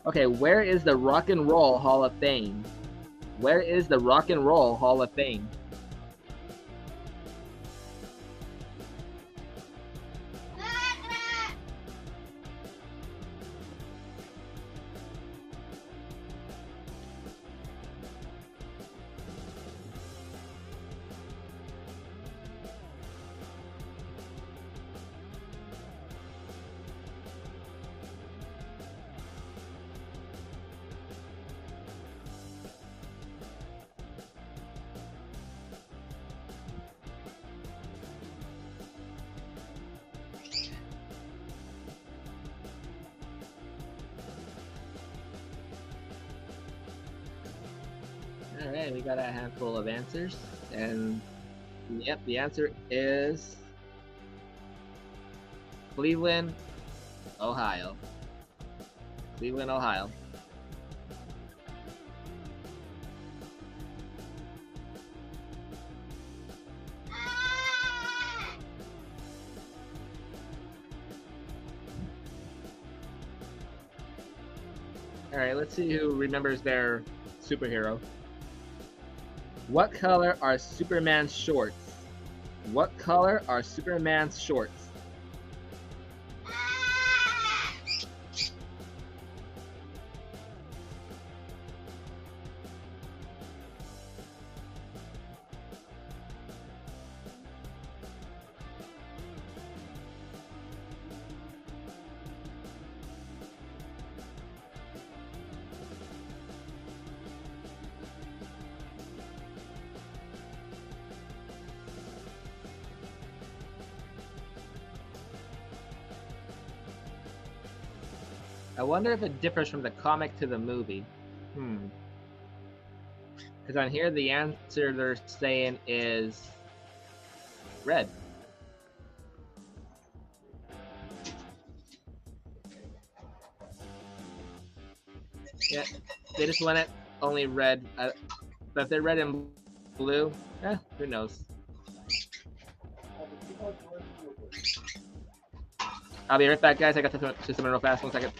Okay, where is the Rock and Roll Hall of Fame? Where is the Rock and Roll Hall of Fame? Alright, we got a handful of answers. And yep, the answer is Cleveland, Ohio. Cleveland, Ohio. Alright, let's see who remembers their superhero. What color are Superman's shorts? What color are Superman's shorts? I wonder if it differs from the comic to the movie. Because on here, the answer they're saying is red. Yeah, they just went it only red. But if they're red and blue, who knows? I'll be right back, guys. I got to something real fast. 1 second.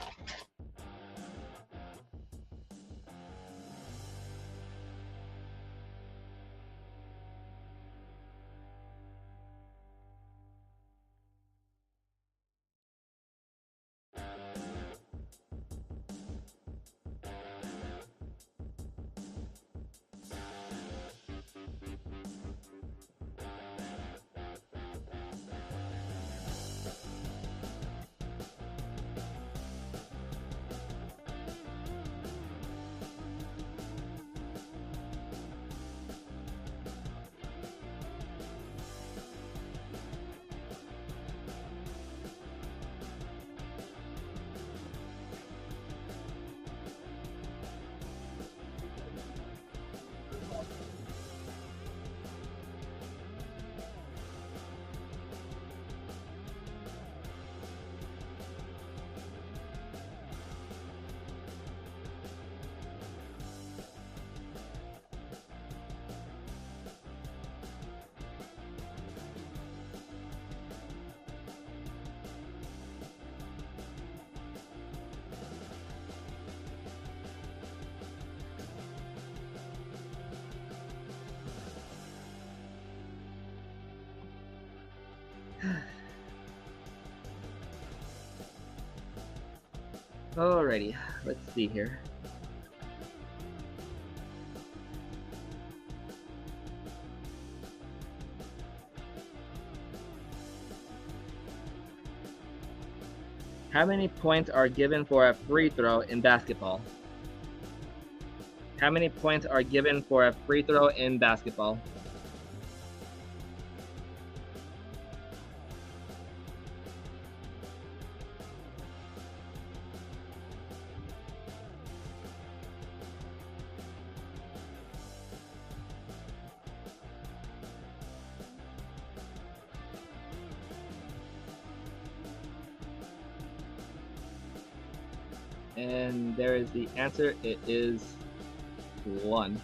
Alrighty, let's see here. How many points are given for a free throw in basketball? How many points are given for a free throw in basketball? And there is the answer. It is 1.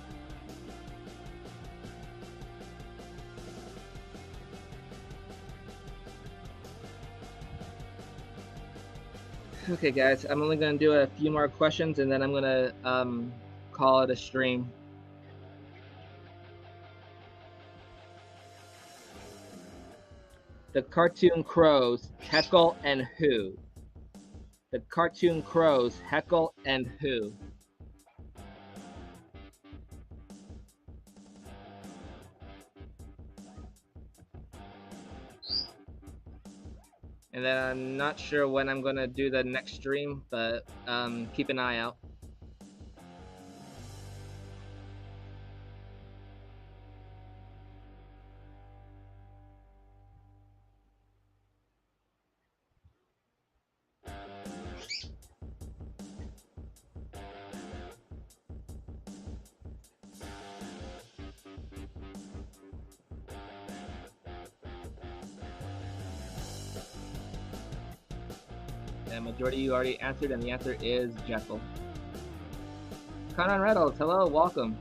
Okay, guys, I'm only going to do a few more questions, and then I'm going to call it a stream. The cartoon crows heckle and who? The cartoon crows heckle and who? And then I'm not sure when I'm going to do the next stream, but keep an eye out. And majority of you already answered, and the answer is Jekyll. Conan Reynolds, hello, welcome.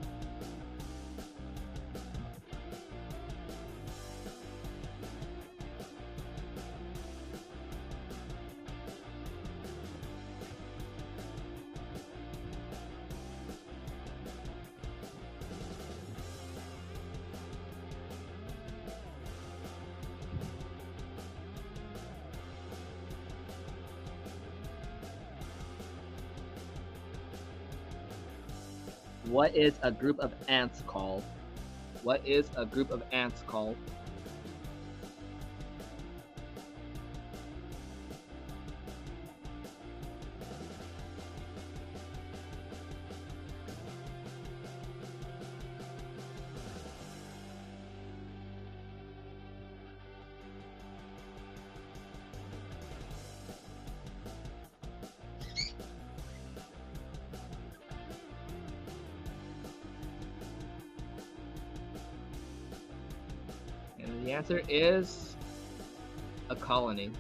What is a group of ants called? What is a group of ants called? And the answer is a colony.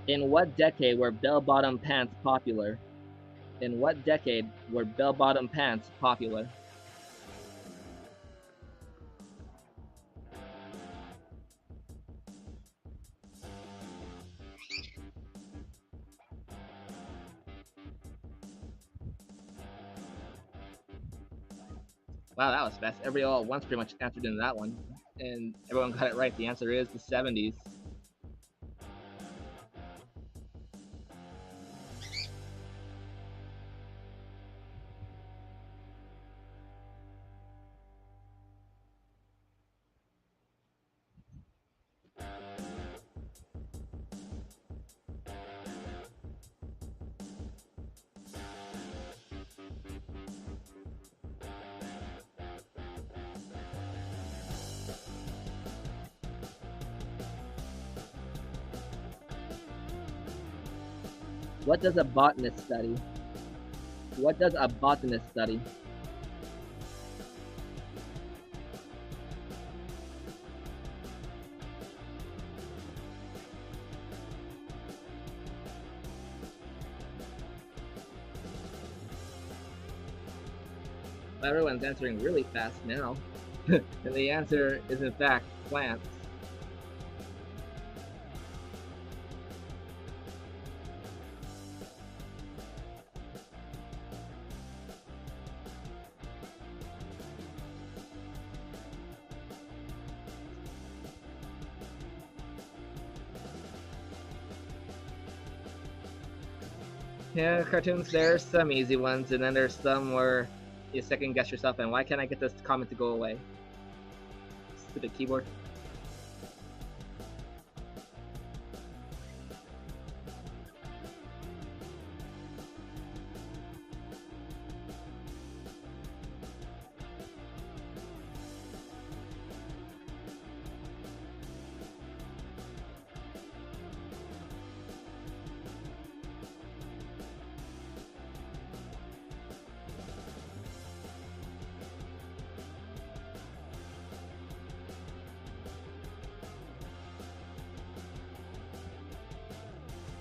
In what decade were bell-bottom pants popular? In what decade were bell-bottom pants popular? Wow, that was fast. Everybody all at once pretty much answered in that one. And everyone got it right. The answer is the 70s. What does a botanist study? What does a botanist study? Everyone's answering really fast now. And the answer is in fact plants. Yeah, cartoons, there's some easy ones, and then there's some where you second guess yourself, and why can't I get this comment to go away? Stupid keyboard.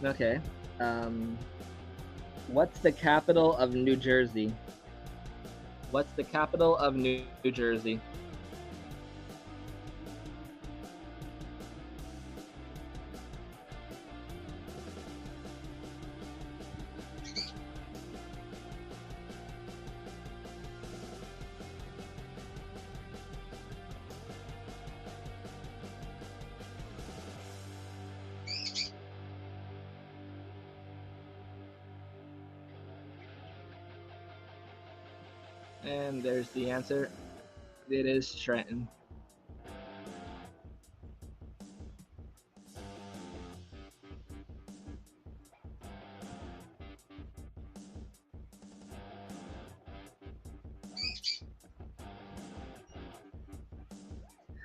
Okay. What's the capital of New Jersey? What's the capital of New Jersey? And there's the answer. It is Trenton.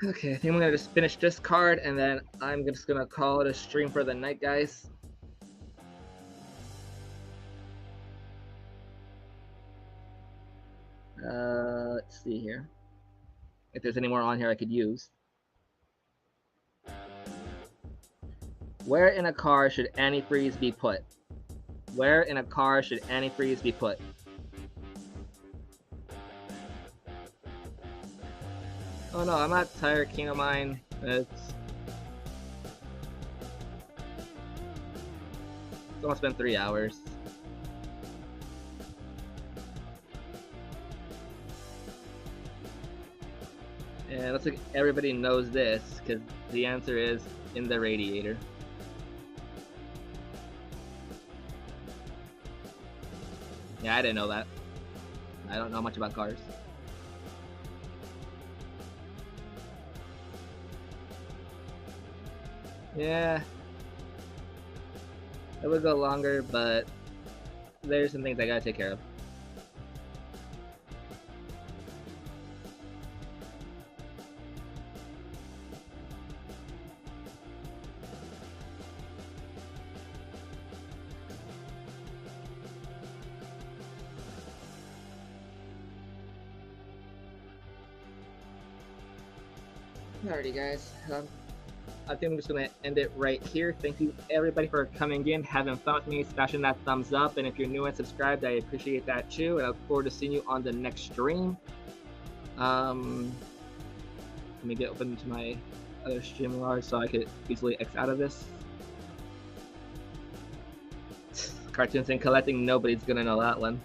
Okay, I think I'm gonna just finish this card, and then I'm just gonna call it a stream for the night, guys. Let's see here. If there's any more on here I could use. Where in a car should antifreeze be put? Where in a car should antifreeze be put? Oh no, I'm not tired, King of Mine. It's almost been 3 hours. And looks like everybody knows this, because the answer is in the radiator. Yeah, I didn't know that. I don't know much about cars. Yeah. It would go longer, but there's some things I gotta take care of. Alrighty, guys. I think I'm just gonna end it right here. Thank you everybody for coming in, having fun with me, smashing that thumbs up, and if you're new and subscribed, I appreciate that too. And I look forward to seeing you on the next stream. Let me get open to my other StreamYard so I could easily X out of this. Cartoons and collecting, nobody's gonna know that one.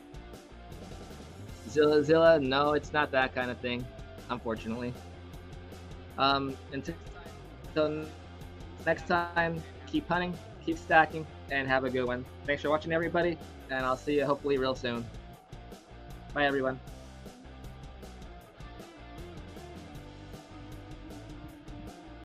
Zilla, no, it's not that kind of thing, unfortunately. Until next time, keep hunting, keep stacking, and have a good one. Thanks for watching, everybody, and I'll see you hopefully real soon. Bye, everyone.